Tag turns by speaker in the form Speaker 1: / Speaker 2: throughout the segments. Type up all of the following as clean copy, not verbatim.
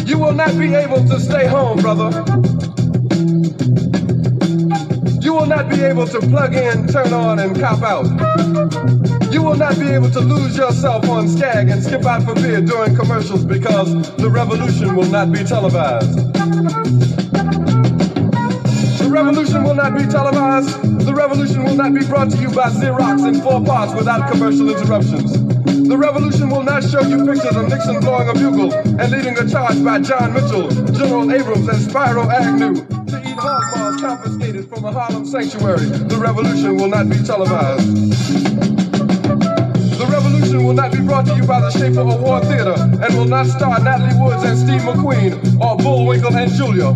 Speaker 1: You will not be able to stay home, brother. You will not be able to plug in, turn on, and cop out. You will not be able to lose yourself on Skag and skip out for beer during commercials because the revolution will not be televised. The revolution will not be televised. The revolution will not be brought to you by Xerox in 4 parts without commercial interruptions. The revolution will not show you pictures of Nixon blowing a bugle and leading a charge by John Mitchell, General Abrams, and Spyro Agnew to eat hog maws confiscated from a Harlem sanctuary. The revolution will not be televised. The revolution will not be brought to you by the Schaefer Award Theater and will not star Natalie Woods and Steve McQueen or Bullwinkle and Julia.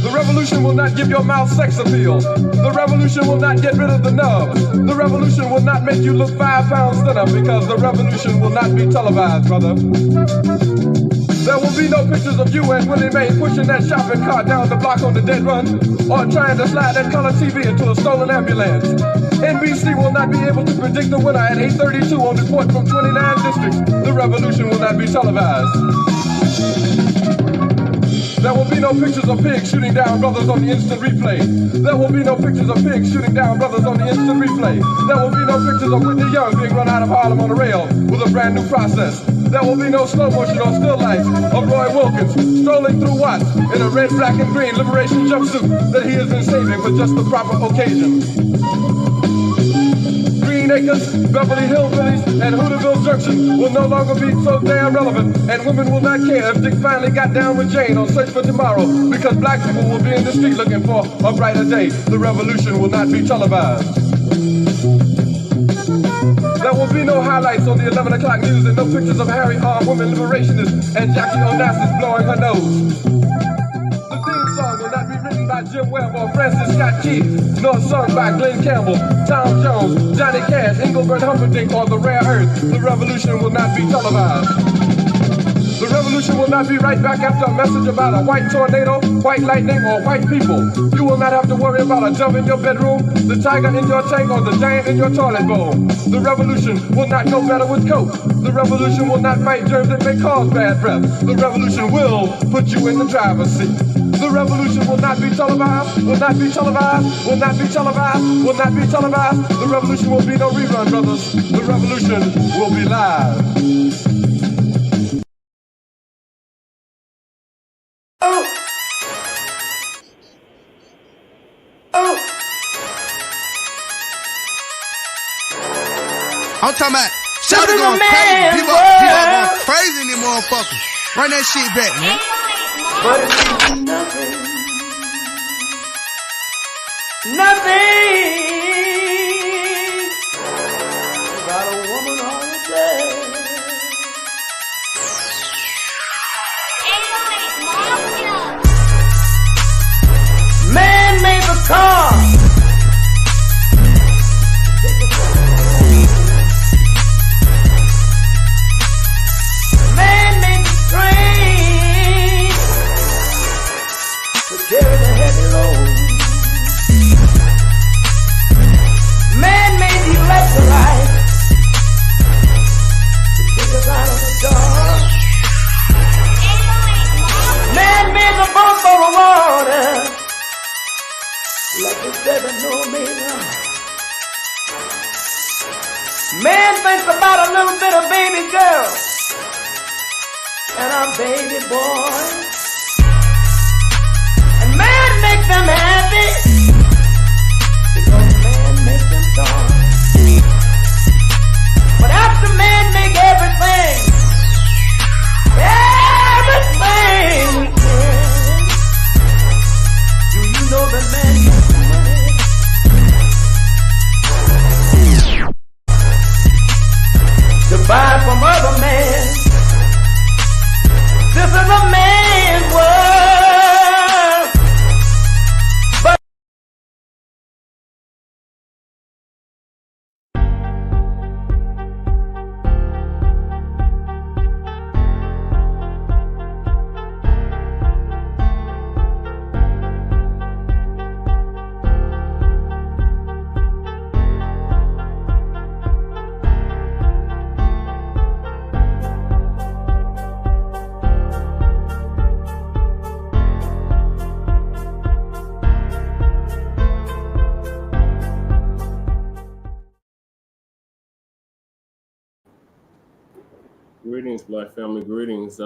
Speaker 1: The revolution will not give your mouth sex appeal. The revolution will not get rid of the nubs. The revolution will not make you look 5 pounds thinner because the revolution will not be televised, brother. There will be no pictures of you and Willie Mae pushing that shopping cart down the block on the dead run or trying to slide that color TV into a stolen ambulance. NBC will not be able to predict the winner at 8:32 on report from 29 districts. The revolution will not be televised. There will be no pictures of pigs shooting down brothers on the instant replay. There will be no pictures of pigs shooting down brothers on the instant replay. There will be no pictures of Whitney Young being run out of Harlem on a rail with a brand new process. There will be no slow motion or still lights of Roy Wilkins strolling through Watts in a red, black, and green liberation jumpsuit that he has been saving for just the proper occasion. Green Acres, Beverly Hillbillies, and Hooterville Junction will no longer be so damn relevant, and women will not care if Dick finally got down with Jane on Search for Tomorrow, because black people will be in the street looking for a brighter day. The revolution will not be televised. There will be no highlights on the 11 o'clock news and no pictures of Harry armed women liberationists and Jackie Onassis blowing her nose. The theme song will not be written by Jim Webb or Francis Scott Key, nor sung by Glenn Campbell, Tom Jones, Johnny Cash, Engelbert Humperdinck, or The Rare Earth. The revolution will not be televised. The revolution will not be right back after a message about a white tornado, white lightning, or white people. You will not have to worry about a dove in your bedroom, the tiger in your tank, or the giant in your toilet bowl. The revolution will not go better with Coke. The revolution will not fight germs that may cause bad breath. The revolution will put you in the driver's seat. The revolution will not be televised, will not be televised, will not be televised, will not be televised. The revolution will be no rerun, brothers. The revolution will be live.
Speaker 2: I'm talking about Shawty going crazy. People going crazy in these motherfuckers. Run that shit back, man.
Speaker 3: But it's nothing. Nothing. Got a woman on the bed. Man made the car. Man made the train to carry the heavy load. Man made the electric light to kick us out of the dark. Man made the boat for the water like the 7 million. Man thinks about a little bit of baby girl and a baby boy, and man makes them happy because man makes them joy. But after man make everything we can, do you know that man makes money? To buy from other men. This is a man's world.
Speaker 4: Black family, greetings.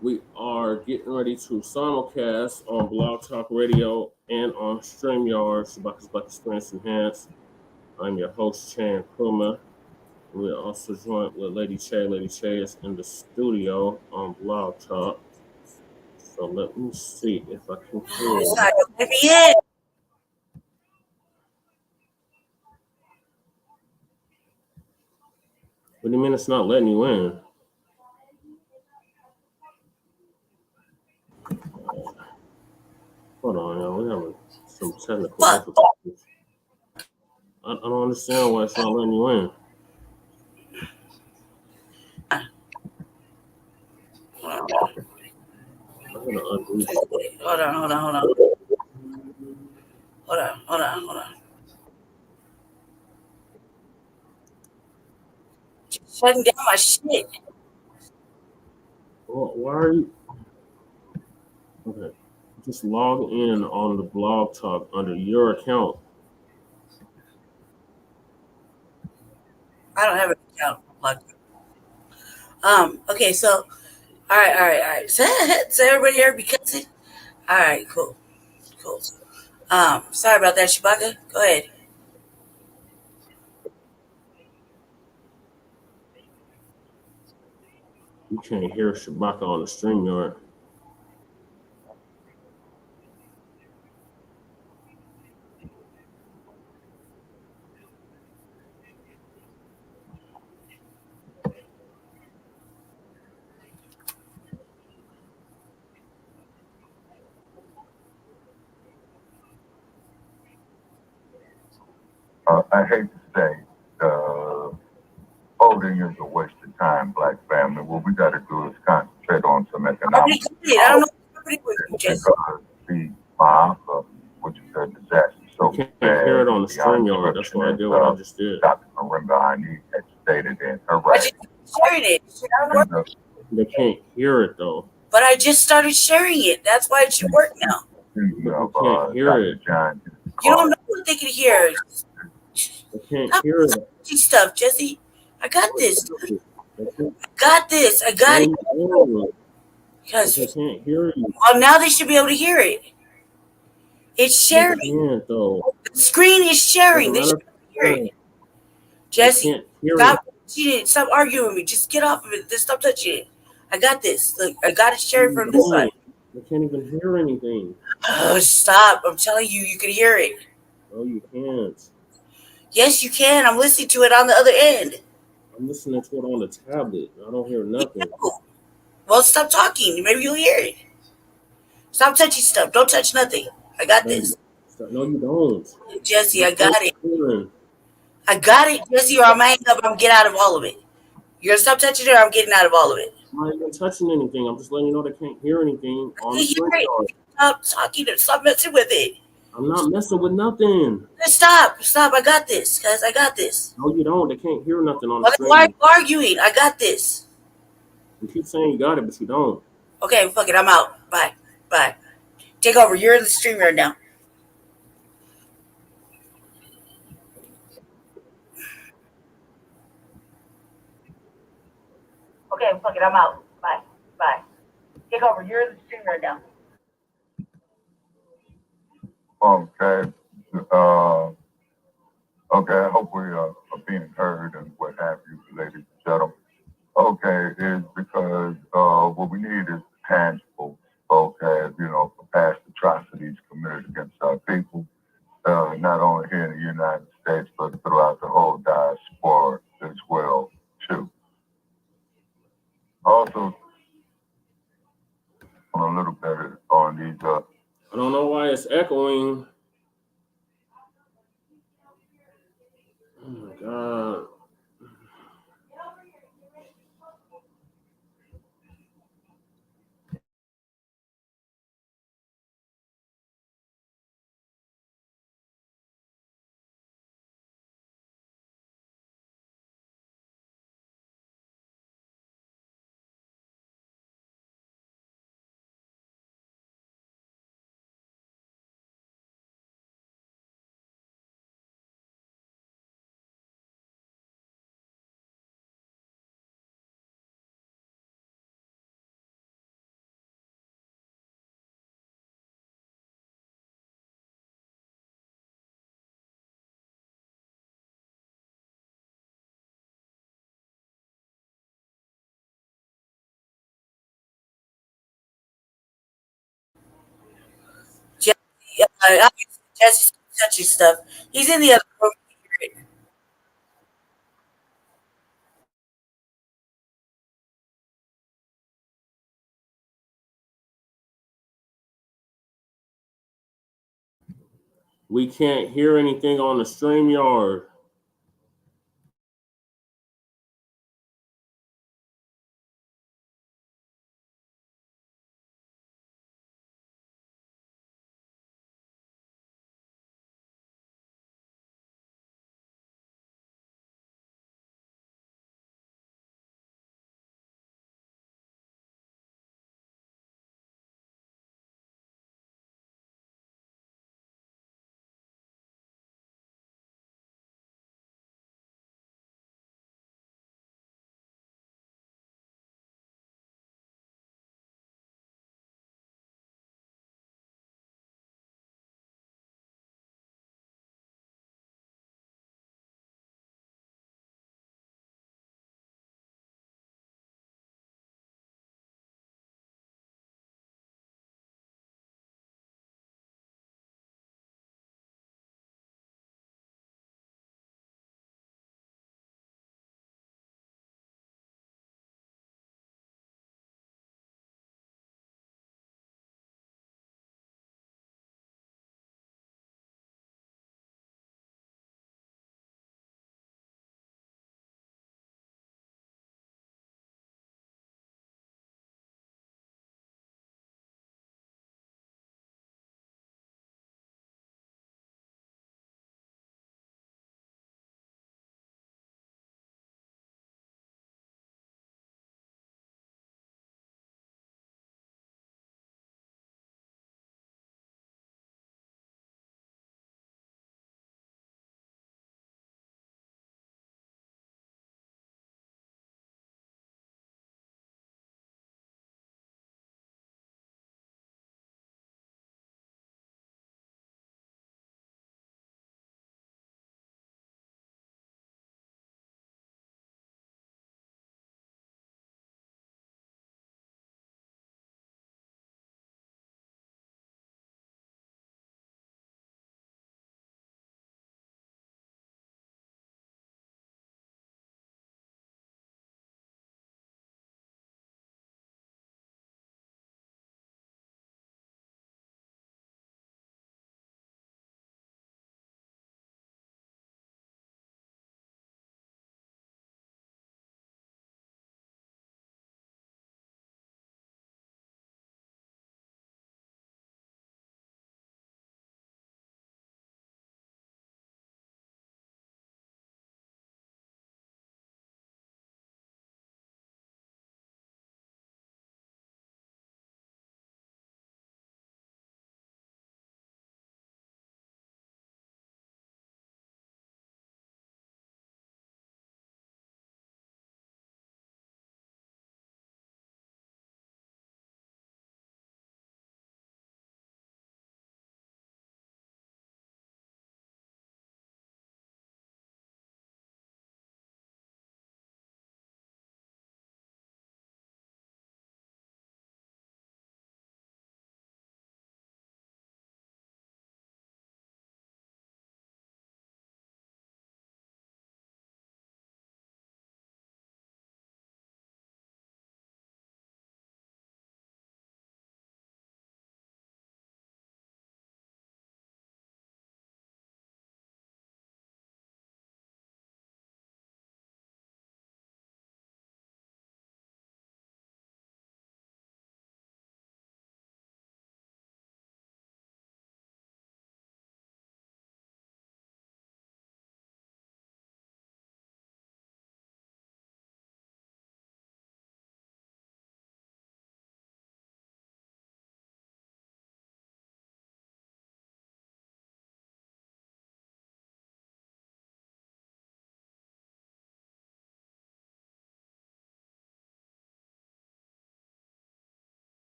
Speaker 4: We are getting ready to simulcast on Blog Talk Radio and on StreamYard, Shabaka'S Blacc Experience Enhanced. I'm your host, Chan Kruma. We are also joined with Lady Che. Lady Che is in the studio on Blog Talk. So let me see if I can hear. What do you mean it's not letting you in? Hold on, y'all. We're having some technical difficulties. I don't understand why it's not letting you in. I'm gonna undo this.
Speaker 3: Hold on. Just shutting down my shit.
Speaker 4: Well, why are you? Okay. Just log in on the Blog Talk under your account.
Speaker 3: I don't have an account plugged. Okay, so all right. So everybody here because it. All right, cool. Sorry about that, Shabaka. Go ahead.
Speaker 4: You can't hear Shabaka on the StreamYard.
Speaker 5: I hate to say, voting is a waste of time, Black family. What we got to do is concentrate on some economic.
Speaker 3: I don't know what with you, Jesse.
Speaker 5: Because the mob, which is a disaster. So
Speaker 4: you can't hear it on the StreamYard. That's why I did what I just did.
Speaker 5: Dr. Marimba Ani had stated in her writing.
Speaker 3: I just shared it.
Speaker 4: They can't hear it though.
Speaker 3: But I just started sharing it. That's why it should work now.
Speaker 4: You can't hear it.
Speaker 3: You don't know what they can hear.
Speaker 4: They can't hear it.
Speaker 3: Stuff, Jesse. I got this. I got it. Because
Speaker 4: they can't hear you.
Speaker 3: Well, now they should be able to hear it. It's sharing.
Speaker 4: They can't, though.
Speaker 3: The screen is sharing. They should be able to hear it. Jesse, stop arguing with me. Just get off of it. Just stop touching it. I got this. Look, I got it shared from this side.
Speaker 4: They can't even hear anything.
Speaker 3: Oh, stop. I'm telling you, you can hear it.
Speaker 4: No, you can't.
Speaker 3: Yes, you can. I'm listening to it on the other end.
Speaker 4: I'm listening to it on the tablet. I don't hear nothing.
Speaker 3: Well, stop talking. Maybe you'll hear it. Stop touching stuff. Don't touch nothing. I got this.
Speaker 4: No, you don't.
Speaker 3: Jesse, I got it. I got it, Jesse, or I'm hanging up. I'm getting out of all of it. You're going to stop touching it or I'm getting out of all of it.
Speaker 4: I'm not even touching anything. I'm just letting you know they can't hear anything on the StreamYard.
Speaker 3: Stop talking. Stop messing with it.
Speaker 4: I'm not messing with nothing.
Speaker 3: Stop. I got this, guys. I got this.
Speaker 4: No, you don't. They can't hear nothing on the StreamYard.
Speaker 3: Why are you arguing? I got this.
Speaker 4: You keep saying you got it, but you don't.
Speaker 3: Okay, fuck it. I'm out. Bye. Take over. You're in the stream right now. Okay, fuck it. I'm out. Bye. Take over. You're in the stream right now.
Speaker 5: Okay. Okay, I hope we are being heard and what have you, ladies and gentlemen. Okay, is because what we need is tangible, okay, for past atrocities committed against our people, not only here in the United States, but throughout the whole diaspora as well, too. Also, a little bit on these.
Speaker 4: I don't know why it's echoing. Oh my God.
Speaker 3: Jesse's touching stuff. He's in the other room.
Speaker 4: We can't hear anything on the StreamYard.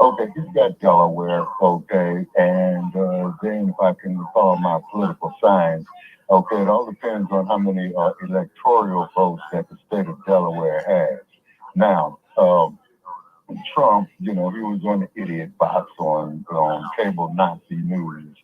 Speaker 5: Okay, he's got Delaware, okay, and then if I can recall my political science, okay, it all depends on how many electoral votes that the state of Delaware has. Now, Trump, he was on the idiot box on cable Nazi news.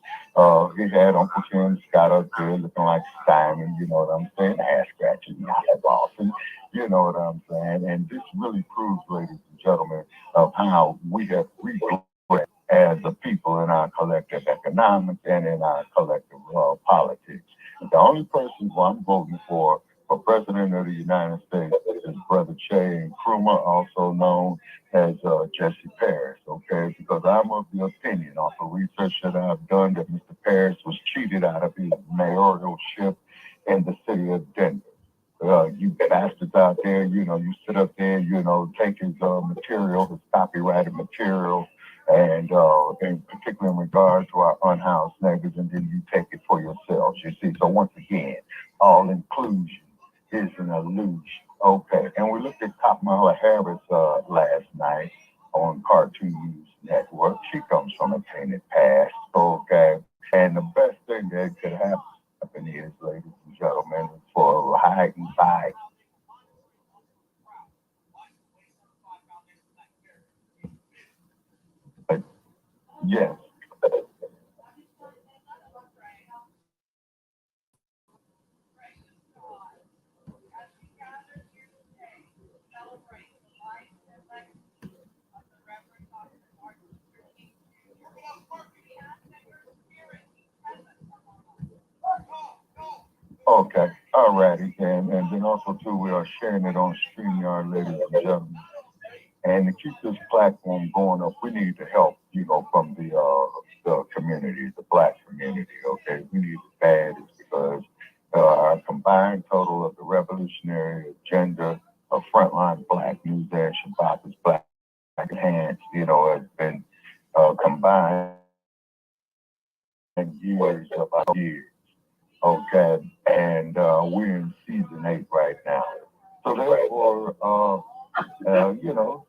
Speaker 5: He had Uncle Tim Scott up there looking like Simon, you know what I'm saying, ass scratching, Boston, you know what I'm saying, and this really proves, ladies and gentlemen, of how we have regressed as a people in our collective economics and in our collective politics. The only person who I'm voting for President of the United States is Brother Che Nkrumah, also known as Jesse Paris, okay? Because I'm of the opinion, off of research that I've done, that Mr. Paris was cheated out of his mayoralship in the city of Denver. You bastards out there, you sit up there, take his material, his copyrighted material, and in particular in regard to our unhoused neighbors, and then you take it for yourselves, you see. So once again, all inclusion is an illusion. Okay, and we looked at Kamala Harris last night on Cartoon News Network. She comes from a tainted past, okay? And the best thing that could happen is, ladies and gentlemen, for hide and fight. Yes. Okay, all righty, and then also too, we are sharing it on StreamYard, ladies and gentlemen. And to keep this platform going up, we need the help, from the community, the Black community. Okay, we need it bad, is because our combined total of the revolutionary agenda of frontline Black news and Shabaka'S Blacc enhanced, has been combined in years about years. Okay, and we're in season 8 right now. So therefore,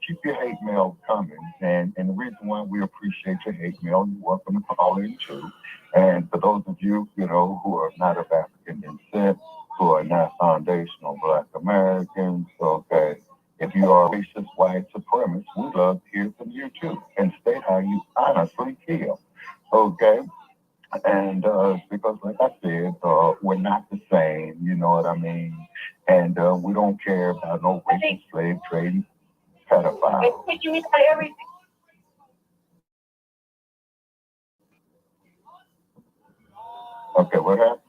Speaker 5: keep your hate mail coming. And the reason why we appreciate your hate mail, you're welcome to call in too. And for those of you, who are not of African descent, who are not foundational Black Americans, okay, if you are a racist white supremacist, we'd love to hear from you too and state how you honestly feel. Okay? And because, like I said, we're not the same, you know what I mean? And we don't care about no racist slave trading pedophiles. Okay, what happened?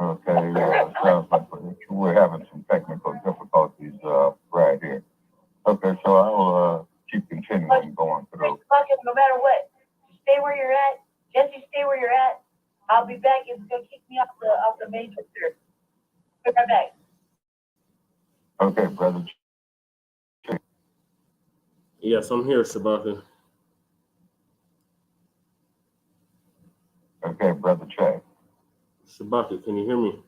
Speaker 5: Okay, sounds like we're having some technical difficulties right here. Okay, so I'll keep continuing going through.
Speaker 6: No matter what, stay where you're at. Jesse, stay where you're at. I'll be back. It's gonna kick me off the main picture. Be right back.
Speaker 5: Okay, brother.
Speaker 4: Yes, I'm here, Shabaka.
Speaker 5: Okay, brother Che.
Speaker 4: Shabaka, can you hear me?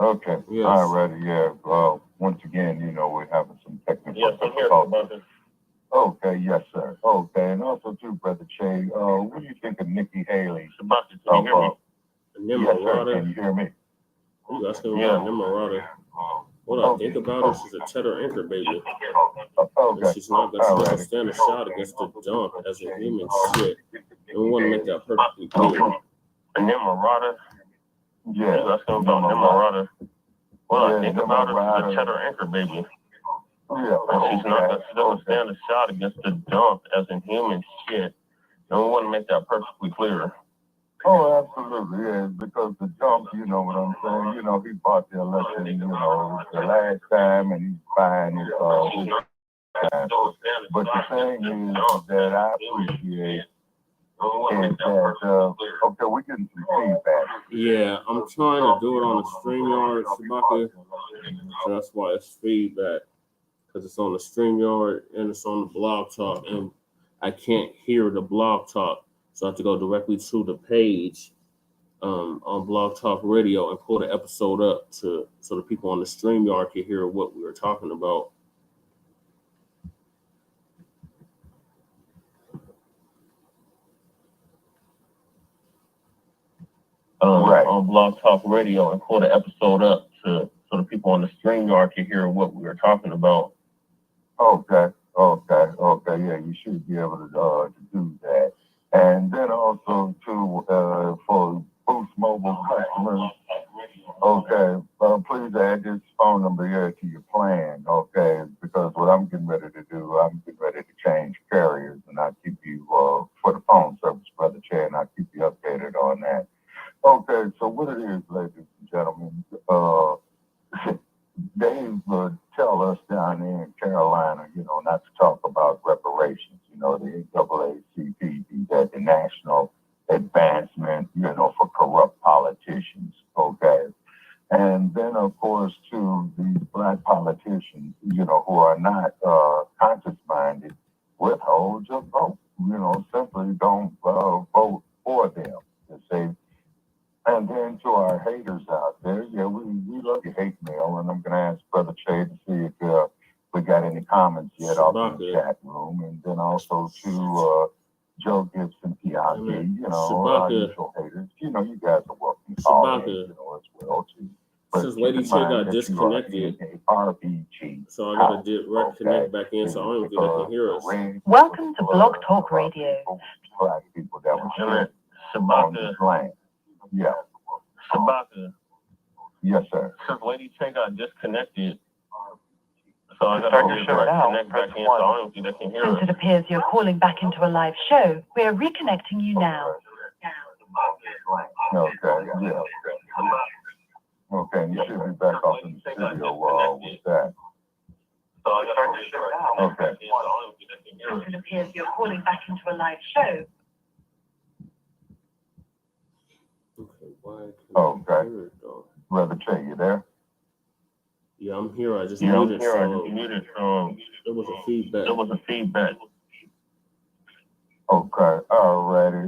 Speaker 5: Okay,
Speaker 4: yes.
Speaker 5: Alrighty, yeah. Once again, we're having some technical difficulties. Okay, yes, sir. Okay, and also too, brother Che, what do you think of Nikki Haley?
Speaker 4: Shabaka, can you hear me?
Speaker 5: Yes, sir. Can you hear me?
Speaker 4: You asking me about Nimrata? What I think about her, she's a cheddar anchor baby.
Speaker 5: Okay.
Speaker 4: And she's not gonna stand a shot against the dump as a human shit. And we want to make that perfectly clear.
Speaker 7: Nimrata?
Speaker 5: Yeah.
Speaker 7: You asking about Nimrata? What I think about her, she's a cheddar anchor baby.
Speaker 5: Yeah.
Speaker 7: And she doesn't stand a shot against the dump as in human shit. And we want to make that perfectly clear.
Speaker 5: Oh, absolutely, yeah, because the dump, you know what I'm saying, he bought the election, the last time, and he's buying it this time. But the thing is that I appreciate is that, okay, we're getting some feedback.
Speaker 4: Yeah, I'm trying to do it on the StreamYard, Shabaka, so that's why it's feedback, because it's on the StreamYard and it's on the blog talk, and I can't hear the blog talk. So I have to go directly to the page on Blog Talk Radio and pull the episode up so the people on the StreamYard can hear what we were talking about.
Speaker 7: On Blog Talk Radio and pull the episode up so the people on the StreamYard can hear what we were talking about.
Speaker 5: Okay. Yeah, you should be able to do that. And then also for Boost Mobile customers, okay, please add this phone number here to your plan, okay? Because what I'm getting ready to do, I'm getting ready to change carriers, and I'll keep you for the phone service, Brother Chair, and I'll keep you updated on that. Okay, so what it is, ladies and gentlemen, they would tell us down there in Carolina, not to talk about reparations, the NAACP, that the National Advancement, for corrupt politicians, okay? And then, of course, to these Black politicians, who are not conscious-minded, withhold your vote, simply don't vote for them, you see. And then to our haters out there, we love your hate mail, and I'm going to ask Brother Che to see if we got any comments yet off in the chat room, and then also to Joe Gibson, Pianki, our usual haters. You guys are welcome to call in, as well, too.
Speaker 4: Since Lady Che got disconnected, so I got to reconnect back in, so I don't think they can hear us.
Speaker 6: Welcome to Blog Talk Radio.
Speaker 5: Black people that were sent on this land. Yeah.
Speaker 7: Shabaka.
Speaker 5: Yes, sir.
Speaker 7: Since Lady Che got disconnected, so I got to connect back in, so I don't think they can hear us.
Speaker 6: Since it appears you're calling back into a live show, we're reconnecting you now.
Speaker 5: Okay, yeah. Okay, you should be back off in the studio with that.
Speaker 7: So I got to shut down.
Speaker 5: Okay.
Speaker 6: Since it appears you're calling back into a live show.
Speaker 5: Okay. Brother Che, you there?
Speaker 4: Yeah, I'm here. I just muted. There was a feedback.
Speaker 5: Okay. Alrighty.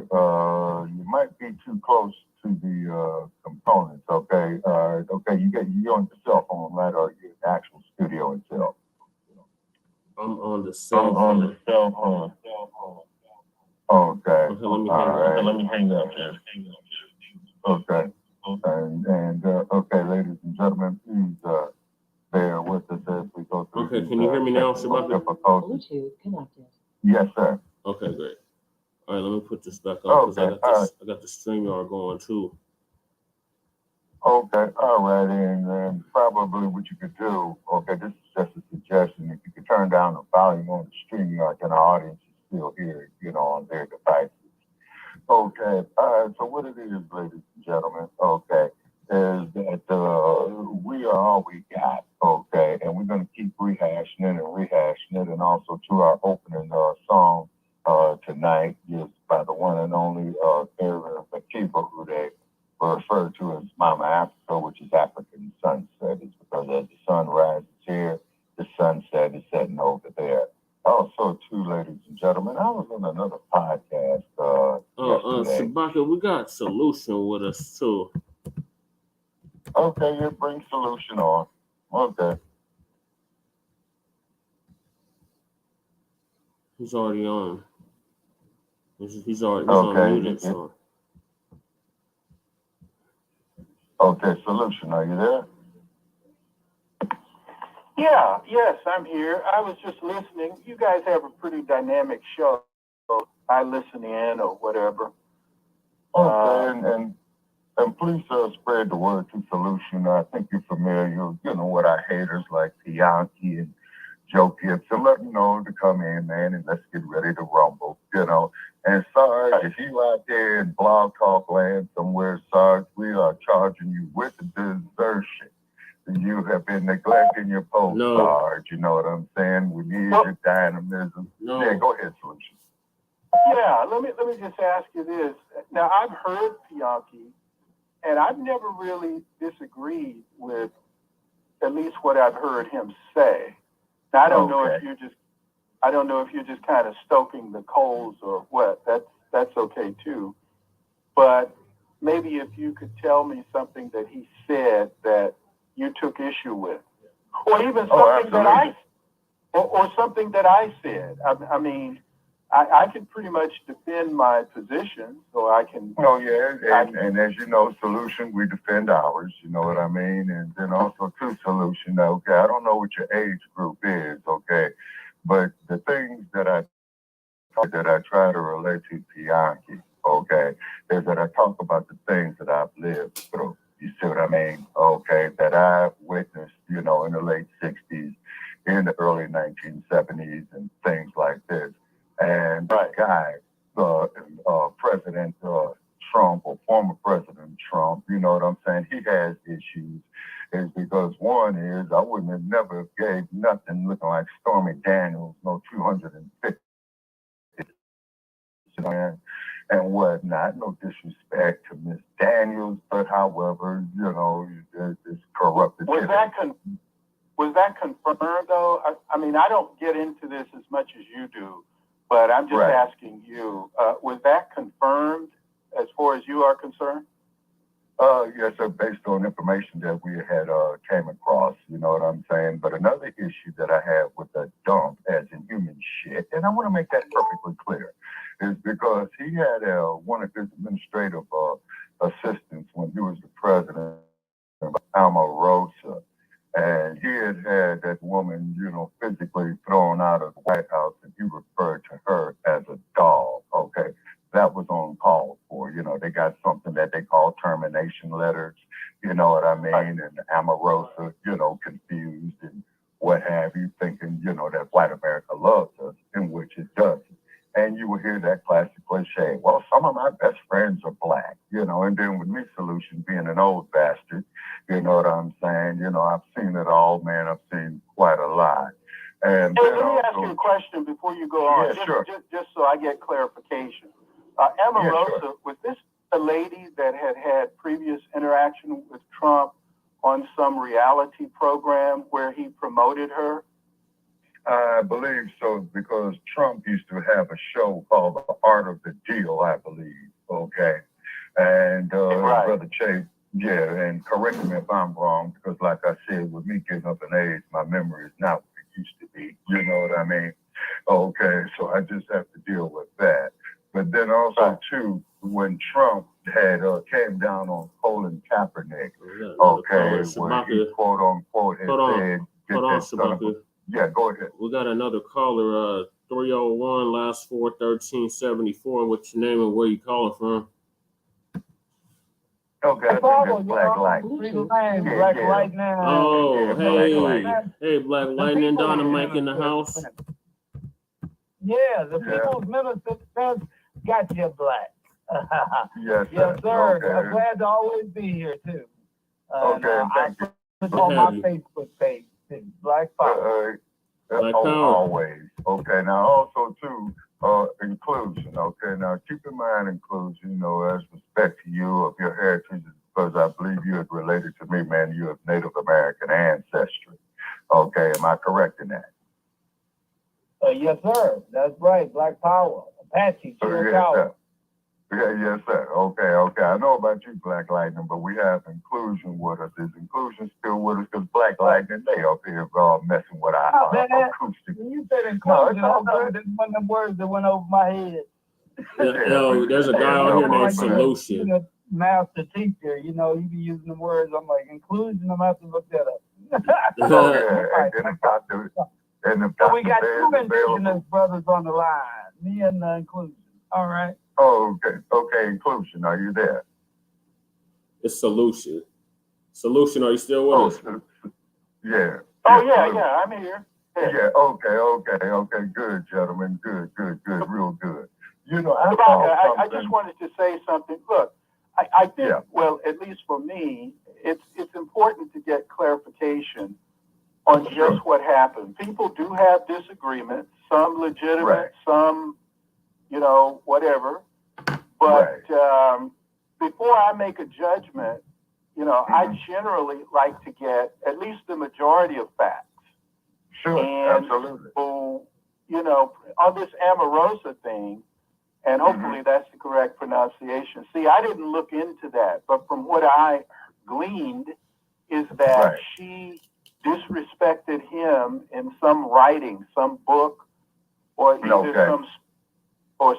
Speaker 5: You might be too close to the components. Okay. Okay. You're on the cell phone, right? Or you're in the actual studio itself?
Speaker 4: I'm on the cell phone.
Speaker 5: Okay.
Speaker 7: Let me hang up.
Speaker 5: Okay. And okay, ladies and gentlemen, please bear with us as we go through.
Speaker 4: Okay, can you hear me now, Shabaka?
Speaker 6: Bluetooth connected.
Speaker 5: Yes, sir.
Speaker 4: Okay, great. All right, let me put this back on because I got the StreamYard going too.
Speaker 5: Okay, all right, and probably what you could do, okay, this is just a suggestion, if you could turn down the volume on the StreamYard, then our audience is still here, on their devices. Okay, so what it is, ladies and gentlemen, okay, is that we are all we got, okay, and we're going to keep rehashing it, and also to our opening song tonight is by the one and only Blacc People, who they refer to as Mama Africa, which is African sunset. It's because as the sun rises here, the sunset is setting over there. Also, too, ladies and gentlemen, I was on another podcast yesterday.
Speaker 4: Shabaka, we got Solution with us too.
Speaker 5: Okay, you bring Solution on. Okay.
Speaker 4: He's already on. He's on muted. So.
Speaker 5: Okay, Solution, are you there?
Speaker 8: Yeah, yes, I'm here. I was just listening. You guys have a pretty dynamic show. So I listen in or whatever.
Speaker 5: Okay, and please spread the word to Solution. I think you're familiar, with our haters like Pianki and Joe Gibson. Let them know to come in, man, and let's get ready to rumble, And Sarge, if you out there in Blog Talk land somewhere, Sarge, we are charging you with desertion. You have been neglecting your post, Sarge. You know what I'm saying? We need your dynamism. No. Yeah, go ahead, Solution.
Speaker 8: Yeah, let me just ask you this. Now, I've heard Pianki, and I've never really disagreed with at least what I've heard him say. Now, I don't know if you're just kind of stoking the coals or what. That's okay too. But maybe if you could tell me something that he said that you took issue with, or even something something that I said. I mean, I can pretty much defend my position, so I can.
Speaker 5: Oh yeah, and as you know, solution, we defend ours. You know what I mean, and then also to solution. Okay, I don't know what your age group is. Okay, but the things that I try to relate to Bianchi, okay, is that I talk about the things that I've lived through. You see what I mean? Okay, that I've witnessed, you know, in the late 60s, in the early 1970s, and things like this. And this guy, President Trump, or former President Trump, you know what I'm saying? He has issues. Is because one is I wouldn't have never gave nothing looking like Stormy Daniels, no 250. And whatnot. No disrespect to Miss Daniels, but however, you know, it's corrupted.
Speaker 8: Was that confirmed though? I mean, I don't get into this as much as you do, but I'm just asking you, was that confirmed as far as you are concerned?
Speaker 5: Yes, sir, based on information that we had came across, you know what I'm saying? But another issue that I have with the dump as in human shit, and I want to make that perfectly clear, is because he had one of his administrative assistants when he was the president, Omarosa, and he had that woman, you know, physically thrown out of the White House, and he referred to her as a dog, okay? That was on call for, you know, they got something that they call termination letters, you know what I mean? And Omarosa, you know, confused and what have you, thinking, you know, that white America loves us, in which it doesn't. And you will hear that classic cliche, well, some of my best friends are black, you know, and then with me, Solution being an old bastard, you know what I'm saying? You know, I've seen it all, man. I've seen quite a lot. And
Speaker 8: hey, let me ask you a question before you go on, just so I get clarification. Omarosa, was this a lady that had previous interaction with Trump on some reality program where he promoted her?
Speaker 5: I believe so, because Trump used to have a show called The Art of the Deal, I believe, okay? And Brother Chase, and correct me if I'm wrong, because like I said, with me getting up in age, my memory is not what it used to be, you know what I mean? Okay, so I just have to deal with that. But then also, too, when Trump had came down on Colin Kaepernick, okay, where he quote-unquote had said...
Speaker 4: Hold on, Shabaka.
Speaker 5: Yeah, go ahead.
Speaker 4: We got another caller, 301, last 4, 1374. What's your name and where you calling from?
Speaker 5: Okay, I think it's Black Light.
Speaker 9: Black Light now.
Speaker 4: Oh, hey, Black Lightning, Dynamite in the house.
Speaker 9: Yeah, the people's minister says, got you, Black.
Speaker 5: Yes,
Speaker 9: sir.
Speaker 5: Okay.
Speaker 9: I'm glad to always be here, too.
Speaker 5: Thank you.
Speaker 9: It's on my Facebook page, too. Black Power.
Speaker 5: Always. Okay, now also, too, inclusion, okay? Now, keep in mind inclusion, you know, as respect to you of your heritage, because I believe you are related to me, man. You have Native American ancestry. Okay, am I correct in that?
Speaker 9: Yes, sir. That's right. Black Power. Apache.
Speaker 5: Yes, sir. Okay. I know about you, Black Lightning, but we have inclusion with us. Is inclusion still with us? Because Black Lightning, they up here messing with our acoustic.
Speaker 9: When you said inclusion, I thought this one of them words that went over my head.
Speaker 4: Yo, there's a guy out here named Solution.
Speaker 9: You master teacher, you know, you be using the words. I'm like, inclusion, I'm have to look that up. So we got two indigenous brothers on the line, me and inclusion. All right.
Speaker 5: Oh, okay, inclusion. Are you there?
Speaker 4: It's Solution. Solution, are you still with us?
Speaker 5: Yeah.
Speaker 8: Oh, yeah, I'm here.
Speaker 5: Yeah, okay. Good, gentlemen. Good. Real good. You know,
Speaker 8: I just wanted to say something. Look, I think, well, at least for me, it's important to get clarification on just what happened. People do have disagreements, some legitimate, some, you know, whatever. But before I make a judgment, you know, I generally like to get at least the majority of facts.
Speaker 5: Sure,
Speaker 8: and
Speaker 5: absolutely.
Speaker 8: So, you know, on this Omarosa thing, And hopefully that's the correct pronunciation. See, I didn't look into that, but from what I gleaned is that she disrespected him in some writing, some book, or either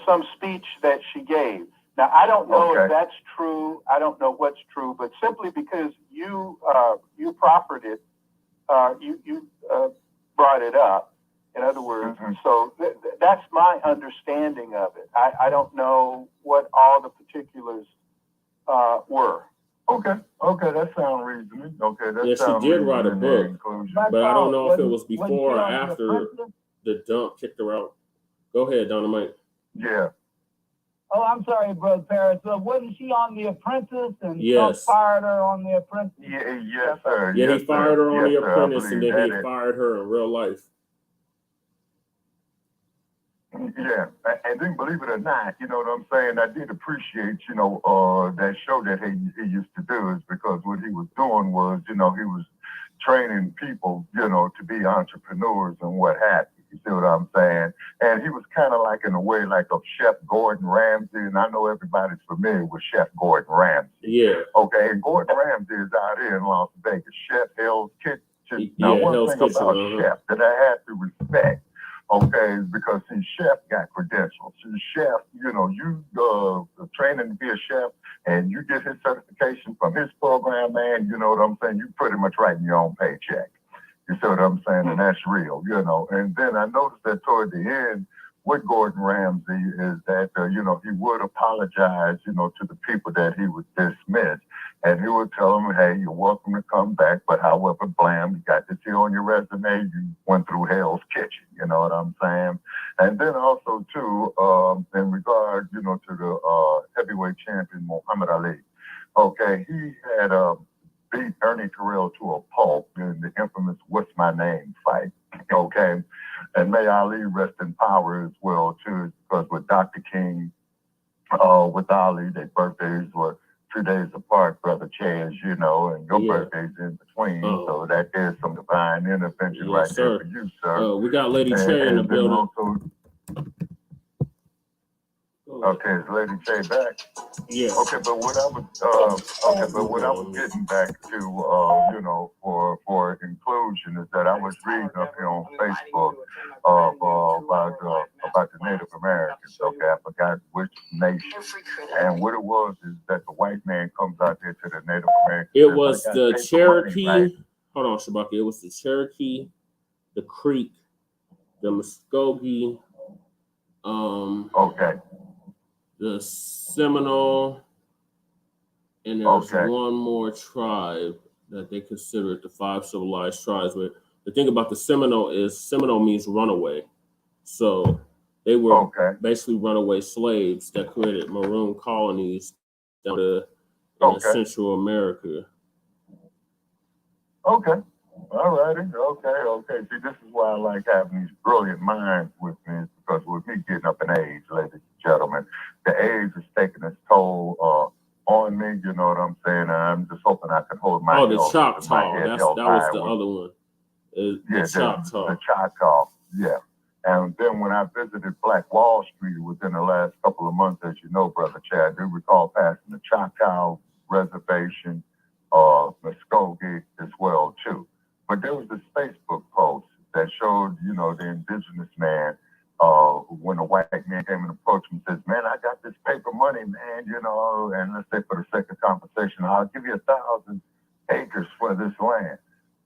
Speaker 8: some speech that she gave. Now, I don't know if that's true. I don't know what's true, but simply because you proffered it, you brought it up. In other words, so that's my understanding of it. I don't know what all the particulars were.
Speaker 5: Okay, that sounds reasonable. Okay, that sounds
Speaker 4: she did write a book, but I don't know if it was before or after the dump kicked her out. Go ahead, Dynamite.
Speaker 5: Yeah.
Speaker 9: Oh, I'm sorry, Brother Paris. Wasn't she on The Apprentice and
Speaker 4: Trump
Speaker 9: fired her on The Apprentice?
Speaker 5: Yes, sir.
Speaker 4: Yeah, he fired her on The Apprentice, and then he fired her in real life.
Speaker 5: Yeah, and then believe it or not, you know what I'm saying, I did appreciate, that show that he used to do, is because what he was doing was, he was training people, to be entrepreneurs and what have you. You see what I'm saying? And he was kind of like, in a way, like a Chef Gordon Ramsay, and I know everybody's familiar with Chef Gordon Ramsay.
Speaker 4: Yeah.
Speaker 5: Okay, and Gordon Ramsay is out here in Las Vegas, Chef Hell's Kitchen. Now, one thing about Chef that I had to respect, okay, because see, Chef got credentials. See, Chef, you training to be a chef, and you get his certification from his program, man, you know what I'm saying? You pretty much writing your own paycheck. You see what I'm saying? And that's real, And then I noticed that toward the end with Gordon Ramsay is that, he would apologize, to the people that he would dismiss. And he would tell them, hey, you're welcome to come back, but however, blam, you got this here on your resume, you went through Hell's Kitchen, you know what I'm saying? And then also, too, in regard, to the heavyweight champion, Muhammad Ali, okay, he had beat Ernie Terrell to a pulp in the infamous What's My Name fight, okay? And may Ali rest in power as well, too, because with Dr. King, with Ali, their birthdays were 2 days apart, Brother Chaz, and your birthday's in between, so that is some divine intervention there for you, sir.
Speaker 4: We got Lady Che in the building.
Speaker 5: Okay, is Lady Che back?
Speaker 4: Yeah.
Speaker 5: Okay, but what I was getting back to, for inclusion is that I was reading up here on Facebook about the Native Americans. Okay, I forgot which nation, and what it was is that the white man comes out there to the Native Americans.
Speaker 4: It was the Cherokee. Money, right? Hold on, Shabaka. It was the Cherokee, the Creek, the Muskogee.
Speaker 5: Okay.
Speaker 4: The Seminole, and there's one more tribe that they consider the 5 civilized tribes. But the thing about the Seminole is Seminole means runaway. So they were basically runaway slaves that created maroon colonies down in Central America.
Speaker 5: Okay. All righty. Okay. See, this is why I like having these brilliant minds with me, because with me getting up in age, ladies and gentlemen, the age is taking its toll on me, you know what I'm saying? I'm just hoping I can hold my
Speaker 4: the Choctaw. That was the other one. The Choctaw.
Speaker 5: The Choctaw, yeah. And then when I visited Black Wall Street within the last couple of months, as you know, Brother Chad, I do recall passing the Choctaw Reservation, Muskogee as well, too. But there was this Facebook post that showed, the indigenous man, when a white man came and approached him and says, man, I got this paper money, man, and let's say for the sake of conversation, I'll give you 1,000 acres for this land.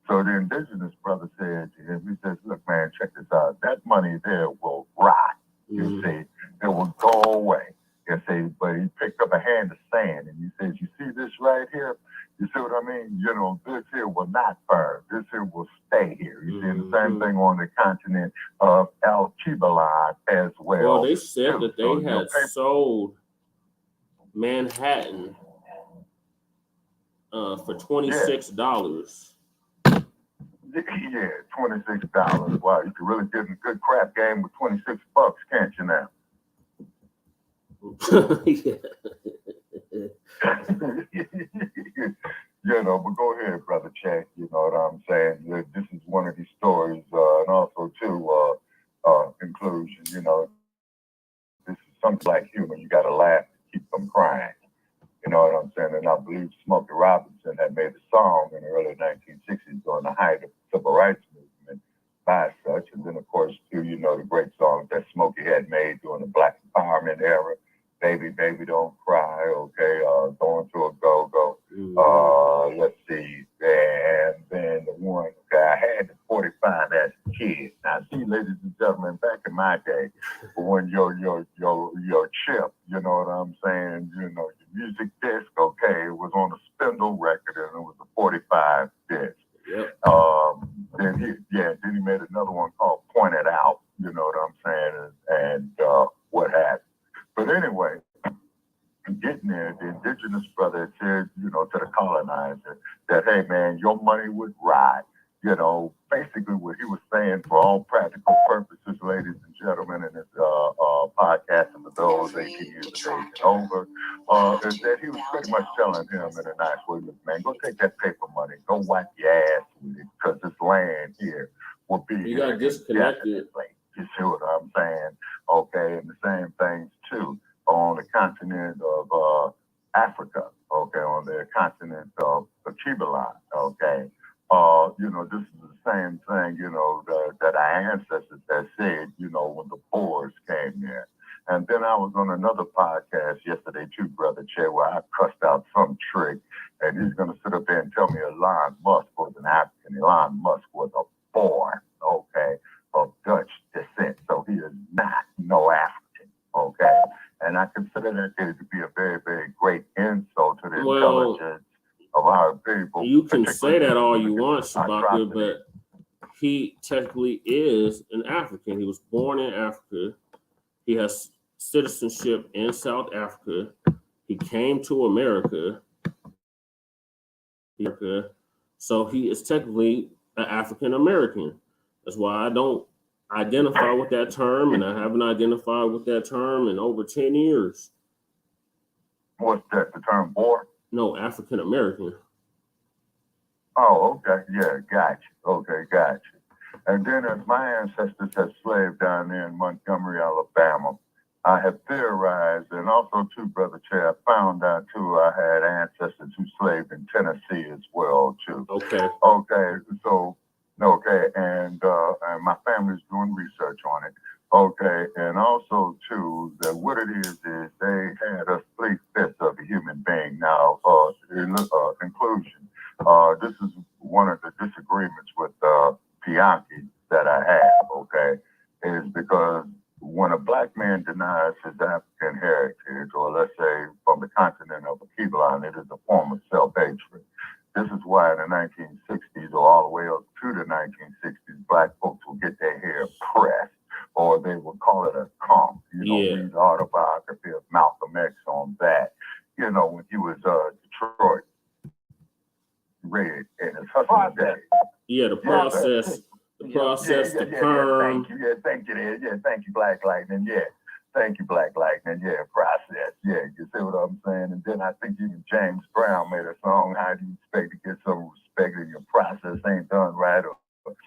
Speaker 5: So the indigenous brother said to him, he says, look, man, check this out. That money there will rot, you see. It will go away. You see, but he picked up a hand of sand and he says, you see this right here? You see what I mean? This here will not burn. This here will stay here. You see, the same thing on the continent of El Chibalad as well.
Speaker 4: Well, they said that they had sold Manhattan for $26.
Speaker 5: Yeah, $26. Wow, you can really get in a good crap game with $26, can't you now? But go ahead, Brother Chad. You know what I'm saying? This is one of these stories, and also too, inclusion. This is some Black got to laugh to keep from crying. You know what I'm saying? And I believe Smokey Robinson had made a song in the early 1960s during the height of the civil rights movement by such. And then, of course, too, you know, the great songs that Smokey had made during the Black empowerment era. Baby, Baby, Don't Cry, okay, Going to a Go-Go. Let's see, and then the one, okay, I had the 45 as a kid. Now, see, ladies and gentlemen, back in my day, when your chip, you know what I'm saying, you know, your music disc, okay, it was on a spindle record and it was a 45 disc.
Speaker 4: Yep.
Speaker 5: Then he made another one called Point It Out, you know what I'm saying, and what have you. But anyway, getting there, the indigenous brother said, you know, to the colonizer that, hey, man, your money would ride. You know, basically what he was saying for all practical purposes, ladies and gentlemen, in his podcast and for those 18 years of age and over, is that he was pretty much telling him in a nice way, look, man, go take that paper money, go wipe your ass with it, because this land here will be
Speaker 4: you got disconnected.
Speaker 5: You see what I'm saying? Okay, and the same things too on the continent of Africa, okay, on the continent of Kibalan, okay. You know, this is the same thing, you know, that our ancestors had said, you know, when the Boers came there. And then I was on another podcast yesterday too, Brother Che, where I cussed out some trick, and he's going to sit up there and tell me Elon Musk was an African. Elon Musk was a Boer, okay, of Dutch descent. So he is not no African, okay? And I consider that to be a very, very great insult to the intelligence of our people.
Speaker 4: You can say that all you want, Shabaka, but he technically is an African. He was born in Africa. He has citizenship in South Africa. He came to America. So he is technically an African American. That's why I don't identify with that term, and I haven't identified with that term in over 10 years.
Speaker 5: What's that, the term Boer?
Speaker 4: No, African American.
Speaker 5: Oh, okay, yeah, gotcha. Okay, gotcha. And then as my ancestors had slaved down there in Montgomery, Alabama, I have theorized, and also too, Brother Che, I found out too, I had ancestors who slaved in Tennessee as well too.
Speaker 4: Okay.
Speaker 5: Okay, so, okay, and my family's doing research on it. Okay, and also too, that what it is they had us 3/5 of a human being. Now, inclusion. This is one of the disagreements with Pianki that I have, okay, is because when a black man denies his African heritage, or let's say from the continent of Kibalan, it is a form of self-hatred. This is why in the 1960s or all the way up to the 1960s, black folks will get their hair pressed, or they will call it a comp. You know, read the autobiography of Malcolm X on that. You know, when he was Detroit Red in his hustling days.
Speaker 4: Yeah, the process. The process, the perm.
Speaker 5: Thank you, Black Lightning. Yeah, thank you, Black Lightning. Yeah, process. Yeah, you see what I'm saying? And then I think even James Brown made a song, How Do You Expect to Get Some Respect in Your Process Ain't Done Right, or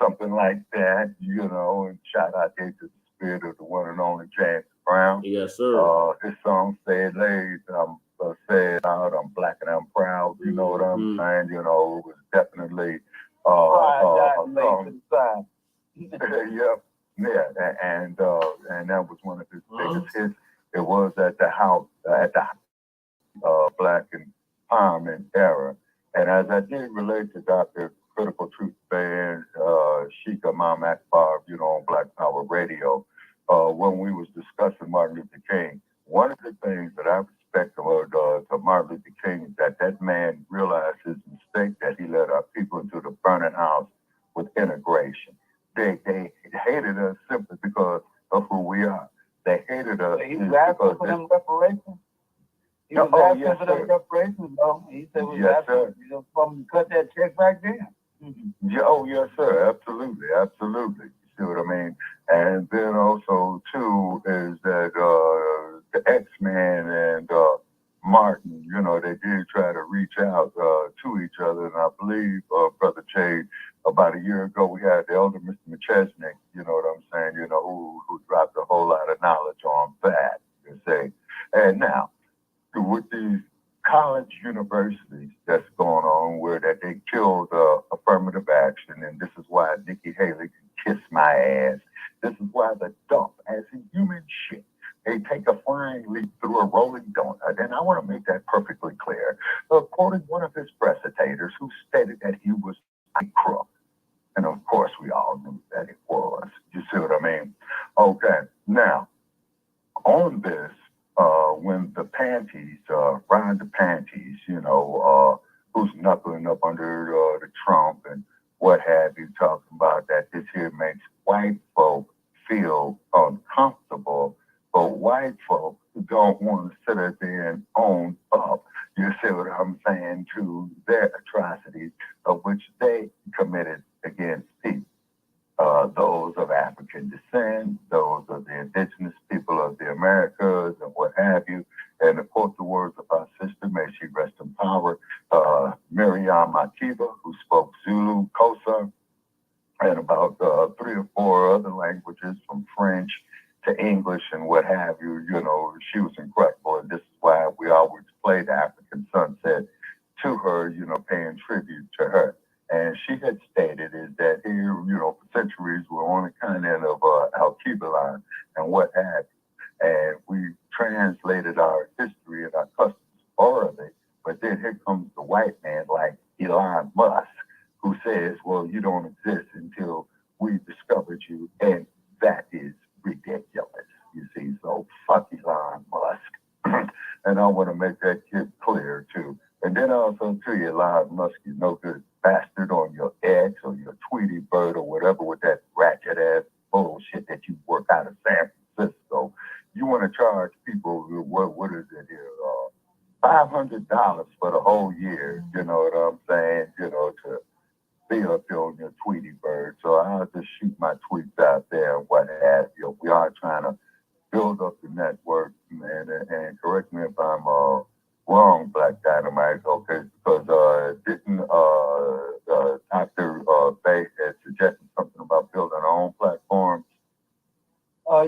Speaker 5: something like that, you know, and shout out there to the spirit of the one and only James Brown.
Speaker 4: Yes, sir.
Speaker 5: His song said, said out, I'm black and I'm proud, you know what I'm saying? You know, it was definitely and that was one of his biggest hits. It was at the house at the Black empowerment era, and as I did relate to Dr. Critical Truth Band, Sheikh Imam Akbar, you know, on Black Power Radio, when we was discussing Martin Luther King, one of the things that I respect to Martin Luther King is that man realized his mistake, that he led our people into the burning house with integration. They hated us simply because of who we are. They hated us.
Speaker 9: He was asking for them reparations. He was asking for them reparations, though. He said we was asking for them to cut that check back then.
Speaker 5: Yes, sir. Absolutely. You see what I mean? And then also, too, is that the X-Man and Martin, you know, they did try to reach out to each other. And I believe, Brother Che, about a year ago, we had the elder Mr. McChesney, you know what I'm saying, you know, who dropped a whole lot of knowledge on that, you see. And now, with these college universities that's going on where that they killed affirmative action, and this is why Nikki Haley can kiss my ass. This is why the dump as a human shit. They take a flying leap through a rolling donut, and I want to make that perfectly clear. Quoting one of his recitators who stated that he was a crook. And of course, we all knew that it was. You see what I mean? Okay, now, on this, when the panties, Ron the panties, who's knuckling up under the Trump and what have you, talking about that this here makes white folk feel uncomfortable, but white folk don't want to sit there and own up, you see what I'm saying, to their atrocities of which they committed against people. Those of African descent, those of the indigenous people of the Americas and what have you. And to quote the words of our sister, may she rest in power, Miriam Makeba, who spoke Zulu, Xhosa, and about 3 or 4 other languages from French to English and what have you. She was incredible. And this is why we always play the African Sunset to her, paying tribute to her. And she had stated is that here, for centuries, we're on the continent of Alkebulan and what have you. And we translated our history and our customs orally. But then here comes the white man like Elon Musk, who says, well, you don't exist until we discovered you. And that is ridiculous. You see, so fuck Elon Musk. And I want to make that kid clear, too. And then also, to you, Elon Musk, you no good bastard on your X or your Tweety Bird or whatever with that ratchet ass bullshit that you work out of San Francisco. You want to charge people, what is it here, $500 for the whole year, you know what I'm saying, to be up here on your Tweety Bird. So I'll just shoot my tweets out there and what have you. We are trying to build up the network, man, and correct me if I'm wrong, Black Dynamite, okay, because didn't Dr. Bay had suggested something about building our own platforms?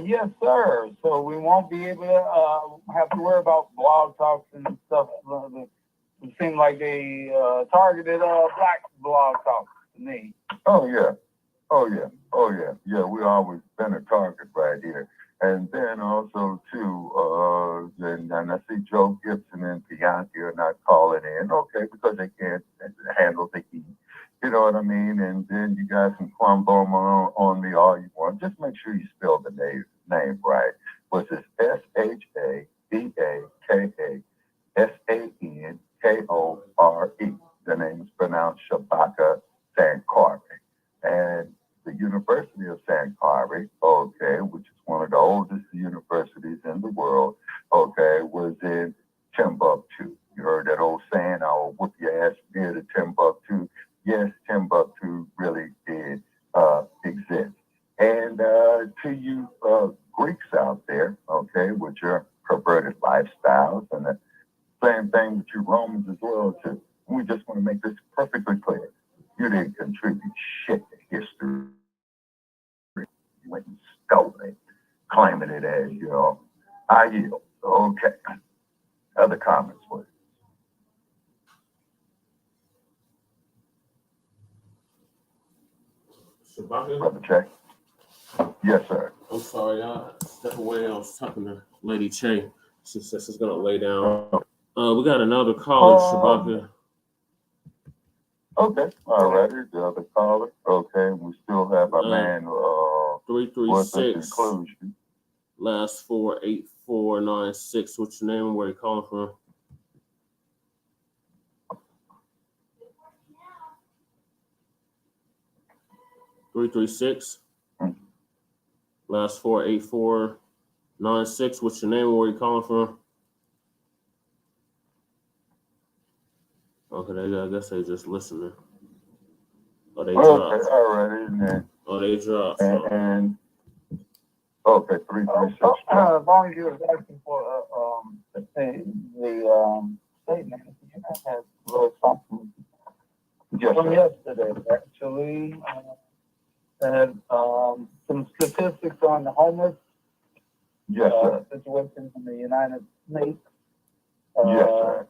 Speaker 9: Yes, sir. So we won't be able to have to worry about blog talks and stuff. It seemed like they targeted black blog talks to me.
Speaker 5: Oh, yeah. Yeah, we always been a target right here. And then also, too, and I see Joe Gibson and Bianchi are not calling in, okay, because they can't handle the heat. You know what I mean? And then you guys can crumble on me all you want. Just make sure you spell the name right. Which is Shabaka'S. The name is pronounced Shabaka Sankari. And the University of Sankari, okay, which is one of the oldest universities in the world, okay, was in Timbuktu. You heard that old saying, I'll whoop your ass near to Timbuktu. Yes, Timbuktu really did exist. And to you Greeks out there, okay, with your perverted lifestyles, and the same thing with you Romans as well, too. We just want to make this perfectly clear. You didn't contribute shit to history. You went and stole it, claiming it as, I yield. Okay. Other comments, please.
Speaker 4: Shabaka?
Speaker 5: Brother Che? Yes, sir.
Speaker 4: I'm sorry, I stepped away. I was talking to Lady Che. She says she's going to lay down. We got another caller, Shabaka.
Speaker 5: Okay, all righty. The other caller. Okay, we still have our man
Speaker 4: 336. Last 48496. What's your name and where you calling from? (336) Last 48496. What's your name and where you calling from? Okay, I guess they just listening. Oh, they dropped.
Speaker 5: Okay, all right.
Speaker 4: Oh, they dropped.
Speaker 5: And okay, 336.
Speaker 9: As long as you were asking for the statement, you have a little something from yesterday, actually. And some statistics on the homeless situation in the United Snakes.
Speaker 5: Yes, sir.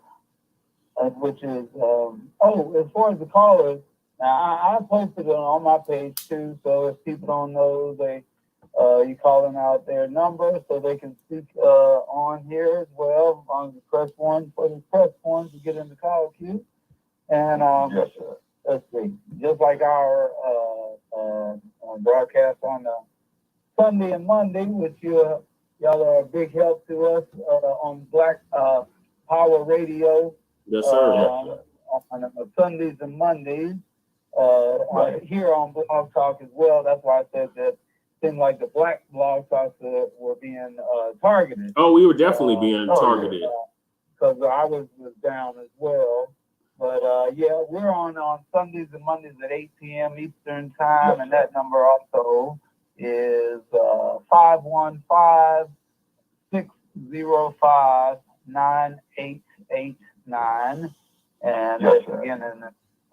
Speaker 9: Which is, as far as the callers, now I posted it on my page too, so if people don't know, you calling out their number so they can speak on here as well. On the press one for the press one to get in the call queue. And
Speaker 5: Yes, sir.
Speaker 9: let's see, just like our broadcast on Sunday and Monday, which y'all are a big help to us on Black Power Radio.
Speaker 4: Yes, sir.
Speaker 9: On Sundays and Mondays,
Speaker 5: Right.
Speaker 9: here on Blog Talk as well. That's why I said that seemed like the Black Blog Talks were being targeted.
Speaker 4: Oh, we were definitely being targeted.
Speaker 9: Because I was down as well. But yeah, we're on Sundays and Mondays at 8 p.m. Eastern Time, and that number also is 515-605-9889. And
Speaker 5: Yes,
Speaker 9: that's
Speaker 5: sir.
Speaker 9: again in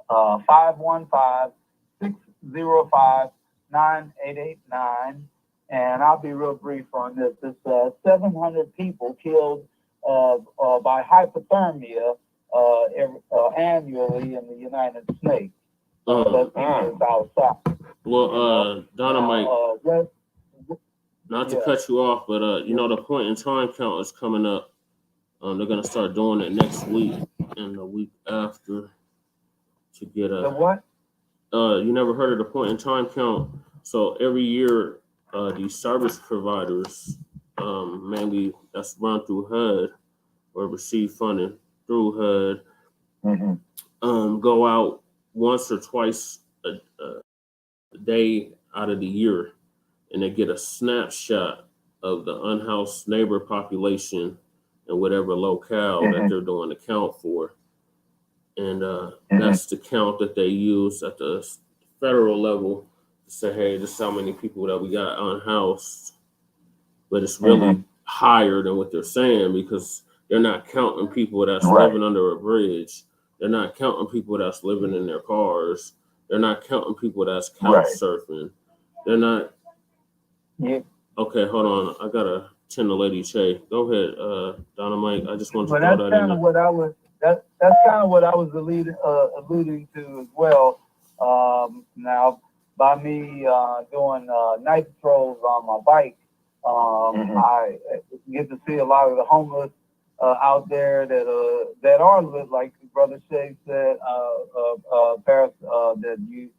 Speaker 9: 515-605-9889. And I'll be real brief on this. It's 700 people killed by hypothermia annually in the United States. That's outside.
Speaker 4: Well, Dynamite, not to cut you off, but you know, the point in time count is coming up. They're gonna start doing it next week and the week after to get a.
Speaker 9: The what?
Speaker 4: You never heard of the point in time count? So every year, these service providers, mainly that's run through HUD or receive funding through HUD, go out once or twice a day out of the year, and they get a snapshot of the unhoused neighbor population in whatever locale that they're doing the count for. And that's the count that they use at the federal level to say, hey, this is how many people that we got unhoused. But it's really higher than what they're saying, because they're not counting people that's living under a bridge. They're not counting people that's living in their cars. They're not counting people that's couch surfing. They're not.
Speaker 9: Yeah.
Speaker 4: Okay, hold on. I gotta tend the lady Che. Go ahead, Dynamite. I just want to
Speaker 9: But
Speaker 4: throw
Speaker 9: that's
Speaker 4: that in
Speaker 9: kind
Speaker 4: there.
Speaker 9: of what I was. That's kind of what I was alluding to as well. Now, by me doing night patrols on my bike, I get to see a lot of the homeless out there that are like Brother Shay said, Paris, that you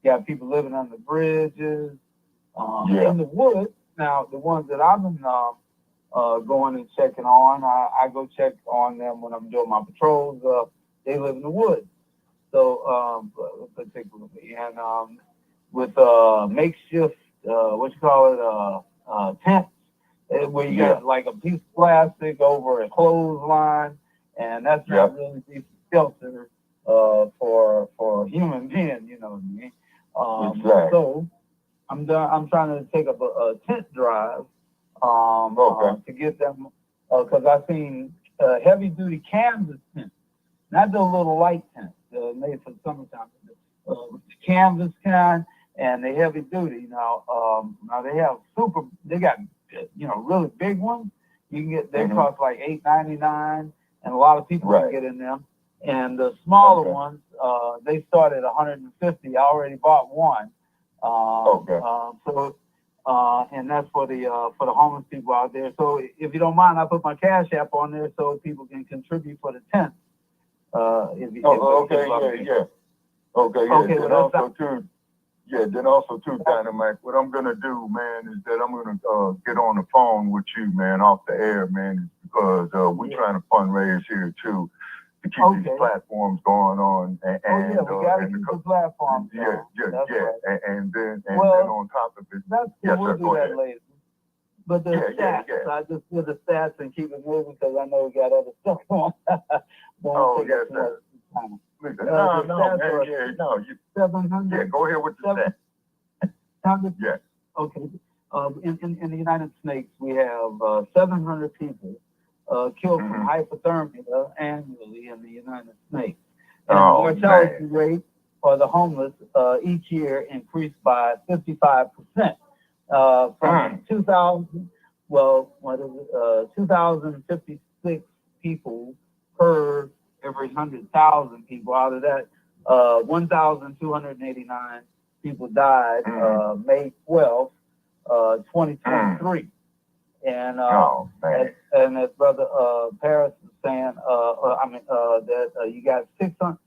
Speaker 9: got people living on the bridges, in the woods. Now, the ones that I've been going and checking on, I go check on them when I'm doing my patrols. They live in the woods, so particularly, and with makeshift, tents, where you got like a piece of plastic over a clothesline, and that's not really decent shelter for human beings, you know what I mean? So I'm trying to take up a tent drive to get them, because I've seen heavy duty canvas tents, not the little light tents made for the summertime, the canvas kind and the heavy duty. Now they got really big ones. You can get, they cost like $8.99, and a lot of people can get in them. And the smaller ones, they start at $150. I already bought one. And that's for the homeless people out there. So if you don't mind, I put my Cash App on there so people can contribute for the tent.
Speaker 5: Then also too, Dynamite, what I'm gonna do, man, is that I'm gonna get on the phone with you, man, off the air, man, because we're trying to fundraise here too to keep these platforms going on.
Speaker 9: We gotta keep the platform.
Speaker 5: And then on top of it,
Speaker 9: we'll do that later. But the stats, I just do the stats and keep it moving because I know we got other stuff on.
Speaker 5: Go ahead with the stats.
Speaker 9: 700. Okay. In the United States, we have 700 people killed from hypothermia annually in the United States. And the mortality rate for the homeless each year increased by 55%. From 2050 6 people per every 100,000 people. Out of that, 1,289 people died May 12th, 2023. And and as Brother Paris is saying, that you got 600.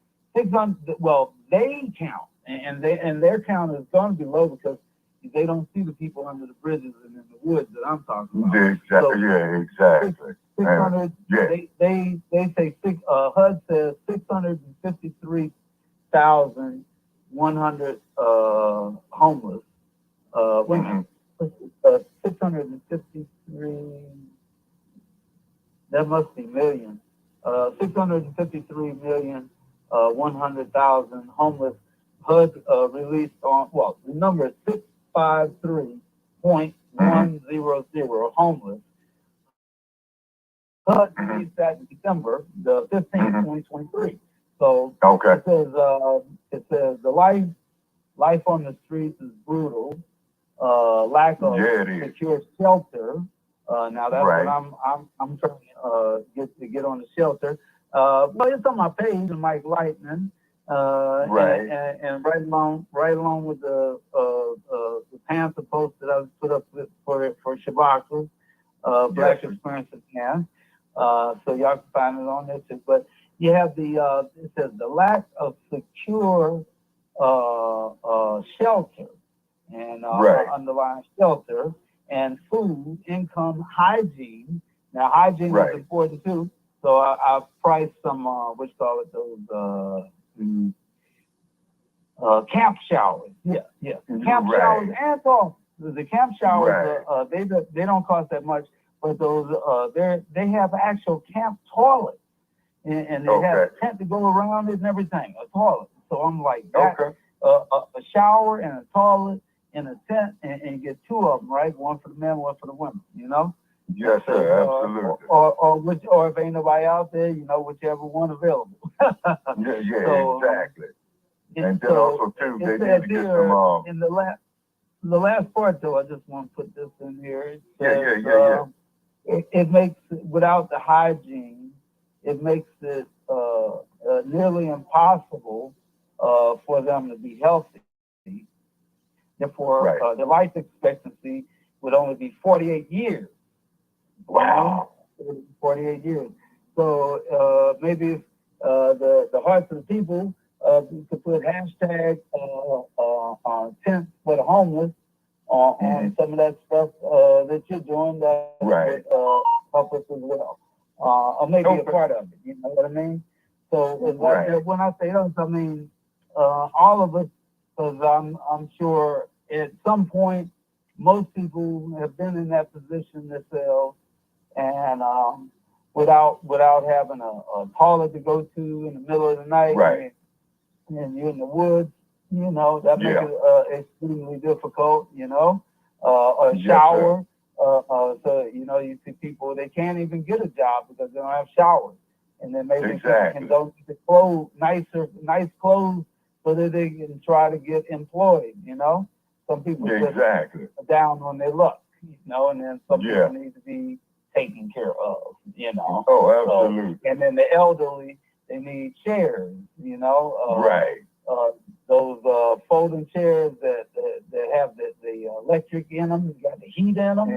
Speaker 9: Well, they count, and their count is going to be low because they don't see the people under the bridges and in the woods that I'm talking about.
Speaker 5: Exactly.
Speaker 9: So,
Speaker 5: Exactly.
Speaker 9: 600. They say HUD says 653,100 homeless. 653. That must be million. 653,100,000 homeless. HUD released on, well, the number is 653.100 homeless. HUD released that in December the 15th, 2023. So it says the life on the streets is brutal. Lack of secure shelter. Now that's what I'm trying to get on the shelter. But it's on my page, Mike Lightman. And right along with the Panther post that I put up for Shabaka'S Blacc Experiences. So y'all can find it on there too. But you have the it says the lack of secure shelter and underlying shelter and food, income, hygiene. Now hygiene is important too. So I priced some camp showers. Camp showers and toilets. The camp showers they don't cost that much, but those they have actual camp toilets and they have a tent to go around it and everything, a toilet. So I'm like that, a shower and a toilet in a tent, and you get 2 of them, right? One for the men, one for the women. You know.
Speaker 5: Yes, sir. Absolutely.
Speaker 9: Or if ain't nobody out there, whichever one available.
Speaker 5: Exactly. And then also too, they need to get some.
Speaker 9: In the last part though, I just want to put this in here. It makes, without the hygiene, it makes it nearly impossible for them to be healthy. Therefore, the life expectancy would only be 48 years.
Speaker 5: Wow.
Speaker 9: 48 years. So maybe the hearts of the people to put hashtag tents for the homeless on some of that stuff that you're doing that would help us as well. Or maybe a part of it, you know what I mean? So when I say us, I mean all of us, because I'm sure at some point most people have been in that position themselves, and without having a toilet to go to in the middle of the night, and you're in the woods, that makes it extremely difficult, a shower. So, you see people, they can't even get a job because they don't have showers. And then maybe and don't get clothes, nice clothes, so that they can try to get employed, Some people just down on their luck, and then some people need to be taken care of,
Speaker 5: Oh, absolutely.
Speaker 9: So, and then the elderly, they need chairs, those folding chairs that have the electric in them, you got the heat in them,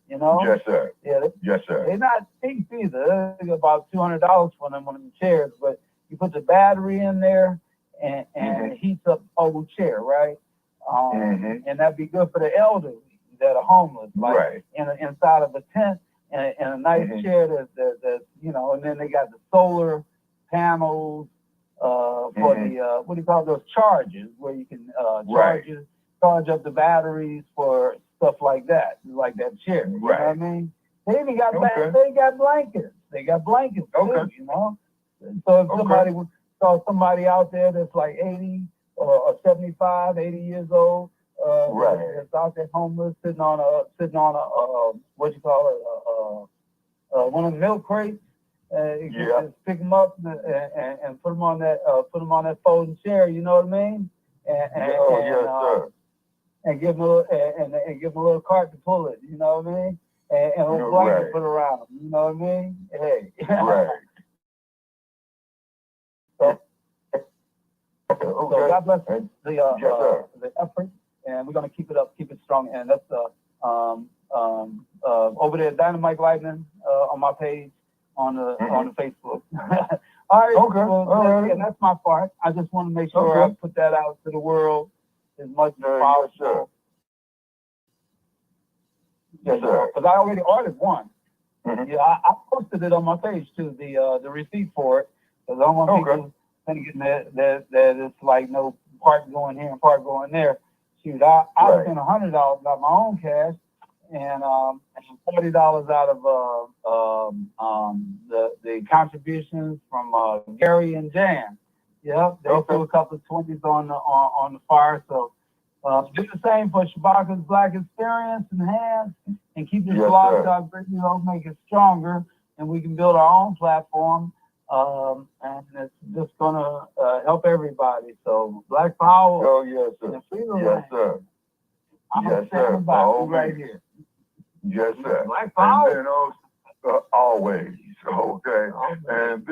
Speaker 5: Yes, sir. Yes, sir.
Speaker 9: They're not cheap either. They're about $200 for them on the chairs, but you put the battery in there and it heats up the whole chair, right? And that'd be good for the elderly that are homeless, like inside of a tent and a nice chair that's and then they got the solar panels for the what do you call those chargers where you can charge up the batteries for stuff like that chair. You know what I mean? They even got they got blankets. They got blankets too, So if somebody saw somebody out there that's like 80 or 75, 80 years old, that's out there homeless, sitting on a what you call it, one of the milk crates. You can just pick them up and put them on that folding chair. You know what I mean? And give them a little cart to pull it. You know what I mean? and a blanket put around. You know what I mean? Hey.
Speaker 5: Right.
Speaker 9: So God bless the effort, and we're gonna keep it up, keep it strong, and that's over there, Dynamite Lightning on my page on the Facebook. All right, well, and that's my part. I just want to make sure I put that out to the world as much as possible.
Speaker 5: Yes, sir.
Speaker 9: Because I already ordered one. Yeah, I posted it on my page too, the receipt for it, because I don't want people thinking that it's like no part going here and part going there. Shoot, I spent $100 out of my own cash and $40 out of the contributions from Gary and Jan. Yeah, they threw a couple of 20s on the fire. So do the same for Shabaka'S Blacc experience, enhance, and keep this blog talk, make it stronger, and we can build our own platform. And it's just gonna help everybody. So Black Power.
Speaker 5: Oh yes, sir. Yes, sir.
Speaker 9: I'm standing by you right here.
Speaker 5: Yes, sir.
Speaker 9: Black Power.
Speaker 5: And then also, always, okay. And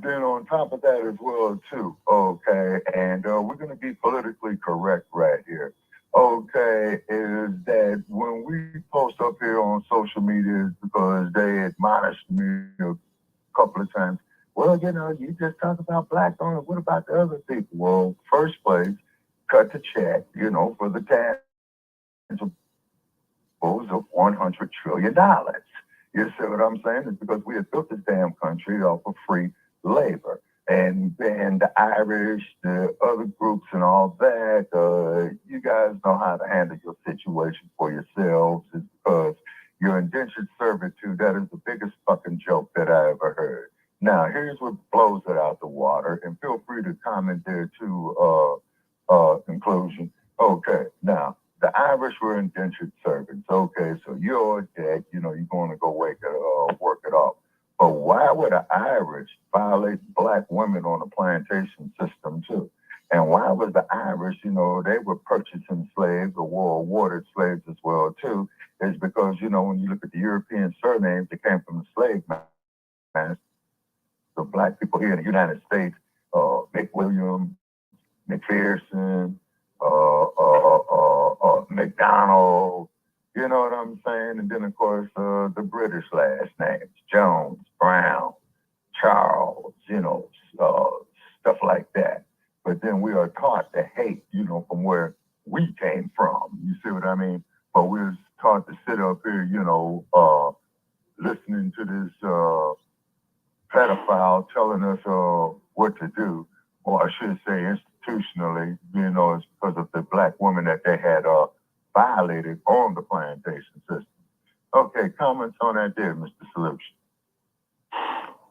Speaker 5: then on top of that as well too, okay. And we're gonna be politically correct right here. Okay, is that when we post up here on social media, because they admonished me a couple of times, well, you just talk about black owners. What about the other people? Well, first place, cut the check, for the tangibles of $100 trillion. You see what I'm saying? It's because we have built this damn country off of free labor. And the Irish, the other groups and all that, you guys know how to handle your situation for yourselves. It's because your indentured servitude, that is the biggest fucking joke that I ever heard. Now, here's what blows it out the water, and feel free to comment there too, conclusion. Okay, now, the Irish were indentured servants. Okay, so you're dead, you're going to go work it off. But why would the Irish violate black women on a plantation system too? And why was the Irish, they were purchasing slaves or were awarded slaves as well too? Is because, when you look at the European surnames that came from the slave masters, the black people here in the United States, McWilliam, McPherson, McDonald, you know what I'm saying? And then, of course, the British last names, Jones, Brown, Charles, stuff like that. But then we are taught to hate, from where we came from. You see what I mean? But we're taught to sit up here, listening to this pedophile telling us what to do, or I should say institutionally, it's because of the black women that they had violated on the plantation system. Okay, comments on that there, Mr. Solution.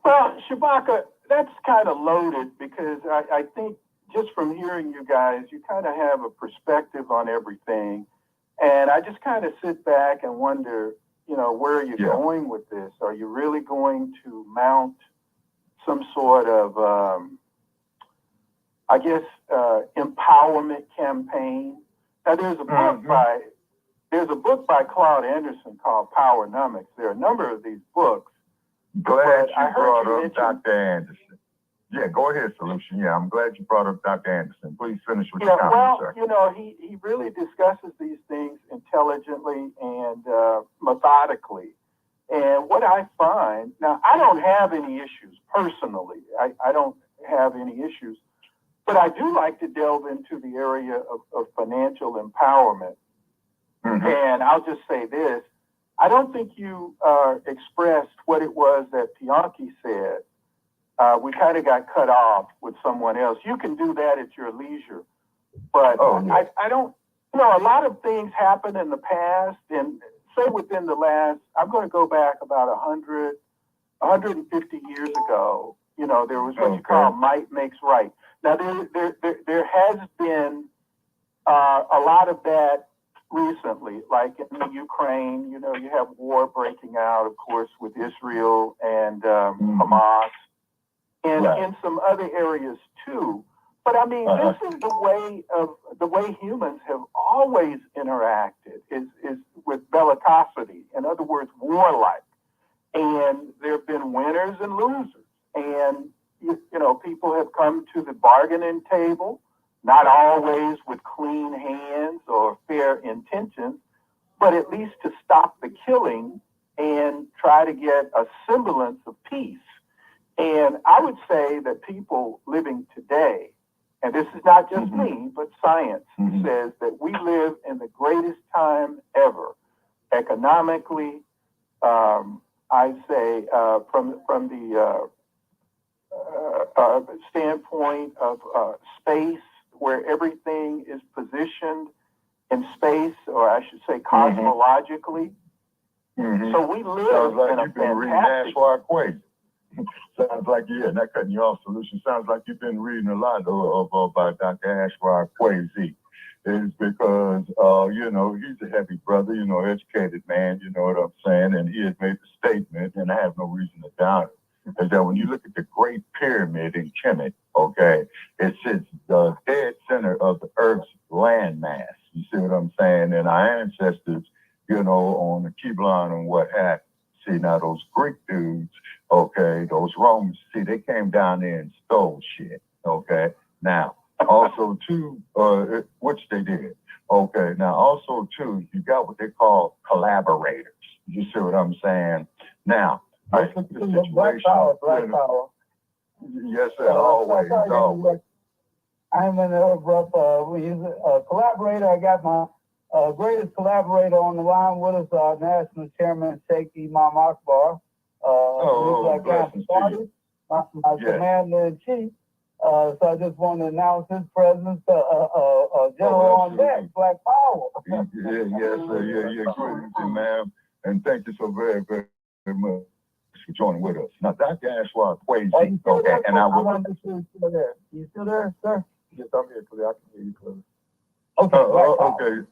Speaker 8: Well, Shabaka, that's kind of loaded because I think just from hearing you guys, you kind of have a perspective on everything. And I just kind of sit back and wonder, where are you going with this? Are you really going to mount some sort of, empowerment campaign? Now, there's a book by Claude Anderson called Powernomics. There are a number of these books.
Speaker 5: Glad you brought up Dr. Anderson. Yeah, go ahead, Solution. Yeah, I'm glad you brought up Dr. Anderson. Please finish with your comments, sir.
Speaker 8: He really discusses these things intelligently and methodically. And what I find, now, I don't have any issues personally. I don't have any issues. But I do like to delve into the area of financial empowerment. Mm-hmm. And I'll just say this. I don't think you expressed what it was that Pianki said. We kind of got cut off with someone else. You can do that at your leisure. But I don't, a lot of things happen in the past. And say within the last, I'm going to go back about 150 years ago. There was what you call might makes right. Now, there has been a lot of that recently, like in the Ukraine, you have war breaking out, of course, with Israel and Hamas, and in some other areas too. But I mean, this is the way humans have always interacted. Is with bellicosity. In other words, warlike. And there have been winners and losers. And, you know, people have come to the bargaining table, not always with clean hands or fair intentions, but at least to stop the killing and try to get a semblance of peace. And I would say that people living today, and this is not just me, but science says that we live in the greatest time ever, economically. I say from the standpoint of space, where everything is positioned in space, or I should say cosmologically. So we live
Speaker 5: Sounds like
Speaker 8: in a
Speaker 5: you've been reading
Speaker 8: fantastic...
Speaker 5: Ashwar Quaid. Sounds like, yeah, not cutting you off, Solution. Sounds like you've been reading a lot about Dr. Ashwar Quaid. Is because, you know, he's a heavy brother, you know, educated man, you know what I'm saying? And he has made the statement, and I have no reason to doubt it, is that when you look at the Great Pyramid in Kemet, okay, it sits the dead center of the Earth's landmass. You see what I'm saying? And our ancestors, you know, on the Kiblan and what have you. See, now those Greek dudes, okay, those Romans, see, they came down there and stole shit, okay? Now, also, too, which they did. Okay, now, also, too, you got what they call collaborators. You see what I'm saying? Now, let's look at the situation.
Speaker 9: Black power.
Speaker 5: Yes, sir, always.
Speaker 9: I'm an collaborator. I got my greatest collaborator on the line with us, our National Chairman, Sheikh Imam Akbar. My commander-in-chief. So I just want to announce his presence, General on deck, Black Power.
Speaker 5: Yes, sir. Yeah, good, ma'am. And thank you so very, very much for joining with us. Now, Dr. Ashwar Quaid, okay, and I will...
Speaker 9: You still there? You still there, sir?
Speaker 5: Yes, I'm here, clearly. I can hear you clearly.
Speaker 9: Okay,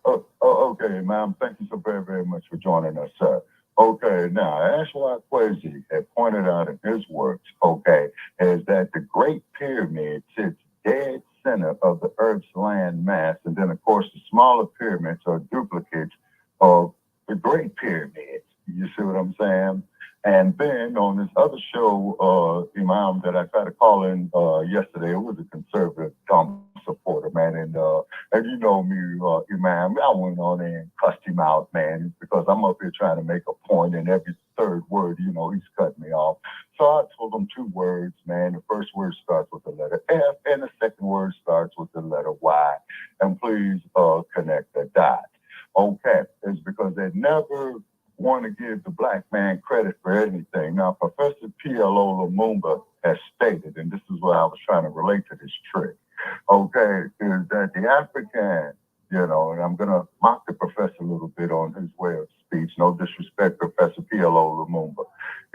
Speaker 5: okay, ma'am. Thank you so very, very much for joining us, sir. Okay, now, Ashwar Quaid had pointed out in his works, okay, is that the Great Pyramid sits dead center of the Earth's land mass, and then, of course, the smaller pyramids are duplicates of the Great Pyramids. You see what I'm saying? And then on this other show, Imam, that I tried to call in yesterday, it was a conservative dumb supporter, man. And you know me, Imam, I went on there and cussed him out, man, because I'm up here trying to make a point, and every third word, you know, he's cutting me off. So I told him 2 words, man. The first word starts with the letter F, and the second word starts with the letter Y. And please connect the dots. Okay, it's because they never want to give the black man credit for anything. Now, Professor P.L.O. Lumumba has stated, and this is what I was trying to relate to this trick, okay, is that the African, you know, and I'm going to mock the professor a little bit on his way of speech. No disrespect, Professor P.L.O. Lumumba.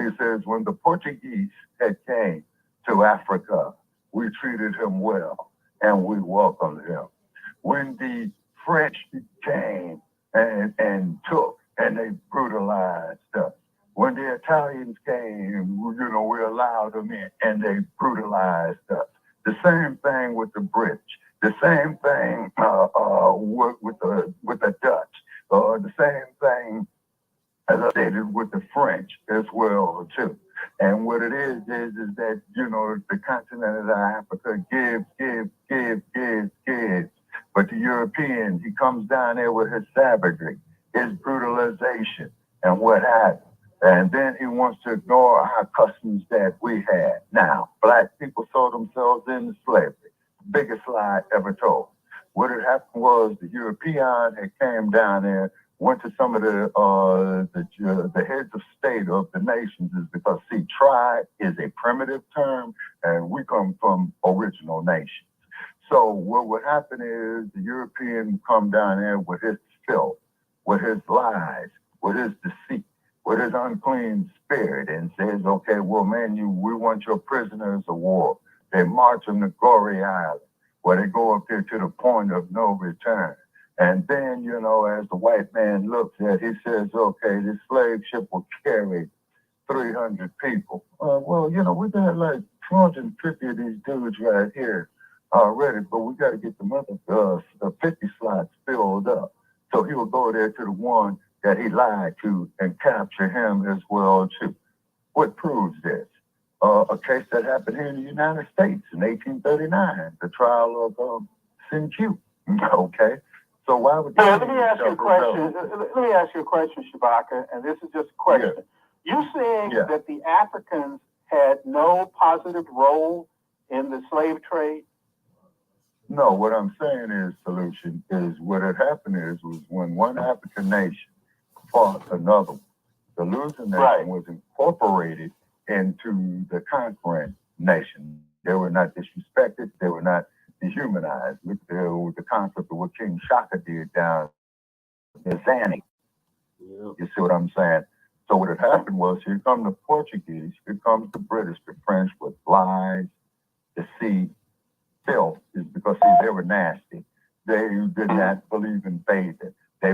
Speaker 5: He says, when the Portuguese had came to Africa, we treated him well, and we welcomed him. When the French came and took, and they brutalized us. When the Italians came, you know, we allowed them in, and they brutalized us. The same thing with the British. The same thing with the Dutch. The same thing, as I stated, with the French as well, too. And what it is that, you know, the continent of Africa gives. But the European, he comes down there with his savagery, his brutalization, and what have you. And then he wants to ignore our customs that we had. Now, black people sold themselves into slavery. Biggest lie ever told. What had happened was the European had came down there, went to some of the heads of state of the nations, is because, see, tribe is a primitive term, and we come from original nations. So what would happen is the European would come down there with his filth, with his lies, with his deceit, with his unclean spirit, and says, okay, well, man, we want your prisoners of war. They march them to Gory Island, where they go up there to the point of no return. And then, you know, as the white man looks at it, he says, okay, this slave ship will carry 300 people. Well, you know, we've got like 250 of these dudes right here already, but we got to get the other 50 slots filled up. So he will go there to the one that he lied to and capture him as well too. What proves this? A case that happened here in the United States in 1839, the trial of Sin-Q. Okay, so why would
Speaker 8: let me ask you a question. Let me ask you a question, Shabaka, and this is just a question. Yeah. You saying that the Africans had no positive role in the slave trade?
Speaker 5: No, what I'm saying is, solution is what had happened was when one African nation fought another one, the losing nation was incorporated into the conquering nation. They were not disrespected. They were not dehumanized. There was the concept of what King Shaka did down in Zani. You see what I'm saying? So what had happened was, here come the Portuguese, here comes the British, the French with lies, deceit, filth, is because they were nasty. They did not believe in bathing.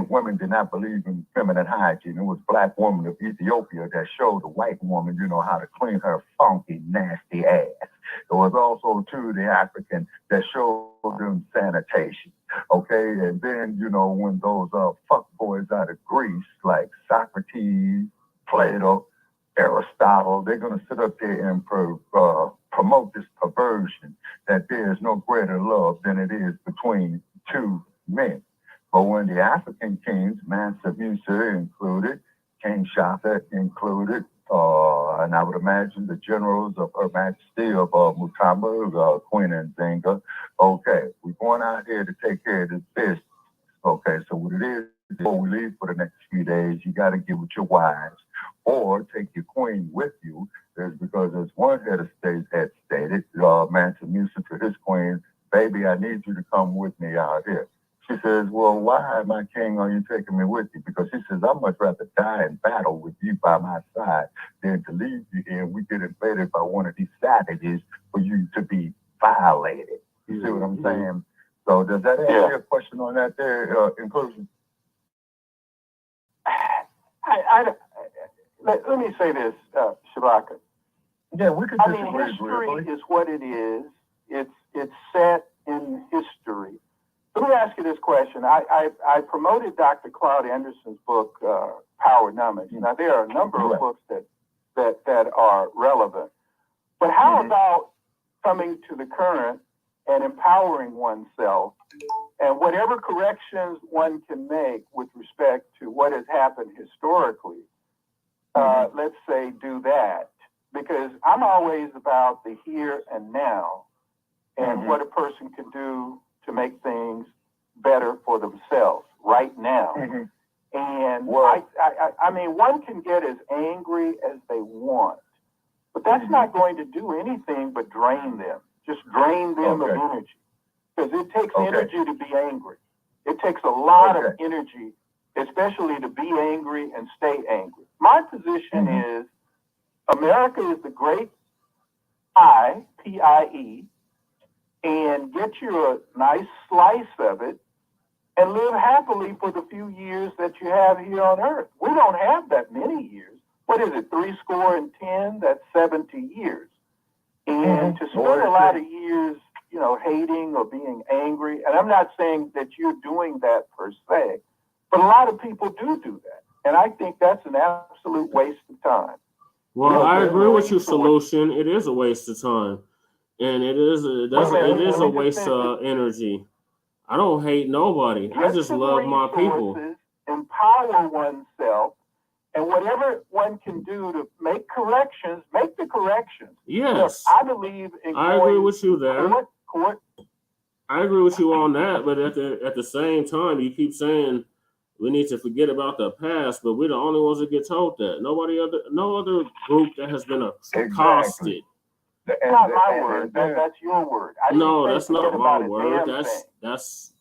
Speaker 5: Women did not believe in feminine hygiene. It was a black woman of Ethiopia that showed the white woman, how to clean her funky, nasty ass. There was also, too, the African that showed them sanitation. Okay, and then, when those fuck boys out of Greece, like Socrates, Plato, Aristotle, they're going to sit up there and promote this perversion that there is no greater love than it is between two men. But when the African kings, Mansa Musa included, King Shaka included, and I would imagine the generals of Her Majesty of Mutamba, Queen Nzinga, okay, we're going out here to take care of this business. Okay, so what it is, before we leave for the next few days, you got to get with your wives or take your queen with you. There's because as one head of state had stated, Mansa Musa to his queen, baby, I need you to come with me out here. She says, well, why, my king, are you taking me with you? Because she says, I'd much rather die in battle with you by my side than to leave you here and we get invaded by one of these savages for you to be violated. You see what I'm saying? So does that answer your question on that there, inclusion?
Speaker 8: Let me say this, Shabaka.
Speaker 5: Yeah, we could
Speaker 8: history is what it is. It's set in history. Let me ask you this question. I promoted Dr. Claude Anderson's book, Powernomics. Now, there are a number of books that are relevant. But how about coming to the current and empowering oneself and whatever corrections one can make with respect to what has happened historically, let's say do that. Because I'm always about the here and now and what a person can do to make things better for themselves right now. And I mean, one can get as angry as they want, but that's not going to do anything but drain them. Just drain them of energy. Because it takes energy to be angry. It takes a lot of energy, especially to be angry and stay angry. My position is America is the great I, P-I-E, and get you a nice slice of it and live happily for the few years that you have here on earth. We don't have that many years. What is it, 70? That's 70 years. And to spend a lot of years, hating or being angry, and I'm not saying that you're doing that per se, but a lot of people do that. And I think that's an absolute waste of time.
Speaker 4: Well, I agree with you, Solution. It is a waste of time. And it is a waste of energy. I don't hate nobody. I just love my people.
Speaker 8: Empower oneself, and whatever one can do to make corrections, make the corrections.
Speaker 4: Yes.
Speaker 8: Look, I believe in
Speaker 4: I agree with you there.
Speaker 8: Court.
Speaker 4: I agree with you on that, but at the same time, you keep saying we need to forget about the past, but we're the only ones that get told that. No other group that has been accosted.
Speaker 8: That's not my word. That's your word.
Speaker 4: No, that's not my word. That's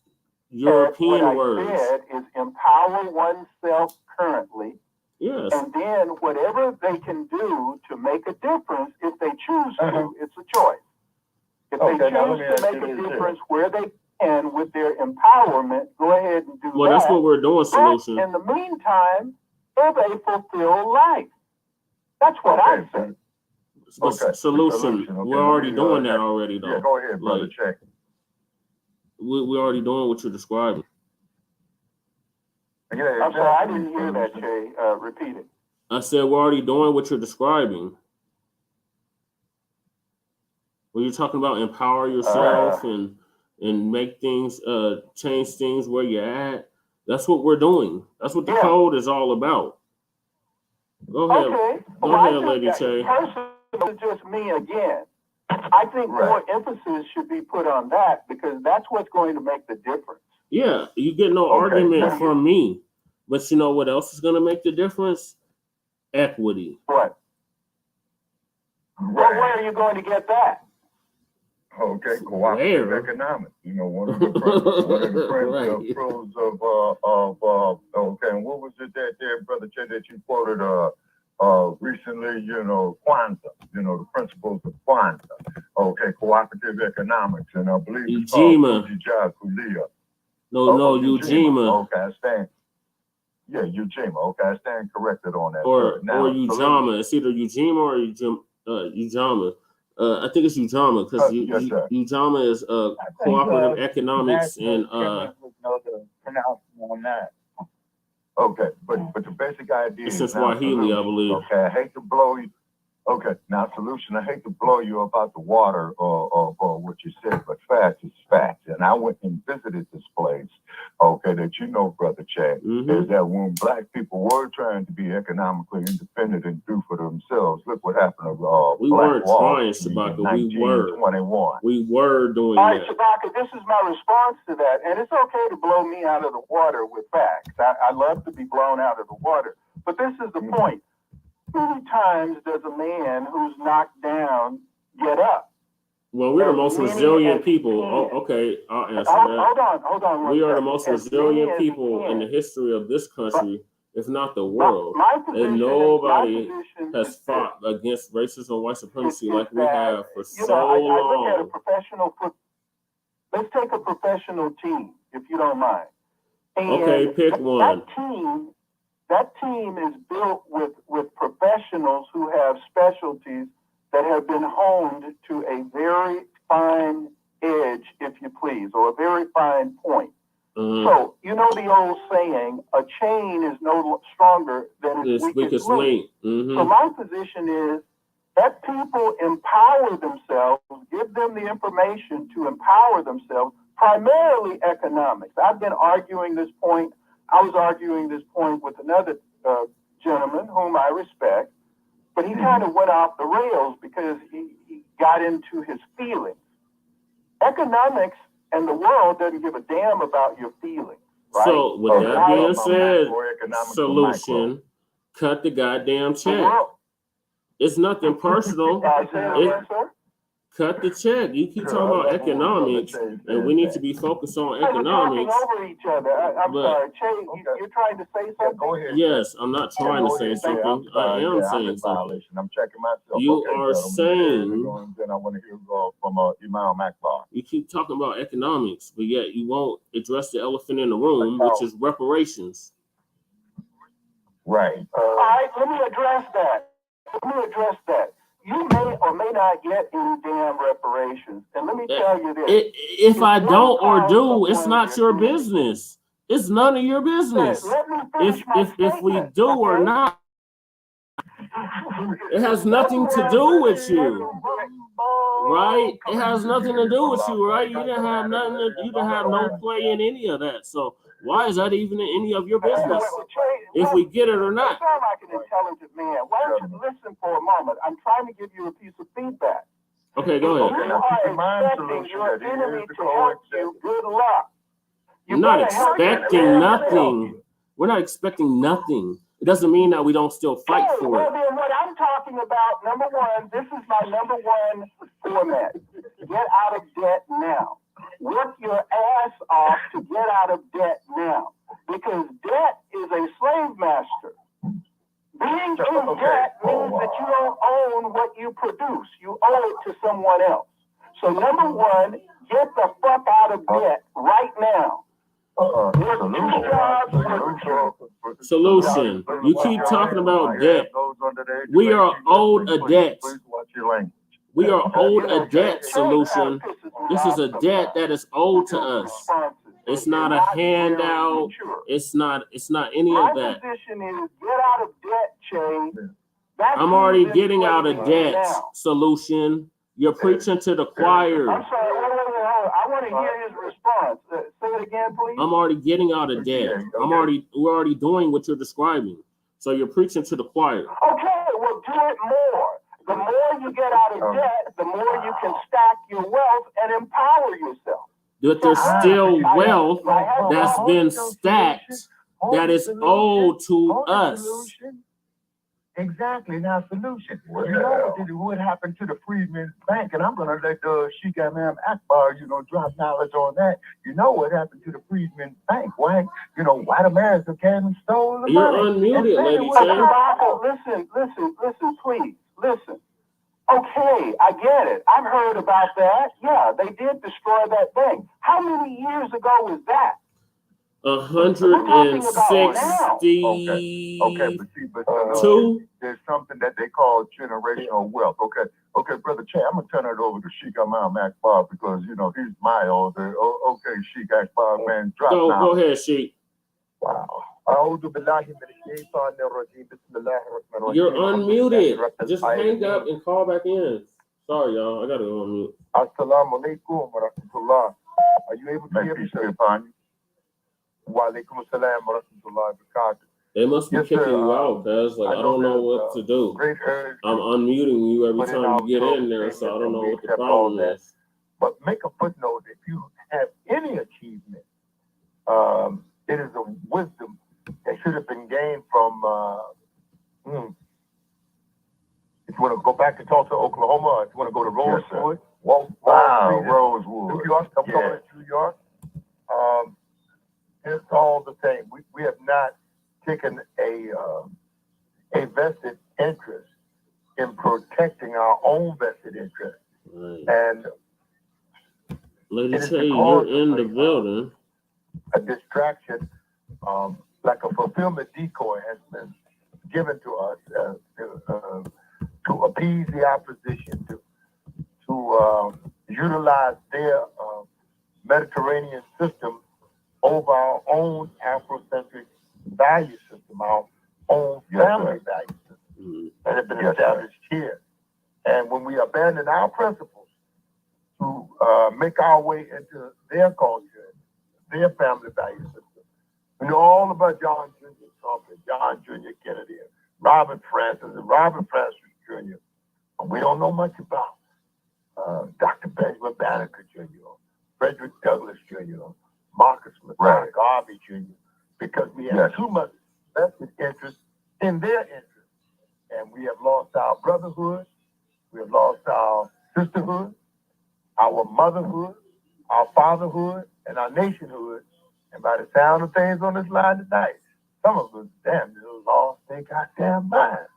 Speaker 4: European words.
Speaker 8: What I said is empower oneself currently.
Speaker 4: Yes.
Speaker 8: And then whatever they can do to make a difference, if they choose to, it's a choice. If they choose to make a difference where they can with their empowerment, go ahead and do that.
Speaker 4: Well, that's what we're doing, Solution.
Speaker 8: But in the meantime, live a fulfilled life. That's what I say.
Speaker 4: Solution. We're already doing that already, though.
Speaker 5: Yeah, go ahead, brother. Check.
Speaker 4: We're already doing what you're describing.
Speaker 5: Yeah, Yeah,
Speaker 8: I'm sorry, I didn't hear that, Jay. Repeat it.
Speaker 4: I said we're already doing what you're describing. When you're talking about empower yourself and make things, change things where you're at, that's what we're doing. That's what the code is all about. Go ahead.
Speaker 8: Okay.
Speaker 4: Go ahead, Lady Che.
Speaker 8: Personally, it's just me again. I think more emphasis should be put on that because that's what's going to make the difference.
Speaker 4: Yeah, you get no argument from me. But you know what else is going to make the difference? Equity.
Speaker 8: What? Well, where are you going to get that?
Speaker 5: Okay, cooperative economics. You know, one of the principles of okay, and what was it that there, Brother Che, that you quoted recently? You know, Kwanzaa. You know, the principles of Kwanzaa. Okay, cooperative economics, and I believe it's called Kulia.
Speaker 4: No, Ujima.
Speaker 5: Okay, I stand. Yeah, Ujima. Okay, I stand corrected on that.
Speaker 4: Or Ujama. It's either Ujima or Ujama. I think it's Ujama because Ujama is cooperative economics and
Speaker 5: Okay, but the basic idea
Speaker 4: is Swahili, I believe.
Speaker 5: Okay, I hate to blow you. Okay, now solution. I hate to blow you about the water or what you said, but facts is facts. And I went and visited this place. Okay, that you know, Brother Che, is that when Black people were trying to be economically independent and do for themselves, look what happened to
Speaker 4: we weren't trying, Shabaka. We were doing
Speaker 8: All right,
Speaker 4: that.
Speaker 8: Shabaka, this is my response to that. And it's okay to blow me out of the water with facts. I love to be blown out of the water. But this is the point. How many times does a man who's knocked down get up?
Speaker 4: Well, we're the most resilient people. Oh, okay, I'll answer that.
Speaker 8: Hold on.
Speaker 4: We are the most resilient people in the history of this country, if not the world. And nobody has fought against racism and white supremacy like we have for so long.
Speaker 8: I look at a professional let's take a professional team, if you don't mind. And
Speaker 4: okay, pick one.
Speaker 8: That team is built with professionals who have specialties that have been honed to a very fine edge, if you please, or a very fine point. So, you know the old saying, a chain is no stronger than its weakest link. So my position is let people empower themselves, give them the information to empower themselves, primarily economics. I've been arguing this point. I was arguing this point with another gentleman whom I respect, but he kind of went off the rails because he got into his feelings. Economics and the world doesn't give a damn about your feelings. Right?
Speaker 4: So with that being said, solution, cut the goddamn check. It's nothing personal. Cut the check. You keep talking about economics, and we need to be focused on economics.
Speaker 8: We're talking over each other. I'm sorry, Che, you're trying to say something?
Speaker 5: Go ahead.
Speaker 4: Yes, I'm not trying to say something. I am saying something.
Speaker 5: I'm checking myself.
Speaker 4: You are saying.
Speaker 5: Then I want to hear from Imam Akbar.
Speaker 4: You keep talking about economics, but yet you won't address the elephant in the room, which is reparations.
Speaker 5: Right.
Speaker 8: All right, let me address that. You may or may not get any damn reparations. And let me tell you this.
Speaker 4: If I don't or do, it's not your business. It's none of your business. If we do or not, it has nothing to do with you. Right? It has nothing to do with you, right? You didn't have nothing, you didn't have no play in any of that. So why is that even in any of your business? If we get it or not.
Speaker 8: You sound like an intelligent man. Why don't you listen for a moment? I'm trying to give you a piece of feedback.
Speaker 4: Okay, go ahead.
Speaker 8: You are expecting your enemy to help you. Good luck.
Speaker 4: You're not expecting nothing. We're not expecting nothing. It doesn't mean that we don't still fight for it.
Speaker 8: Well, then what I'm talking about, number one, this is my number one format. Get out of debt now. Work your ass off to get out of debt now. Because debt is a slave master. Being in debt means that you don't own what you produce. You owe it to someone else. So number one, get the fuck out of debt right now.
Speaker 4: Solution. You keep talking about debt. We are owed a debt. We are owed a debt, Solution. This is a debt that is owed to us. It's not a handout. It's not any of that.
Speaker 8: My position is get out of debt, Che.
Speaker 4: I'm already getting out of debt. Solution. You're preaching to the choir.
Speaker 8: I'm sorry. I want to hear his response. Say it again, please.
Speaker 4: I'm already getting out of debt. We're already doing what you're describing. So you're preaching to the choir.
Speaker 8: Okay, well, do it more. The more you get out of debt, the more you can stack your wealth and empower yourself.
Speaker 4: But there's still wealth that's been stacked that is owed to us.
Speaker 5: Exactly. Now, solution. You know what happened to the Freedmen's Bank, and I'm going to let Sheikh Imam Akbar, drop knowledge on that. You know what happened to the Freedmen's Bank? Why, white America came and stole the money.
Speaker 4: You're unmuted, lady.
Speaker 8: Listen, please. Listen. Okay, I get it. I've heard about that. Yeah, they did destroy that bank. How many years ago was that?
Speaker 4: 162.
Speaker 5: There's something that they call generational wealth. Okay, Brother Che, I'm gonna turn it over to Sheikh Imam Akbar because he's my older. Okay, Sheikh Akbar, man, drop now.
Speaker 4: Go ahead, Sheikh.
Speaker 5: Wow.
Speaker 4: You're unmuted. Just hang up and call back in. Sorry, y'all. I gotta go on mute.
Speaker 5: Assalamu alaikum wa rahmatullah. Are you able to hear me, sir? Wa alaikum assalam wa rahmatullahi wa barakatuh.
Speaker 4: They must be kicking you out, guys. Like, I don't know what to do. I'm unmuting you every time you get in there, so I don't know what the problem is.
Speaker 5: But make a footnote, if you have any achievement, it is a wisdom that should have been gained from, if you want to go back to Tulsa, Oklahoma, or if you want to go to Rosewood, Rosewood, New York, I'm going to New York. It's all the same. We have not taken a vested interest in protecting our own vested interest.
Speaker 4: Right.
Speaker 5: And
Speaker 4: Lady Che, you're in the building.
Speaker 5: A distraction, like a fulfillment decoy, has been given to us to appease the opposition, to utilize their Mediterranean system over our own Afrocentric value system, our own family value system that have been established here. And when we abandon our principles to make our way into their culture, their family value system, we know all about John Jr. Trump and John Jr. Kennedy and Robert Francis and Robert Francis Jr. But we don't know much about Dr. Benjamin Banneker Jr., Frederick Douglass Jr., Marcus Garvey Jr., because we have too much vested interest in their interest. And we have lost our brotherhood, we have lost our sisterhood, our motherhood, our fatherhood, and our nationhood. And by the sound of things on this line tonight, some of us damn near lost their goddamn mind.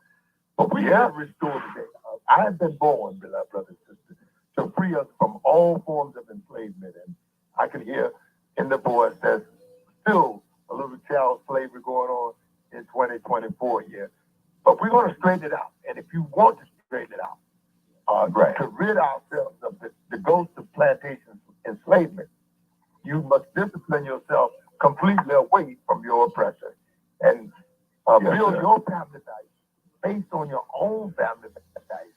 Speaker 5: But we have restored today. I have been born, beloved brothers and sisters, to free us from all forms of enslavement. And I can hear in the voice there's still a little child slavery going on in 2024 here. But we're going to straighten it out. And if you want to straighten it out, to rid ourselves of the ghost of plantation enslavement, you must discipline yourself completely away from your oppressor and build your family values based on your own family values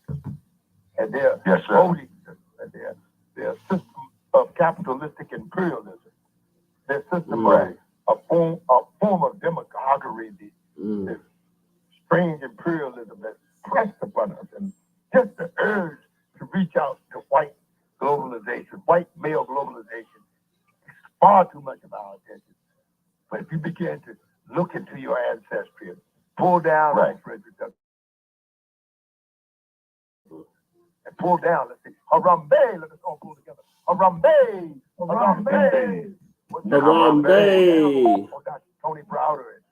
Speaker 5: and their voting system and their system of capitalistic imperialism, their system of a form of demagoguery, this strange imperialism that's pressed upon us, and just the urge to reach out to white globalization, white male globalization, far too much of our attention. But if you begin to look into your ancestry and pull down on Frederick Douglass, and pull down, let's see, Harambe, let us all pull together. Harambe, Harambe,
Speaker 4: Harambe.
Speaker 5: Oh, Dr. Tony Browder and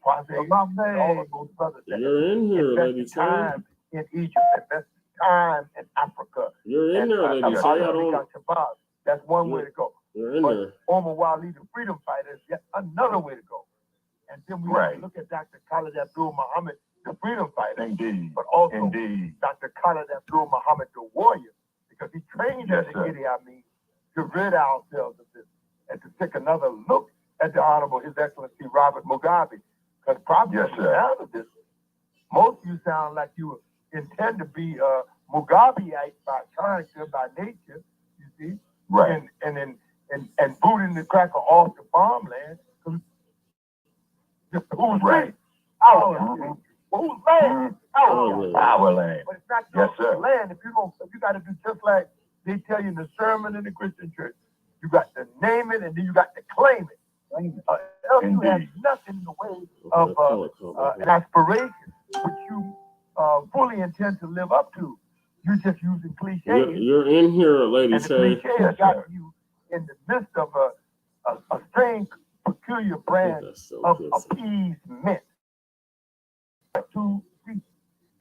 Speaker 5: Kwame, all of those brothers.
Speaker 4: You're in here, Lady Che.
Speaker 5: Time in Egypt, invested time in Africa.
Speaker 4: You're in there, Lady Che.
Speaker 5: That's one way to go.
Speaker 4: You're in
Speaker 5: but
Speaker 4: there.
Speaker 5: Omar Wali, the freedom fighter, is yet another way to go. And then we have to look at Dr. Khalid Abdul Muhammad, the freedom fighter. Indeed. But also Dr. Khalid Abdul Muhammad, the warrior, because he trained us in Idi Amin to rid ourselves of this and to take another look at the Honorable His Excellency Robert Mugabe. Because probably out of this, most of you sound like you intend to be Mugabeite by character, by nature, you see? Right. And booting the cracker off the farmland. Who's right? Our land. Whose land? Our land. But it's not your land. If you got to do just like they tell you in the sermon in the Christian church, you got to name it and then you got to claim it. Else you have nothing in the way of an aspiration which you fully intend to live up to. You're just using cliches.
Speaker 4: You're in here, Lady
Speaker 5: and
Speaker 4: Shay.
Speaker 5: The cliches got you in the midst of a strange, peculiar brand of appeasement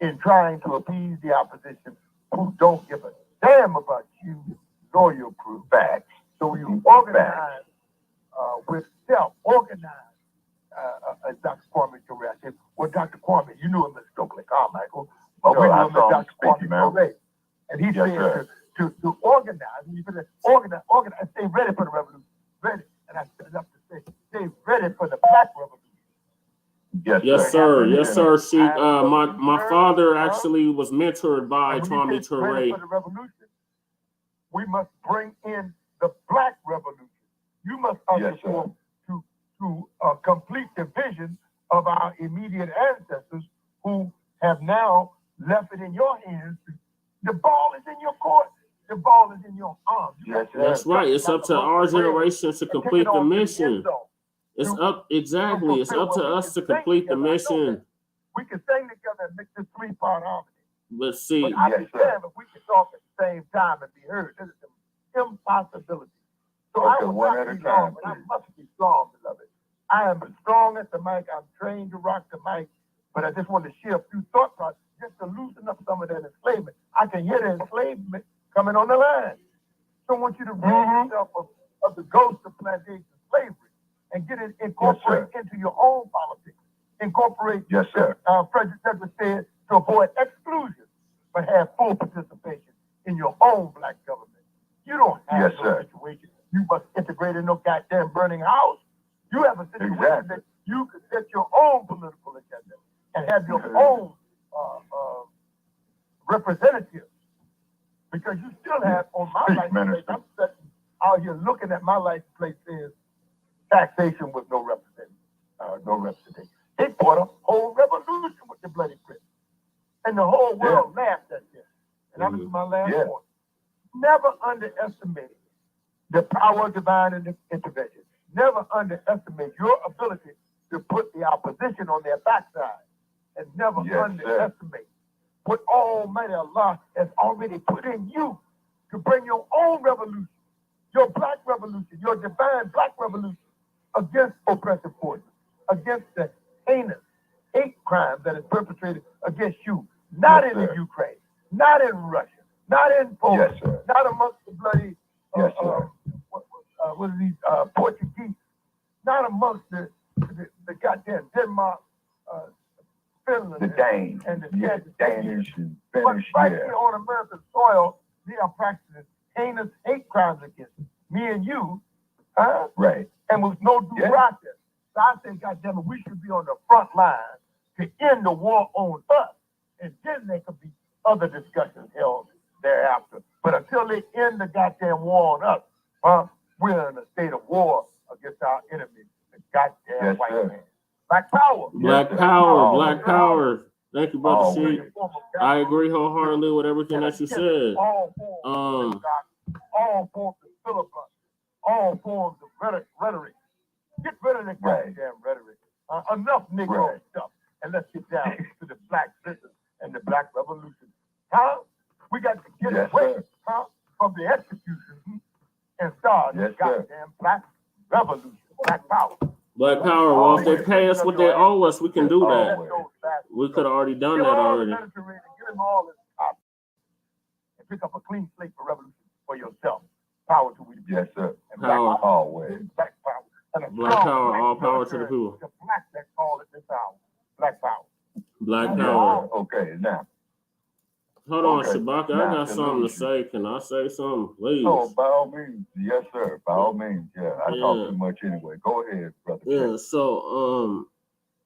Speaker 5: in trying to appease the opposition who don't give a damn about you nor your proof facts. So you organize with self-organized, as Dr. Kwame Ture said. Well, Dr. Kwame, you knew him as Stokely Carmichael, but we knew him as Dr. Kwame Ture. And he said to organize, and you better organize, and stay ready for the revolution. Ready. And I stood up to say, stay ready for the Black Revolution.
Speaker 4: Yes, sir. Yes, sir. See, my father actually was mentored by Kwame Ture.
Speaker 5: For the revolution, we must bring in the Black Revolution. You must understand to complete the vision of our immediate ancestors who have now left it in your hands. The ball is in your court. The ball is in your arms.
Speaker 4: That's right. It's up to our generation to complete the mission. It's up, exactly. It's up to us to complete the mission.
Speaker 5: We can sing together and make this three-part harmony.
Speaker 4: Let's see.
Speaker 5: But I can tell if we can talk at the same time and be heard. This is an impossibility. So I will not be strong, but I must be strong, beloved. I am strong at the mic. I'm trained to rock the mic. But I just want to share a few thought processes just to loosen up some of that enslavement. I can hear the enslavement coming on the line. So I want you to rid yourself of the ghost of plantation slavery and get it incorporated into your own politics. Incorporate, Frederick Douglass said, to avoid exclusion, but have full participation in your own Black government. You don't have no situation. You must integrate in no goddamn burning house. You have a situation that you can set your own political agenda and have your own representatives. Because you still have on my license plate, I'm sitting out here looking at my license plate says taxation with no representation. They brought a whole revolution with the bloody print. And the whole world laughed at this. And that was my last point. Never underestimate the power of divine intervention. Never underestimate your ability to put the opposition on their backside. And never underestimate what Almighty Allah has already put in you to bring your own revolution, your Black revolution, your divine Black revolution against oppressive forces, against the heinous hate crime that is perpetrated against you, not in the Ukraine, not in Russia, not in Poland, not amongst the bloody what are these Portuguese, not amongst the goddamn Denmark, Finland, the Danes, and the Danish, and but Finnish, right here on American soil, they are practicing heinous hate crimes against me and you, right? And with no due process. So I say, goddamn it, we should be on the front line to end the war on us, and then there could be other discussions held thereafter. But until they end the goddamn war on us, we're in a state of war against our enemies, the goddamn white man. Black power.
Speaker 4: Black power. Black power. Thank you, Brother Sheik. I agree wholeheartedly with everything that you said.
Speaker 5: All forms of filibuster, all forms of rhetoric. Get rid of that goddamn rhetoric. Enough Negro stuff. And let's get down to the Black business and the Black revolution. We got to get away from the execution and start the goddamn Black revolution. Black power.
Speaker 4: Black power. Well, if they pay us what they owe us, we can do that. We could have already done that already.
Speaker 5: Get them all this top and pick up a clean slate for revolution for yourself. Power to we. Yes, sir.
Speaker 4: And power.
Speaker 5: Always. Black power.
Speaker 4: Black power. All power to the people.
Speaker 5: The Black that call it this hour. Black power.
Speaker 4: Black power.
Speaker 5: Okay, now.
Speaker 4: Hold on, Shabaka. I got something to say. Can I say something, please?
Speaker 5: Oh, by all means. Yes, sir. By all means. Yeah, I talk too much anyway. Go ahead, brother.
Speaker 4: Yeah, so,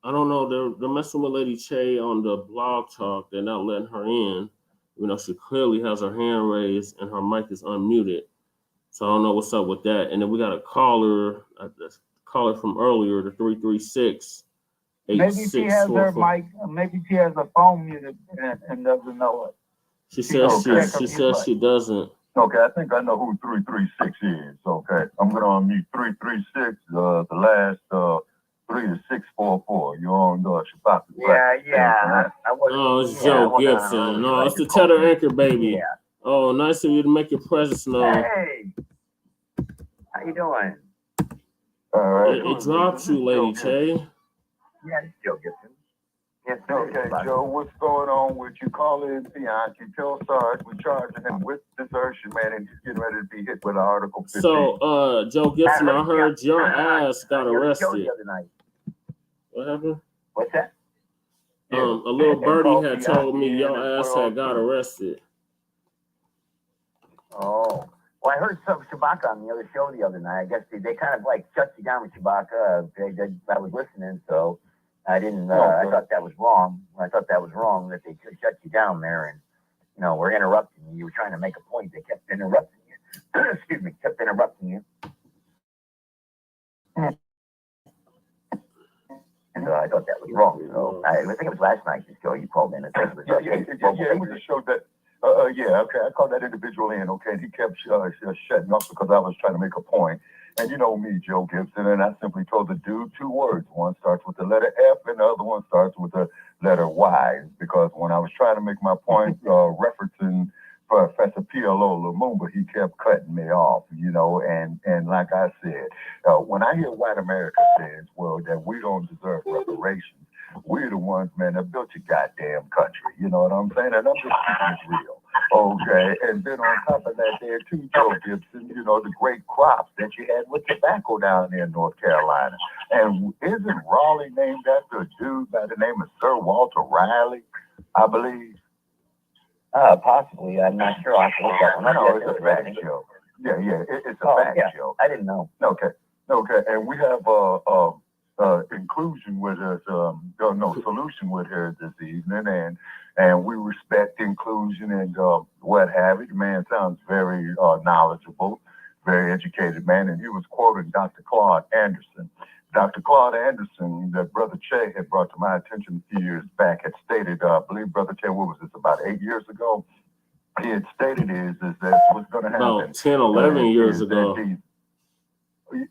Speaker 4: I don't know. They're messing with Lady Che on the blog talk. They're not letting her in. You know, she clearly has her hand raised and her mic is unmuted. So I don't know what's up with that. And then we got a caller from earlier, the 336.
Speaker 9: Maybe she has her mic. Maybe she has a phone muted and doesn't know it.
Speaker 4: She says she doesn't.
Speaker 5: Okay, I think I know who 336 is. Okay, I'm gonna unmute 336. The last 3 is 644. You're on Shabaka'S Blacc.
Speaker 10: Yeah.
Speaker 4: Oh, it's Joe Gibson. No, it's the Cheddar Anchor baby.
Speaker 10: Yeah.
Speaker 4: Oh, nice of you to make your presence known.
Speaker 10: Hey, how you doing?
Speaker 5: All right.
Speaker 4: It dropped you, Lady Che.
Speaker 10: Yeah, it's Joe Gibson. Yes,
Speaker 5: okay, Joe, what's going on with you? Call in Bianchi. Tell Sarge we're charging him with desertion, man, and he's getting ready to be hit with Article 15.
Speaker 4: So, Joe Gibson, I heard your ass got arrested.
Speaker 10: The other night.
Speaker 4: What happened?
Speaker 10: What's that?
Speaker 4: A little birdie had told me your ass had got arrested.
Speaker 10: Oh. Well, I heard some Shabaka on the other show the other night. I guess they kind of like shut you down with Shabaka. I was listening, so I didn't. I thought that was wrong. I thought that was wrong that they shut you down there, and you know we're interrupting you. You were trying to make a point. They kept interrupting you. Excuse me, kept interrupting you. And I thought that was wrong. So I think it was last night's show you called in. It
Speaker 5: was a show that. Okay, I called that individual in, okay, and he kept shutting up because I was trying to make a point. And you know me, Joe Gibson, and I simply told the dude 2 words. One starts with the letter F and the other one starts with the letter Y. Because when I was trying to make my point, referencing Professor P.L.O. Lumumba, he kept cutting me off, you know, and like I said, when I hear white America says, well, that we don't deserve reparations, we're the ones, man, that built your goddamn country. You know what I'm saying? And I'm just keeping it real. Okay. And then on top of that there too, Joe Gibson, you know, the great crops that you had with tobacco down there in North Carolina. And isn't Raleigh named after a dude by the name of Sir Walter Riley, I believe?
Speaker 10: Possibly. I'm not sure. I have to look that one up.
Speaker 5: No, it's a fact show. Yeah, it's a fact show.
Speaker 10: I didn't know.
Speaker 5: Okay. And we have inclusion with us, solution with her this evening, and we respect inclusion and what have you. The man sounds very knowledgeable, very educated man, and he was quoting Dr. Claude Anderson. Dr. Claude Anderson, that Brother Che had brought to my attention a few years back, had stated, I believe Brother Che, what was this, about 8 years ago? He had stated is that what's going to happen.
Speaker 4: About 10, 11 years ago.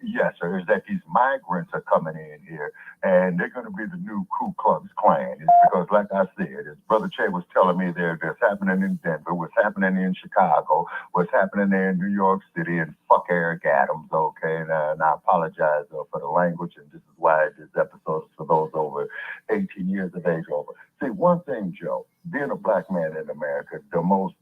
Speaker 5: Yes, sir, is that these migrants are coming in here, and they're going to be the new Ku Klux Klan. It's because, like I said, as Brother Che was telling me there's happening in Denver, what's happening in Chicago, what's happening there in New York City, and fuck Eric Adams, okay? And I apologize for the language, and this is why this episode is for those over 18 years of age over. See, one thing, Joe, being a black man in America, the most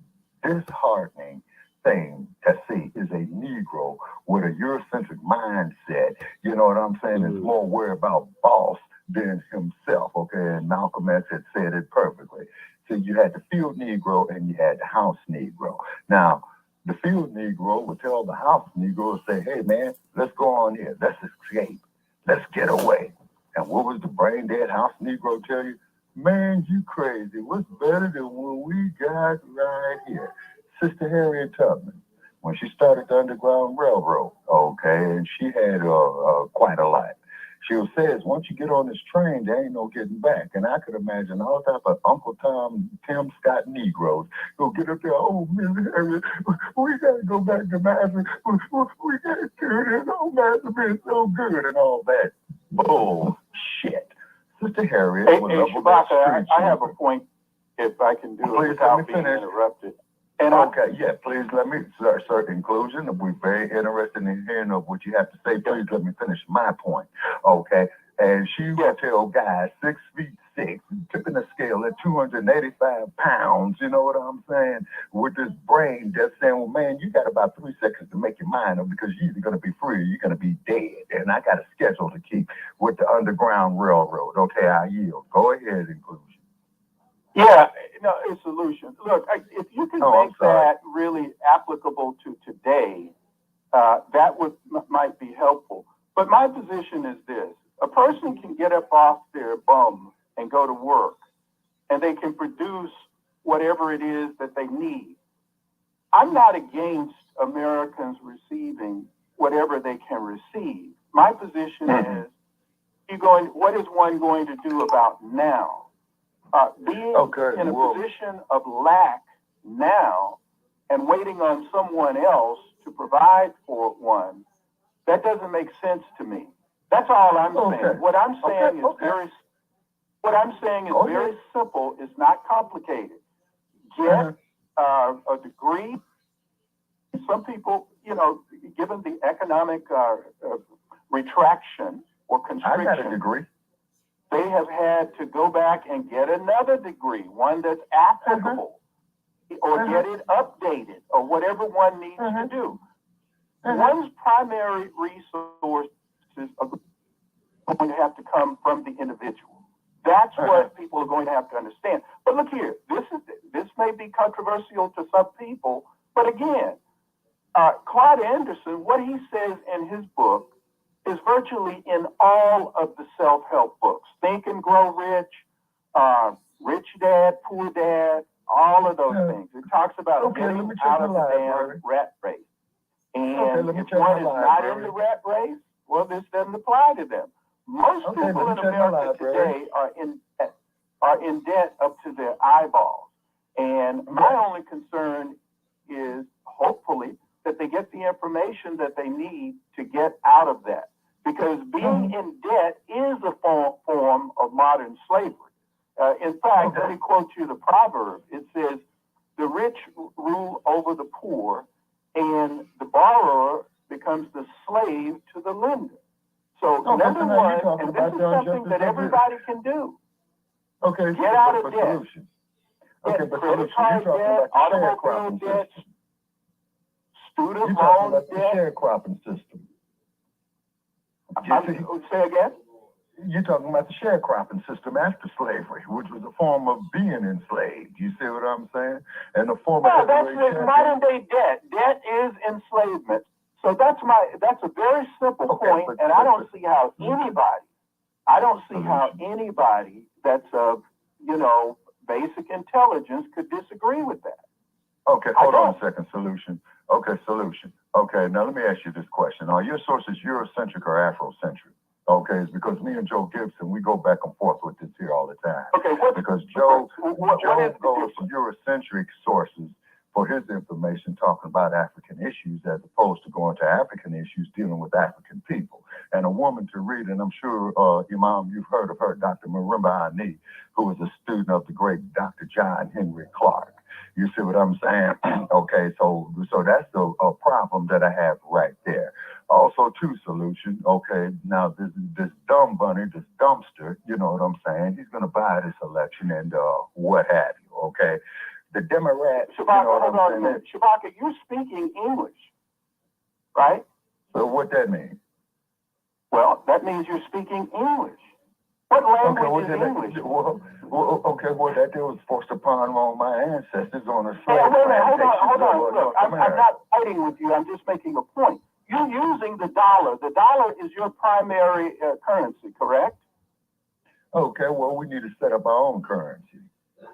Speaker 5: disheartening thing to see is a Negro with a Eurocentric mindset. You know what I'm saying? It's more worried about boss than himself, okay? And Malcolm X had said it perfectly. So you had the field Negro and you had the house Negro. Now, the field Negro would tell the house Negro, say, hey, man, let's go on here. Let's escape. Let's get away. And what was the brain dead house Negro tell you? Man, you crazy. What's better than what we got right here? Sister Harriet Tubman, when she started the Underground Railroad, okay, and she had quite a lot. She says, once you get on this train, there ain't no getting back. And I could imagine all type of Uncle Tom, Tim Scott Negroes go get up there, oh, Miss Harriet, we got to go back to Master. We got to do this. Oh, Master been so good and all that. Bullshit. Sister Harriet.
Speaker 8: Hey, Shabaka, I have a point, if I can do it without being interrupted. And
Speaker 5: please let me, sir, inclusion. We're very interested in hearing of what you have to say. Please let me finish my point, okay? And she will tell guys 6'6", tipping the scale at 285 pounds, you know what I'm saying? With this brain that's saying, well, man, you got about 3 seconds to make your mind up because you're either going to be free or you're going to be dead. And I got a schedule to keep with the Underground Railroad. Okay, I yield. Go ahead, inclusion.
Speaker 8: Yeah, a solution. Look, if you can make that really applicable to today, that might be helpful. But my position is this: a person can get up off their bum and go to work, and they can produce whatever it is that they need. I'm not against Americans receiving whatever they can receive. My position is, what is one going to do about now? Being in a position of lack now and waiting on someone else to provide for one, that doesn't make sense to me. That's all I'm saying. What I'm saying is very simple. It's not complicated. Get a degree. Some people, given the economic retraction or constriction, I got a degree. They have had to go back and get another degree, one that's applicable, or get it updated, or whatever one needs to do. One's primary resources are going to have to come from the individual. That's what people are going to have to understand. But look here, this may be controversial to some people, but again, Claude Anderson, what he says in his book is virtually in all of the self-help books. Think and Grow Rich, Rich Dad, Poor Dad, all of those things. It talks about getting out of the damn rat race. And if one is not in the rat race, well, this doesn't apply to them. Most people in America today are in debt up to their eyeballs. And my only concern is, hopefully, that they get the information that they need to get out of that. Because being in debt is a form of modern slavery. In fact, let me quote you the proverb. It says, the rich rule over the poor, and the borrower becomes the slave to the lender. So number one, and this is something that everybody can do. Get out of debt. Get credit card debt, automobile debt, student loan debt. The sharecropping system. Say again? You're talking about the sharecropping system after slavery, which was a form of being enslaved. You see what I'm saying? And the form of that's modern day debt. Debt is enslavement. So that's a very simple point, and I don't see how anybody that's of basic intelligence could disagree with that. Okay, hold on a second. Solution. Okay, now let me ask you this question. Are your sources Eurocentric or Afrocentric? Okay, it's because me and Joe Gibson, we go back and forth with this here all the time. Okay, because Joe goes to Eurocentric sources for his information talking about African issues as opposed to going to African issues dealing with African people. And a woman to read, and I'm sure, Imam, you've heard of her, Dr. Marimba Ani, who was a student of the great Dr. John Henry Clark. You see what I'm saying? Okay, so that's a problem that I have right there. Also, solution. Okay, now this dumb bunny, this dumpster, you know what I'm saying? He's going to buy this election and what have you, okay? The Democrats, Shabaka, hold on a minute. Shabaka, you're speaking English, right? So what that mean? Well, that means you're speaking English. What language is English? Well, that was forced upon my ancestors on a slave plantation. Hold on. Look, I'm not fighting with you. I'm just making a point. You're using the dollar. The dollar is your primary currency, correct? Okay, well, we need to set up our own currency.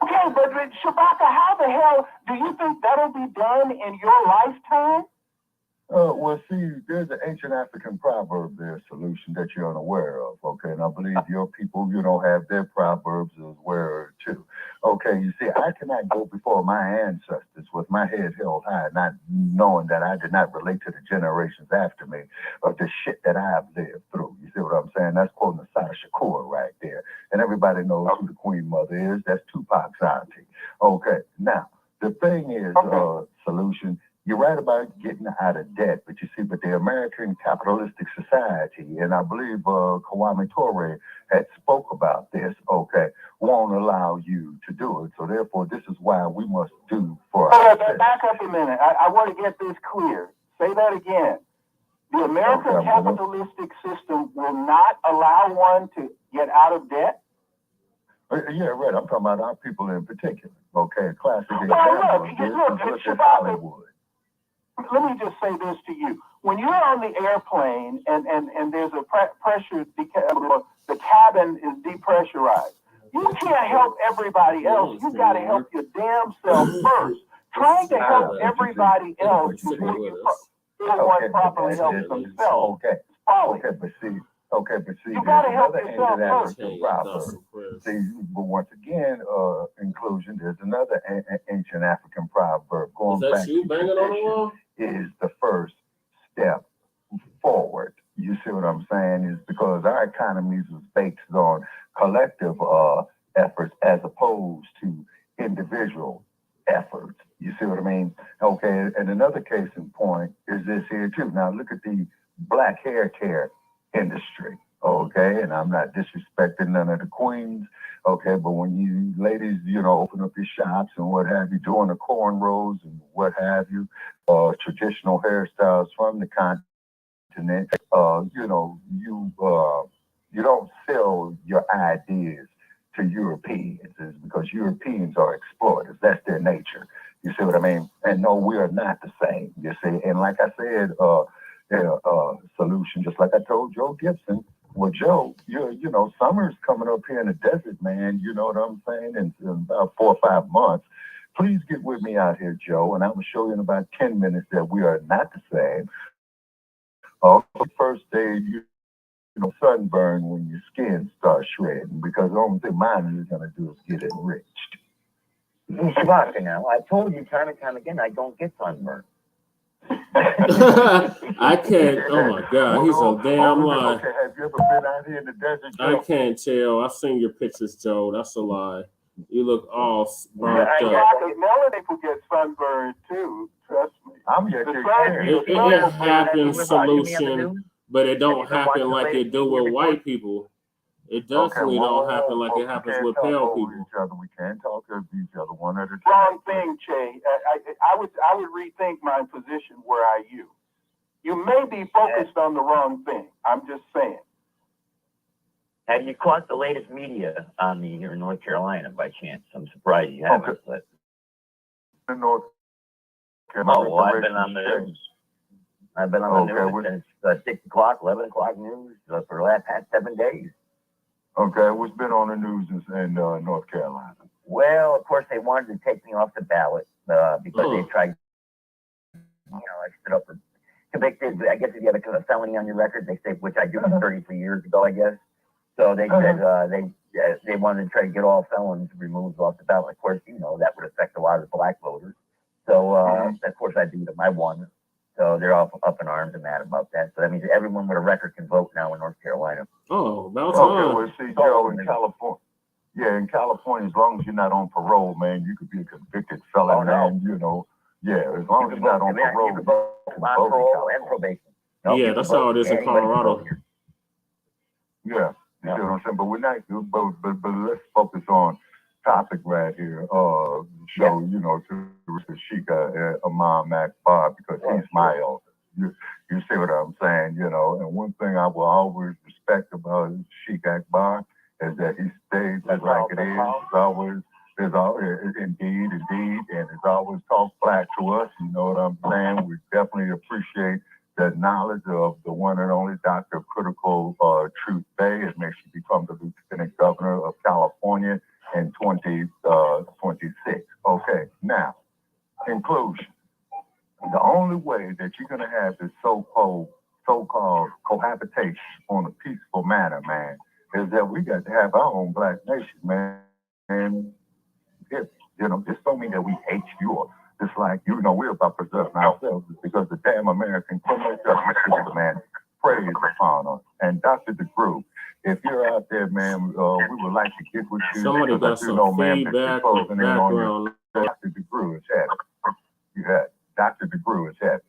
Speaker 8: Okay, but Shabaka, how the hell do you think that'll be done in your lifetime? Well, see, there's an ancient African proverb there, Solution, that you're unaware of, okay? And I believe your people, have their proverbs as well, too. Okay, you see, I cannot go before my ancestors with my head held high, not knowing that I did not relate to the generations after me of the shit that I've lived through. You see what I'm saying? That's quoting Asada Shakur right there. And everybody knows who the Queen Mother is. That's Tupac's auntie. Okay, now, the thing is, Solution, you're right about getting out of debt, but the American capitalistic society, and I believe Kwame Ture had spoke about this, won't allow you to do it. So therefore, this is why we must do for ourselves. Back up a minute. I want to get this clear. Say that again. The American capitalistic system will not allow one to get out of debt?
Speaker 5: Yeah, right. I'm talking about our people in particular. Okay, a classic
Speaker 8: Well,
Speaker 5: example
Speaker 8: look,
Speaker 5: of this is
Speaker 8: Shabaka,
Speaker 5: Hollywood.
Speaker 8: let me just say this to you. When you're on the airplane and there's a pressure, the cabin is depressurized, you can't help everybody else. You got to help your damn self first. Trying to help everybody else before one properly helps themselves.
Speaker 5: Okay, but see,
Speaker 8: you got to help
Speaker 5: there's
Speaker 8: yourself
Speaker 5: another
Speaker 8: first.
Speaker 5: end to that proverb. See, but once again, inclusion, there's another ancient African proverb. Going back to tradition is the first step forward. You see what I'm saying? Is because our economies was based on collective efforts as opposed to individual efforts. You see what I mean? Okay, and another case in point is this here too. Now look at the black hair care industry. Okay, and I'm not disrespecting none of the queens. Okay, but when you ladies, open up your shops and what have you, doing the cornrows and what have you, traditional hairstyles from the continent, you don't sell your ideas to Europeans. It's because Europeans are exploiters. That's their nature. You see what I mean? And no, we are not the same. You see, and like I said, solution, just like I told Joe Gibson. Well, Joe, summer's coming up here in the desert, man. You know what I'm saying? In about 4 or 5 months. Please get with me out here, Joe, and I'm going to show you in about 10 minutes that we are not the same. First day, sunburn when your skin starts shredding, because the only thing mine is going to do is get enriched.
Speaker 10: Shabaka, now, I told you time and time again, I don't get sunburned.
Speaker 4: I can't. Oh my God, he's a damn lie.
Speaker 5: Okay, have you ever been out here in the desert, Joe?
Speaker 4: I can't tell. I've seen your pictures, Joe. That's a lie. You look all burnt up.
Speaker 8: Melanie people get sunburned too. Trust me.
Speaker 5: I'm yet
Speaker 4: it happens, solution, but it don't happen like it do with white people. It definitely don't happen like it happens with pale people.
Speaker 5: We can't talk over each other one at a time.
Speaker 8: Wrong thing, Che. I would rethink my position were I you. You may be focused on the wrong thing. I'm just saying.
Speaker 10: Have you caught the latest media on me here in North Carolina by chance? I'm surprised you haven't. But...
Speaker 5: In North Carolina.
Speaker 10: Oh, well, I've been on the news. I've been on the news since 6 o'clock, 11 o'clock news for the last past 7 days.
Speaker 5: Okay, what's been on the news in North Carolina?
Speaker 10: Well, of course, they wanted to take me off the ballot because they tried, I stood up for convicted. I guess if you have a felony on your record, they say, which I did 33 years ago, I guess. So they said they wanted to try to get all felons removed off the ballot. Of course, that would affect a lot of the black voters. So, of course, I beat them. I won. So they're all up in arms and mad about that. So that means everyone with a record can vote now in North Carolina.
Speaker 4: Oh, about
Speaker 5: time. Well, see, Joe, in California. Yeah, in California, as long as you're not on parole, man, you could be a convicted felon, man. Yeah, as long as you're not on parole.
Speaker 10: You can vote on parole and probation.
Speaker 4: Yeah, that's how it is in Colorado.
Speaker 5: Yeah, you see what I'm saying? But we're not, but let's focus on topic right here. Show, to Sheikah Imam Akbar, because he's my elder. You see what I'm saying, and one thing I will always respect about Sheikh Akbar is that he stays like it is. There's always, indeed, and it's always talked black to us. You know what I'm saying? We definitely appreciate the knowledge of the one and only Dr. Critical Truth Bay. It makes you become the Lieutenant Governor of California in 2026. Okay, now, inclusion. The only way that you're going to have this so-called cohabitation on a peaceful manner, man, is that we got to have our own black nation, man. And, this don't mean that we hate you. It's like, we're about preserving ourselves because the damn American criminal justice, man, praise upon us. And Dr. DeGrew, if you're out there, man, we would like to get with you.
Speaker 4: Somebody got some feedback or background.
Speaker 5: Dr. DeGrew is happy. You had Dr. DeGrew is happy.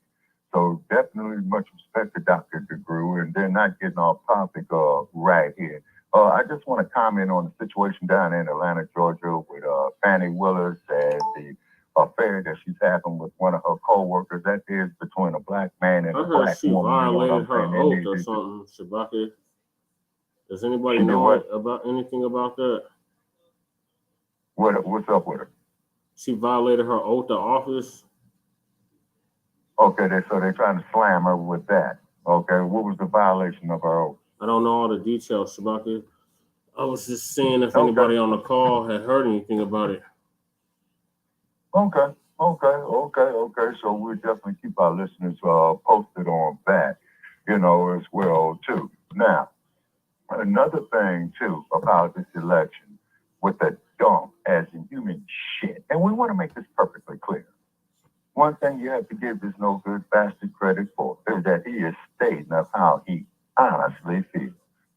Speaker 5: So definitely much respect to Dr. DeGrew, and they're not getting off topic right here. I just want to comment on the situation down in Atlanta, Georgia, with Fannie Willis and the affair that she's having with one of her co-workers. That is between a black man and a black woman.
Speaker 4: I heard she violated her oath or something, Shabaka. Does anybody know about anything about that?
Speaker 5: What's up with her?
Speaker 4: She violated her oath of office.
Speaker 5: Okay, so they're trying to slam her with that. Okay, what was the violation of her oath?
Speaker 4: I don't know all the details, Shabaka. I was just seeing if anybody on the call had heard anything about it.
Speaker 5: Okay. So we'll definitely keep our listeners posted on that, as well too. Now, another thing too about this election with the dumb as in human shit, and we want to make this perfectly clear. One thing you have to give this no good bastard credit for is that he is stating of how he honestly feels.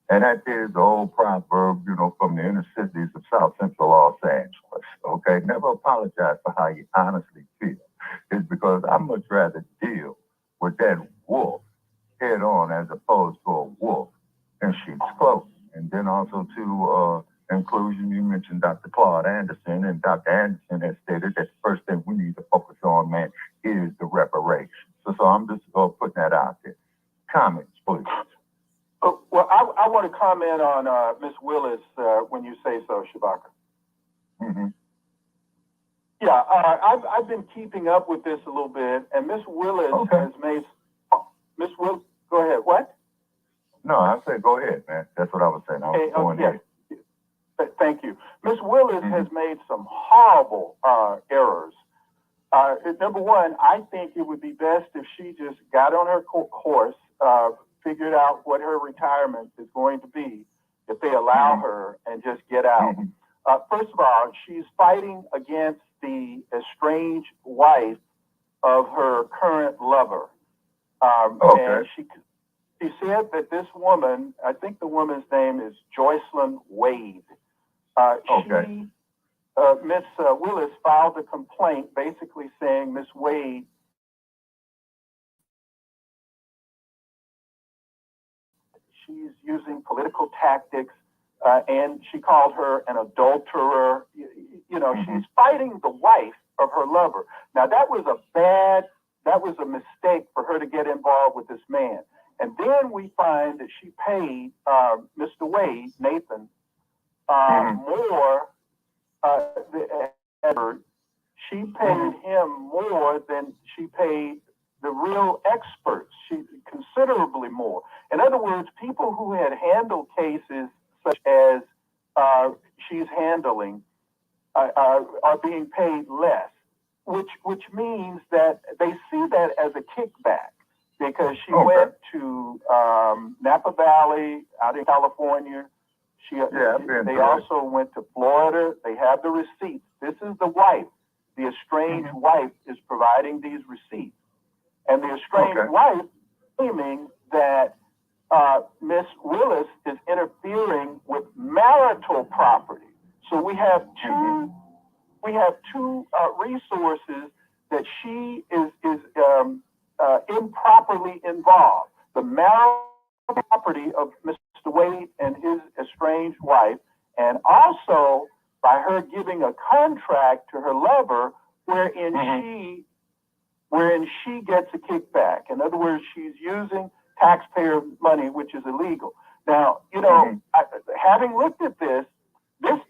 Speaker 5: And that is the old proverb, from the inner cities of South Central Los Angeles. Okay, never apologize for how you honestly feel. It's because I'd much rather deal with that wolf head on as opposed to a wolf in sheep's clothing. And then also to inclusion, you mentioned Dr. Claude Anderson, and Dr. Anderson has stated that the first thing we need to focus on, man, is the reparations. So I'm just putting that out there. Comments, please.
Speaker 8: Well, I want to comment on Ms. Willis when you say so, Shabaka.
Speaker 5: Mm-hmm.
Speaker 8: Yeah, I've been keeping up with this a little bit, and Ms. Willis has made. Ms. Willis, go ahead. What?
Speaker 5: No, I said go ahead, man. That's what I was saying. I was going ahead.
Speaker 8: Thank you. Ms. Willis has made some horrible errors. Number one, I think it would be best if she just got on her course, figured out what her retirement is going to be if they allow her, and just get out. First of all, she's fighting against the estranged wife of her current lover. And she said that this woman, I think the woman's name is Joycelyn Wade. Miss Willis filed a complaint basically saying Miss Wade she's using political tactics, and she called her an adulterer. She's fighting the wife of her lover. Now that was a mistake for her to get involved with this man. And then we find that she paid Mr. Wade, Nathan, more. She paid him more than she paid the real experts. Considerably more. In other words, people who had handled cases such as she's handling are being paid less, which means that they see that as a kickback, because she went to Napa Valley out in California. They also went to Florida. They have the receipts. This is the wife. The estranged wife is providing these receipts. And the estranged wife claiming that Miss Willis is interfering with marital property. So we have two resources that she is improperly involved. The marital property of Mr. Wade and his estranged wife, and also by her giving a contract to her lover wherein she gets a kickback. In other words, she's using taxpayer money, which is illegal. Now, having looked at this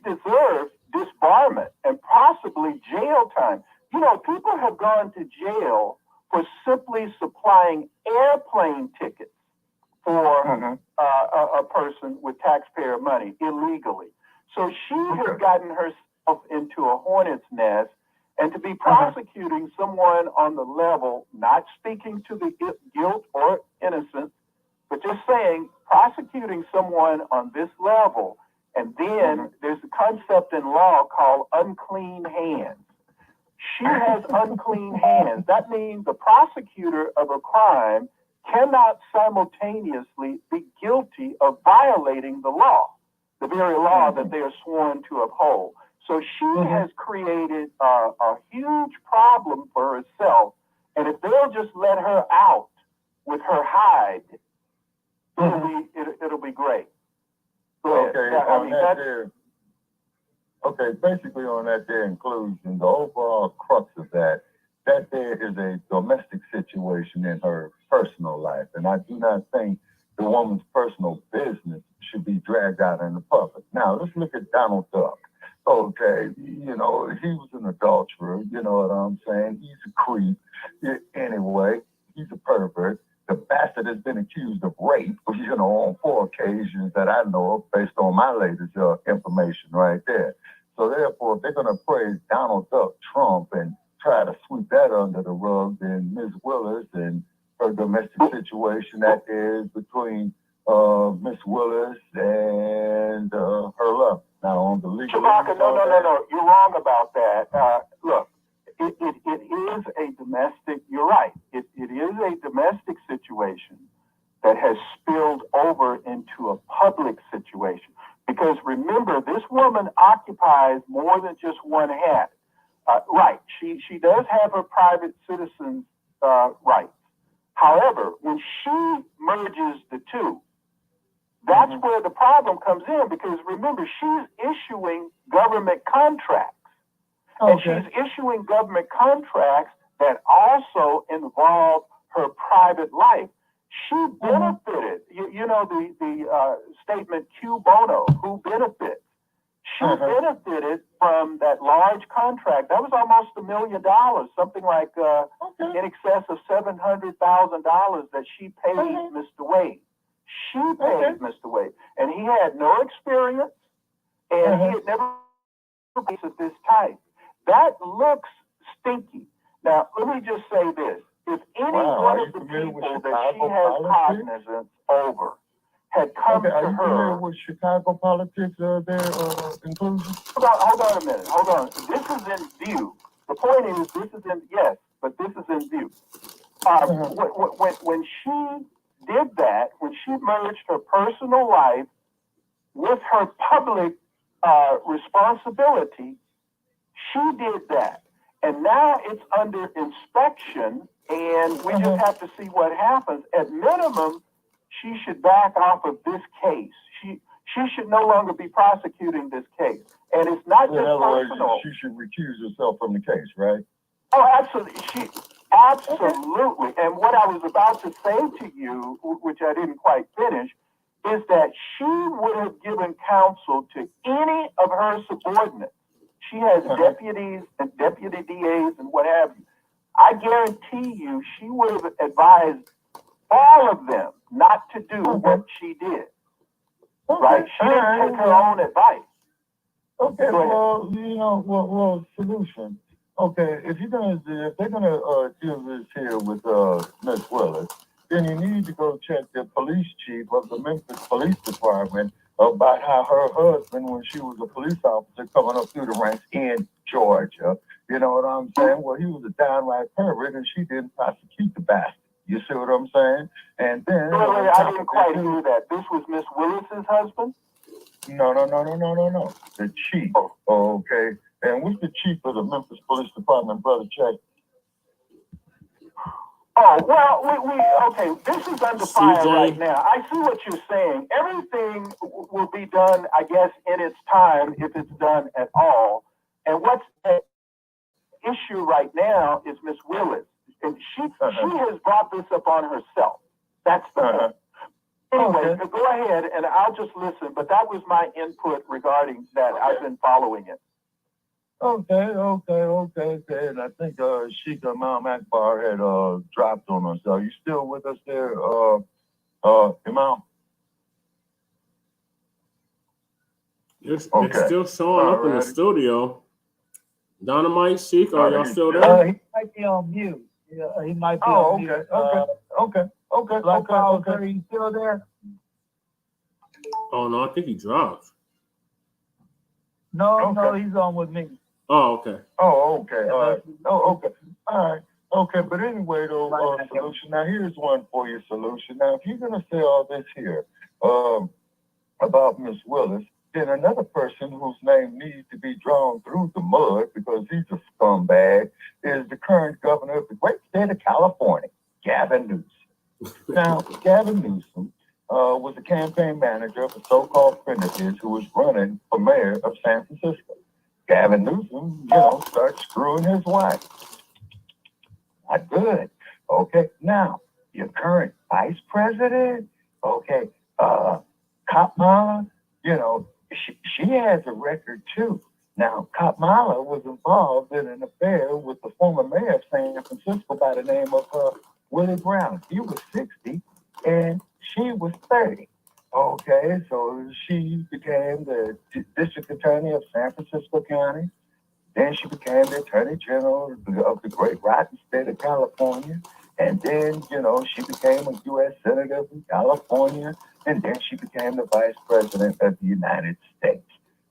Speaker 8: deserves disbarment and possibly jail time. People have gone to jail for simply supplying airplane tickets for a person with taxpayer money illegally. So she has gotten herself into a hornet's nest, and to be prosecuting someone on the level, not speaking to the guilt or innocence, but just saying, prosecuting someone on this level, and then there's a concept in law called unclean hands. She has unclean hands. That means the prosecutor of a crime cannot simultaneously be guilty of violating the law, the very law that they are sworn to uphold. So she has created a huge problem for herself, and if they'll just let her out with her hide, it'll be great.
Speaker 5: Basically on that there inclusion, the overall crux of that there is a domestic situation in her personal life, and I do not think the woman's personal business should be dragged out in the public. Now, let's look at Donald Duck. Okay, you know, he was an adulterer, you know what I'm saying? He's a creep. Anyway, he's a pervert. The bastard has been accused of rape, you know, on 4 occasions that I know of based on my latest information right there. So therefore, if they're going to praise Donald Duck Trump and try to sweep that under the rug, then Ms. Willis and her domestic situation that is between Miss Willis and her love. Now on the legal.
Speaker 8: Shabaka, no. You're wrong about that. Look, it is a domestic. You're right. It is a domestic situation that has spilled over into a public situation. Because remember, this woman occupies more than just one hat. Right. She does have her private citizen's rights. However, when she merges the two, that's where the problem comes in, because remember, she's issuing government contracts. And she's issuing government contracts that also involve her private life. She benefited, you know, the statement Q bono, who benefits. She benefited from that large contract. That was almost $1 million, something like in excess of $700,000 that she paid Mr. Wade. She paid Mr. Wade, and he had no experience, and he had never been of this type. That looks stinky. Now, let me just say this. If any one of the people that she has cognizance over had come to her... Are you familiar
Speaker 5: with Chicago politics there, inclusion?
Speaker 8: Hold on a minute. Hold on. This is in view. The point is, this is in... Yes, but this is in view. When she did that, when she merged her personal life with her public responsibility, she did that. And now it's under inspection, and we just have to see what happens. At minimum, she should back off of this case. She should no longer be prosecuting this case. And it's not just personal.
Speaker 5: She should recuse herself from the case, right?
Speaker 8: Oh, absolutely. Absolutely. And what I was about to say to you, which I didn't quite finish, is that she would have given counsel to any of her subordinates. She has deputies and deputy DAs and what have you. I guarantee you she would have advised all of them not to do what she did. Right? She didn't take her own advice.
Speaker 5: Okay, well, you know, solution. Okay, if they're gonna do this here with Miss Willis, then you need to go check the police chief of the Memphis Police Department about how her husband, when she was a police officer coming up through the ranks in Georgia, you know what I'm saying? Well, he was a downright pervert, and she didn't prosecute the bastard. You see what I'm saying? And then
Speaker 8: I didn't quite hear that. This was Miss Willis's husband?
Speaker 5: No. The chief. Okay. And what's the chief of the Memphis Police Department, Brother Check?
Speaker 8: Oh, well, okay, this is under fire right now. I see what you're saying. Everything will be done, I guess, in its time, if it's done at all. And what's at issue right now is Miss Willis. And she has brought this upon herself. That's the point. Anyway, go ahead, and I'll just listen. But that was my input regarding that. I've been following it.
Speaker 5: Okay. And I think Sheikh Imam Akbar had dropped on us. Are you still with us there, Imam?
Speaker 4: It's still showing up in the studio. Dynamite, Sheikh, are y'all still there?
Speaker 9: He might be on mute. Yeah, he might be on mute.
Speaker 5: Okay.
Speaker 9: Are you still there?
Speaker 4: Oh, no, I think he dropped.
Speaker 9: No, he's on with me.
Speaker 4: Oh, okay.
Speaker 5: Okay. All right. Okay, but anyway, though, solution. Now, here's one for your solution. Now, if you're going to say all this here about Miss Willis, then another person whose name needs to be drawn through the mud because he's a scumbag is the current governor of the great state of California, Gavin Newsom. Now, Gavin Newsom was the campaign manager of a so-called friend of his who was running for mayor of San Francisco. Gavin Newsom, starts screwing his wife. Not good. Okay, now, your current vice president, Kamala, she has a record too. Now, Kamala was involved in an affair with the former mayor of San Francisco by the name of Willie Brown. He was 60 and she was 30. Okay, so she became the district attorney of San Francisco County. Then she became the attorney general of the great rotten state of California. And then, you know, she became a U.S. senator from California. And then she became the vice president of the United States.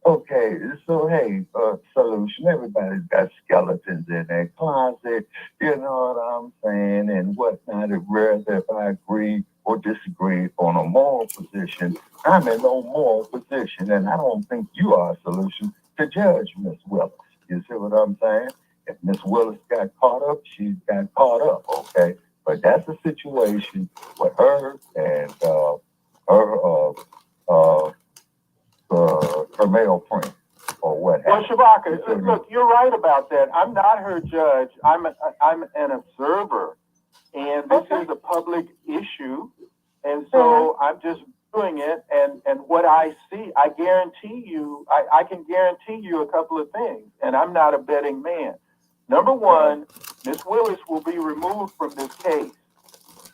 Speaker 5: Okay, so hey, solution. Everybody's got skeletons in their closet. You know what I'm saying? And whatnot. Whether if I agree or disagree on a moral position, I'm in no moral position. And I don't think you are a solution to judge Miss Willis. You see what I'm saying? If Miss Willis got caught up, she got caught up, okay? But that's a situation with her and her male friend or what
Speaker 8: Well,
Speaker 5: have you.
Speaker 8: Shabaka, look, you're right about that. I'm not her judge. I'm an observer, and this is a public issue, and so I'm just doing it. And what I see, I guarantee you, I can guarantee you a couple of things, and I'm not a betting man. Number one, Miss Willis will be removed from this case.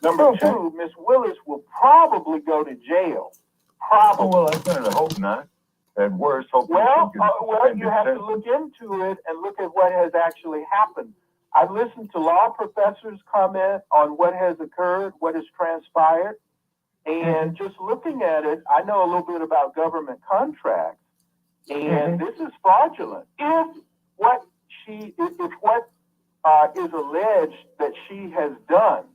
Speaker 8: Number two, Miss Willis will probably go to jail. Probably.
Speaker 5: Well, I certainly hope not. At worst, hope.
Speaker 8: Well, you have to look into it and look at what has actually happened. I've listened to law professors comment on what has occurred, what has transpired, and just looking at it, I know a little bit about government contracts, and this is fraudulent. If what is alleged that she has done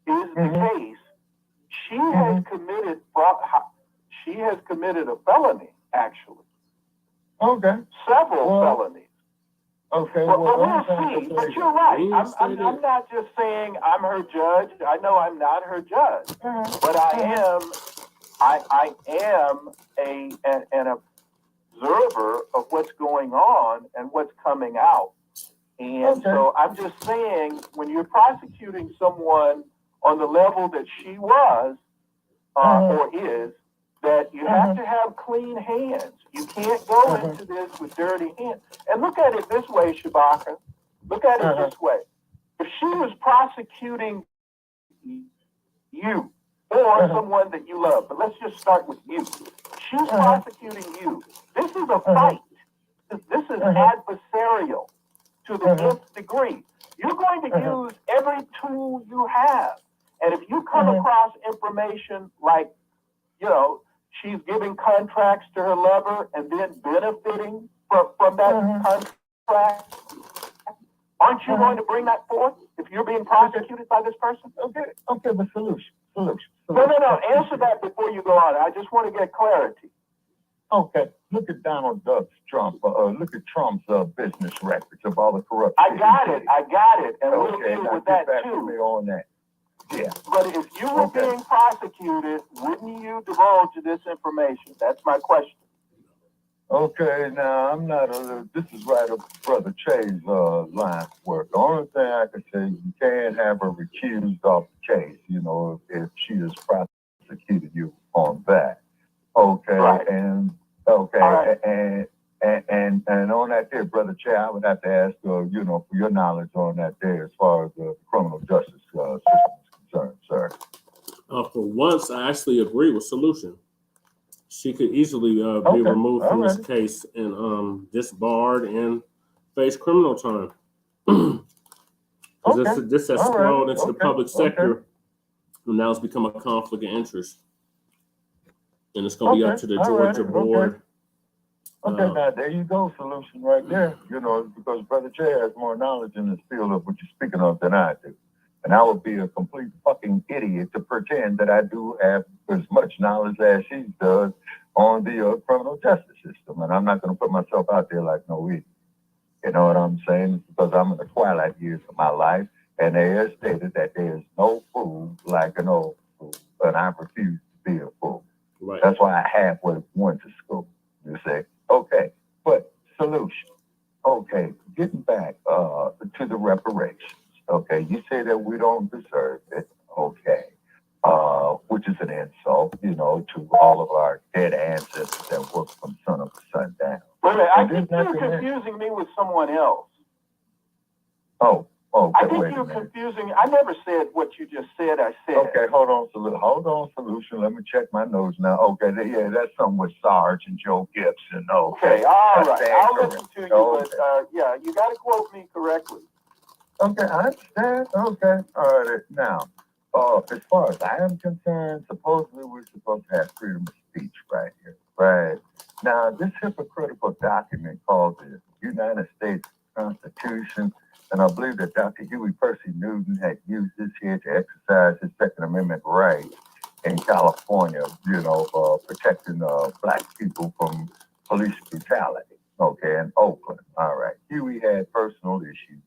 Speaker 8: is the case, she has committed fraud. She has committed a felony, actually.
Speaker 5: Okay.
Speaker 8: Several felonies.
Speaker 5: Okay.
Speaker 8: But we'll see. But you're right. I'm not just saying I'm her judge. I know I'm not her judge, but I am an observer of what's going on and what's coming out. And so I'm just saying, when you're prosecuting someone on the level that she was or is, that you have to have clean hands. You can't go into this with dirty hands. And look at it this way, Shabaka. Look at it this way. If she was prosecuting you or someone that you love, but let's just start with you. She's prosecuting you. This is a fight. This is adversarial to the nth degree. You're going to use every tool you have. And if you come across information like, you know, she's giving contracts to her lover and then benefiting from that contract, aren't you going to bring that forth if you're being prosecuted by this person?
Speaker 5: Okay, but solution.
Speaker 8: No. Answer that before you go on. I just want to get clarity.
Speaker 5: Okay, look at Donald Trump. Look at Trump's business records of all the corruption.
Speaker 8: I got it. And we'll deal with that too.
Speaker 5: Me on that. Yeah.
Speaker 8: But if you were being prosecuted, wouldn't you divulge this information? That's my question.
Speaker 5: Okay, now I'm not. This is right up Brother Che's line of work. The only thing I can say, you can't have her recused off the case. You know, if she has prosecuted you on that. Okay,
Speaker 8: right.
Speaker 5: And on that there, Brother Che, I would have to ask, you know, for your knowledge on that there, as far as the criminal justice system is concerned, sir.
Speaker 4: For once, I actually agree with Solution. She could easily be removed from this case and disbarred and face criminal time. This has thrown into the public sector, and now it's become a conflict of interest. And it's going to be up to the Georgia board.
Speaker 5: Okay, now there you go, Solution right there. You know, because Brother Che has more knowledge in this field of what you're speaking of than I do. And I would be a complete fucking idiot to pretend that I do have as much knowledge as she does on the criminal justice system. And I'm not going to put myself out there like no idiot. You know what I'm saying? Because I'm in the twilight years of my life, and they have stated that there is no fool like an old fool, and I refuse to be a fool.
Speaker 4: Right.
Speaker 5: That's why I halfway went to school. You say, okay, but Solution. Okay, getting back to the reparations. Okay, you say that we don't deserve it. Okay, which is an insult, you know, to all of our dead ancestors that worked from sun up to sundown.
Speaker 8: Wait a minute, you're confusing me with someone else.
Speaker 5: Oh, okay.
Speaker 8: I think you're confusing. I never said what you just said. I said.
Speaker 5: Okay, hold on, Solution. Let me check my notes now. Okay, yeah, that's something with Sarge and Joe Gibson.
Speaker 8: Okay, all right. I'll listen to you, but yeah, you got to quote me correctly.
Speaker 5: Okay, I understand. Okay, all right. Now, as far as I am concerned, supposedly we're supposed to have freedom of speech right here. Right. Now, this hypocritical document called the United States Constitution, and I believe that Dr. Huey Percy Newton had used this here to exercise his Second Amendment right in California, protecting Black people from police brutality, okay, in Oakland. All right. Huey had personal issues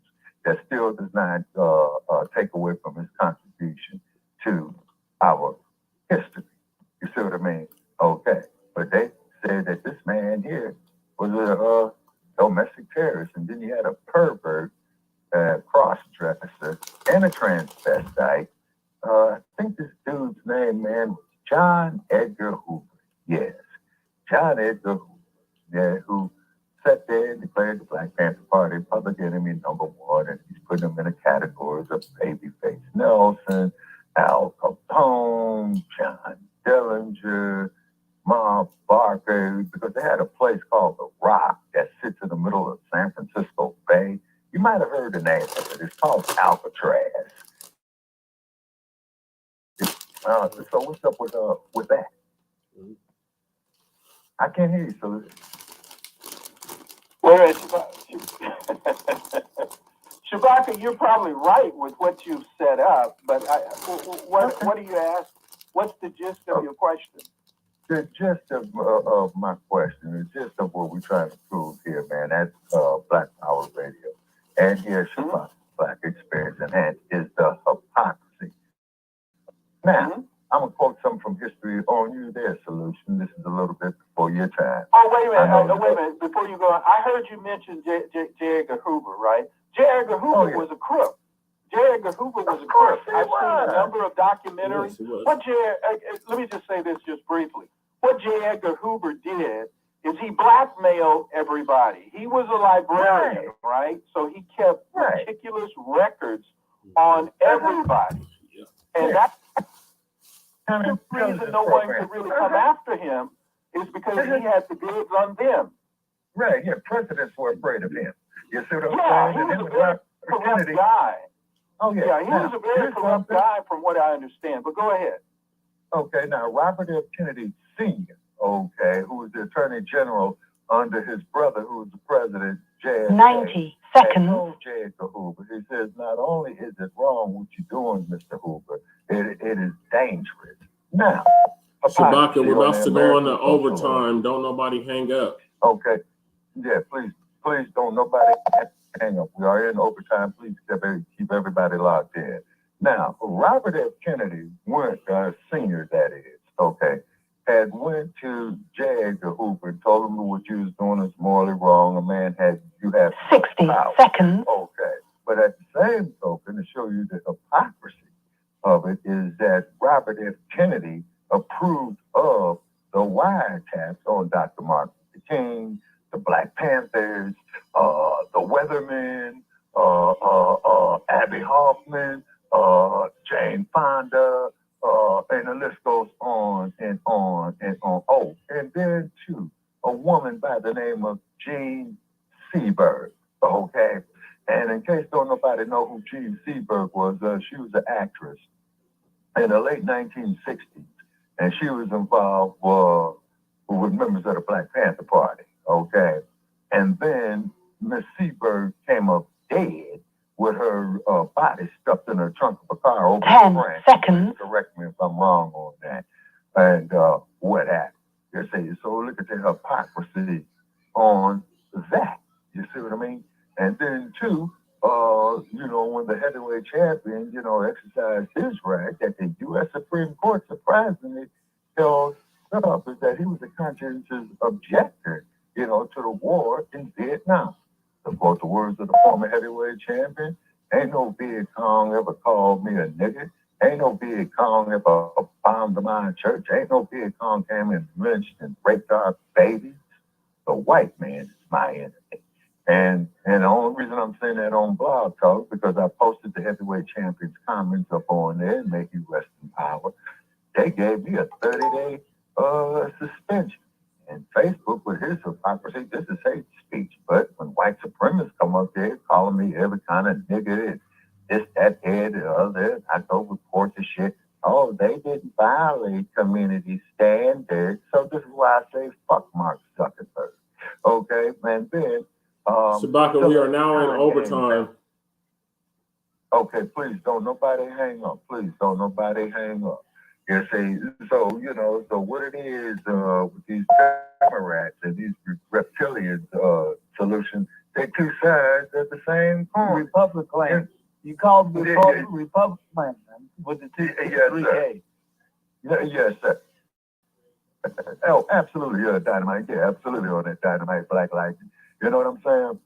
Speaker 5: that still does not take away from his contribution to our history. You see what I mean? Okay. But they said that this man here was a domestic terrorist, and then you had a pervert, cross-dresser, and a transvestite. I think this dude's name, man, was John Edgar Hoover. Yes, John Edgar Hoover, yeah, who sat there and declared the Black Panther Party public enemy #1, and he's putting them in the categories of Babyface Nelson, Al Capone, John Dillinger, Ma Barker, because they had a place called The Rock that sits in the middle of San Francisco Bay. You might have heard the name of it. It's called Alcatraz. So what's up with that? I can't hear you, so.
Speaker 8: Whereas Shabaka, you're probably right with what you've set up, but what do you ask? What's the gist of your question?
Speaker 5: The gist of my question, the gist of what we're trying to prove here, man, that's Black Power Radio. And here, Shabaka'S Blacc Experience Enhanced is the hypocrisy. Now, I'm going to quote something from history on you there, Solution. This is a little bit before your time.
Speaker 8: Oh, wait a minute. Before you go on, I heard you mention J. Edgar Hoover, right? J. Edgar Hoover was a crook. J. Edgar Hoover was a crook. I've seen a number of documentaries. Yes, let me just say this just briefly. What J. Edgar Hoover did is he blackmailed everybody. He was a librarian, right? So he kept meticulous records on everybody. And that's the reason no one could really come after him is because he had the goods on them.
Speaker 5: Right, yeah, presidents were afraid of him. You see what I'm saying?
Speaker 8: He was a very corrupt guy.
Speaker 5: Oh, yeah.
Speaker 8: Yeah, he was a very corrupt guy from what I understand, but go ahead.
Speaker 5: Okay, now, Robert F. Kennedy Sr., okay, who was the Attorney General under his brother, who was the President, J.
Speaker 11: 90 seconds.
Speaker 5: Told J. Edgar Hoover, he says, not only is it wrong what you're doing, Mr. Hoover, it is dangerous. Now,
Speaker 4: Shabaka, we're about to go into overtime. Don't nobody hang up.
Speaker 5: Okay. Yeah, please don't nobody hang up. We are in overtime. Please keep everybody locked in. Now, Robert F. Kennedy Sr., that is, okay, had went to J. Edgar Hoover and told him what you was doing is morally wrong. A man you have
Speaker 11: 60 seconds.
Speaker 5: Okay. But at the same token, to show you the hypocrisy of it, is that Robert F. Kennedy approved of the wiretaps on Dr. Martin Luther King, the Black Panthers, the Weathermen, Abby Hoffman, Jane Fonda, and the list goes on and on and on. Oh, and then too, a woman by the name of Jean Seberg. Okay, and in case don't nobody know who Jean Seberg was, she was an actress in the late 1960s, and she was involved with members of the Black Panther Party. Okay, and then Miss Seberg came up dead with her body stuffed in her trunk of a car over
Speaker 11: 10 seconds.
Speaker 5: Correct me if I'm wrong on that. And what happened? You see, so look at the hypocrisy on that. You see what I mean? And then too, when the heavyweight champion, exercised his right that the U.S. Supreme Court surprisingly held up, is that he was a conscientious objector, to the war in Vietnam. To quote the words of the former heavyweight champion, ain't no Big Kong ever called me a nigga. Ain't no Big Kong ever bombed my church. Ain't no Big Kong came and lynched and raped our babies. The white man is my enemy. And the only reason I'm saying that on Blog Talk, because I posted the heavyweight champions comments up on there, and may he rest in power. They gave me a 30-day suspension. And Facebook, with his hypocrisy, this is hate speech. But when white supremacists come up there calling me every kind of nigga, this, that, the other, I go report the shit. Oh, they didn't violate community standards. So this is why I say fuck Mark Zuckerberg. Okay, man, then.
Speaker 4: Shabaka, we are now in overtime.
Speaker 5: Okay, please don't nobody hang up. Please don't nobody hang up. You see, so, you know, so what it is with these Democrats and these reptilian solutions, they're two sides of the same coin.
Speaker 9: Republican. You called the Republican with the three K.
Speaker 5: Yes, sir. Oh, absolutely, Dynamite. Yeah, absolutely on that Dynamite Black Light. You know what I'm saying?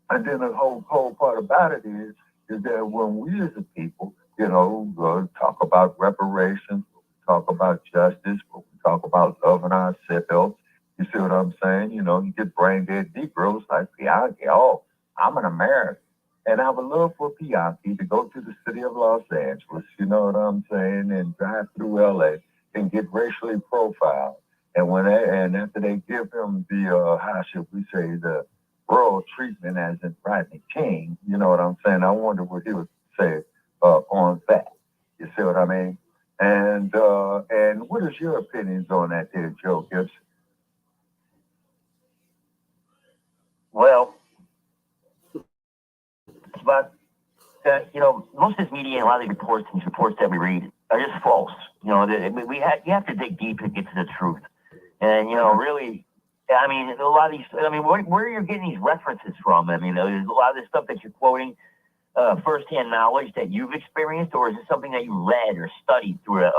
Speaker 5: And then the whole part about it is that when we as a people, you know, talk about reparations, talk about justice, we talk about loving ourselves, you see what I'm saying? You know, you get brain dead Negroes like Bianchi. Oh, I'm an American. And I would love for Bianchi to go to the city of Los Angeles, you know what I'm saying, and drive through LA and get racially profiled. And after they give him the, how should we say, the royal treatment as in Rodney King, you know what I'm saying? I wonder what he would say on that. You see what I mean? And what is your opinions on that there, Joe Gibson?
Speaker 10: Well, but you know, most of this media and a lot of the reports that we read are just false. You know, you have to dig deep to get to the truth. And, you know, really, I mean, a lot of these, I mean, where are you getting these references from? I mean, there's a lot of this stuff that you're quoting firsthand knowledge that you've experienced, or is it something that you read or studied through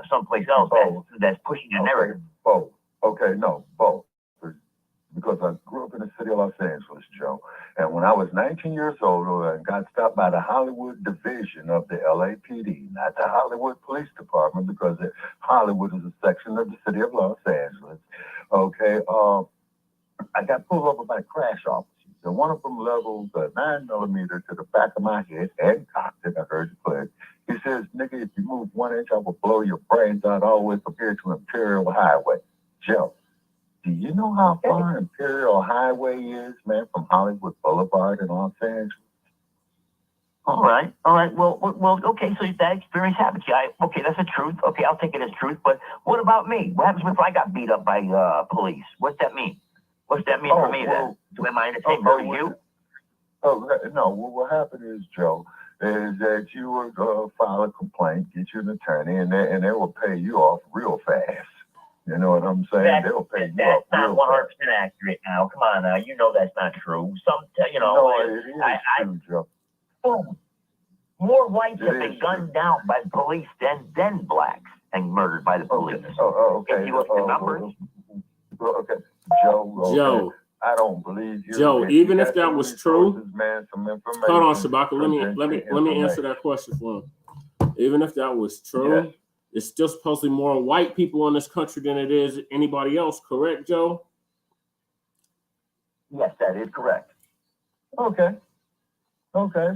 Speaker 10: someplace else that's pushing the narrative?
Speaker 5: Both. Okay, no, both. Because I grew up in the city of Los Angeles, Joe. And when I was 19 years old, I got stopped by the Hollywood division of the LAPD, not the Hollywood Police Department, because Hollywood is a section of the city of Los Angeles. Okay, I got pulled over by crash officers, and one of them leveled a 9mm to the back of my head and cocked it. I heard the click. He says, nigga, if you move 1 inch, I will blow your brains out all the way from here to Imperial Highway. Joe, do you know how far Imperial Highway is, man, from Hollywood Boulevard in Los Angeles?
Speaker 10: All right. Well, okay, so that experience happened to you. Okay, that's the truth. Okay, I'll take it as truth. But what about me? What happens if I got beat up by police? What's that mean? What's that mean for me then? Am I in the same boat as you?
Speaker 5: Oh, no. What happened is, Joe, is that you will file a complaint, get you an attorney, and they will pay you off real fast. You know what I'm saying? They'll pay you off real fast.
Speaker 10: That's not 100% accurate now. Come on now. You know that's not true. You know.
Speaker 5: No, it is true, Joe.
Speaker 10: More whites have been gunned down by the police than blacks and murdered by the police.
Speaker 5: Okay.
Speaker 10: If you look at the numbers.
Speaker 5: Okay. Joe. I don't believe you.
Speaker 4: Joe, even if that was true,
Speaker 5: man, some information.
Speaker 4: Hold on, Shabaka. Let me answer that question for him. Even if that was true, it's still supposedly more white people in this country than it is anybody else. Correct, Joe?
Speaker 10: Yes, that is correct.
Speaker 5: Okay,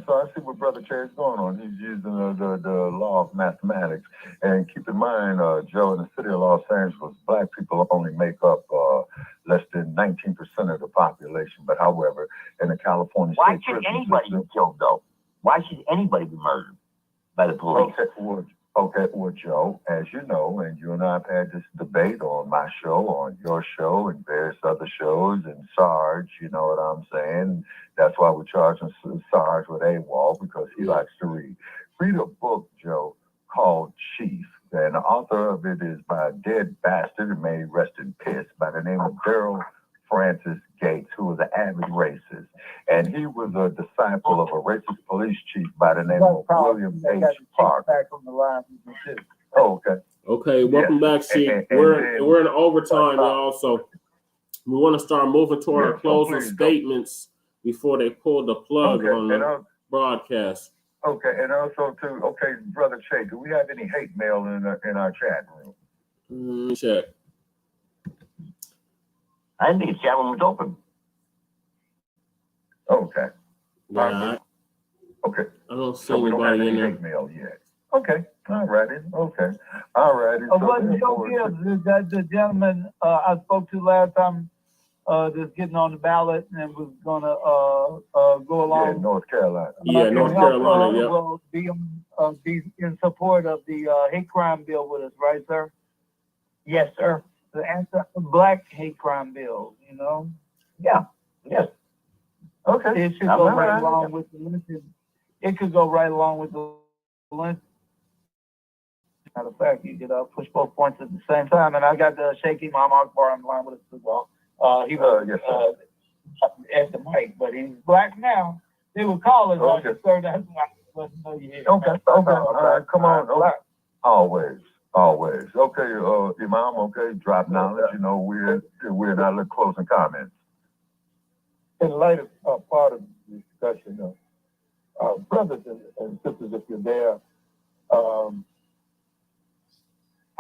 Speaker 5: so I see what Brother Cherry's going on. He's using the law of mathematics. And keep in mind, Joe, in the city of Los Angeles, black people only make up less than 19% of the population. But however, in the California
Speaker 10: Why
Speaker 5: state
Speaker 10: should anybody be killed, though? Why should anybody be murdered by the police?
Speaker 5: Well, Joe, as you know, and you and I have had this debate on my show, on your show, and various other shows, and Sarge, you know what I'm saying? That's why we're charging Sarge with AWOL, because he likes to read. Read a book, Joe, called Chief, and the author of it is by a dead bastard, and may he rest in piss, by the name of Daryl Francis Gates, who was an avid racist. And he was a disciple of a racist police chief by the name of William H. Park.
Speaker 4: Okay, welcome back, Chief. We're in overtime, y'all, so we want to start moving toward our closing statements before they pull the plug on the broadcast.
Speaker 5: Okay, and also too, Brother Che, do we have any hate mail in our chat room?
Speaker 4: Check.
Speaker 10: I didn't think the chat room was open.
Speaker 5: Okay.
Speaker 4: Yeah,
Speaker 5: Okay.
Speaker 4: I don't see
Speaker 5: So we don't have
Speaker 4: anybody
Speaker 5: any
Speaker 4: in there.
Speaker 5: hate mail yet. Okay. All righty. Okay. All righty.
Speaker 9: What the joke is that the gentleman I spoke to last time that's getting on the ballot and was gonna go along.
Speaker 5: Yeah, North Carolina.
Speaker 4: Yeah, North Carolina, yeah.
Speaker 9: Will be in support of the hate crime bill with us, right, sir? Yes, sir. The anti-black hate crime bill, you know?
Speaker 10: Yeah. Yes.
Speaker 5: Okay.
Speaker 9: It should go right along with the lynching. It could go right along with the lynching. Matter of fact, you could push both points at the same time. And I got the Shaky Mom Akbar on the line with us as well. He was at the mic, but he's black now. They would call us on the third. That's why I wasn't know you here.
Speaker 5: Okay. All right. Come on. Always. Okay, Imam. Okay, drop knowledge. You know, we're not looking closing comments.
Speaker 12: In light of part of the discussion, brothers and sisters, if you're there,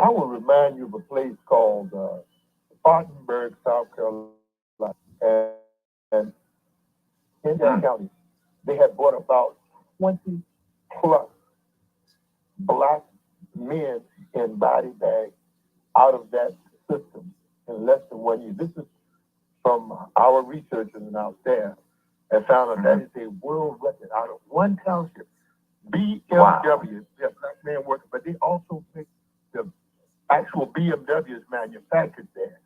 Speaker 12: I will remind you of a place called Spartanburg, South Carolina, and in that county, they had brought about 20 plus black men in body bags out of that system in less than 1 year. This is from our researchers and our staff, and found out that is a world record out of one township. BMW, they're black men working, but they also make the actual BMWs manufactured there.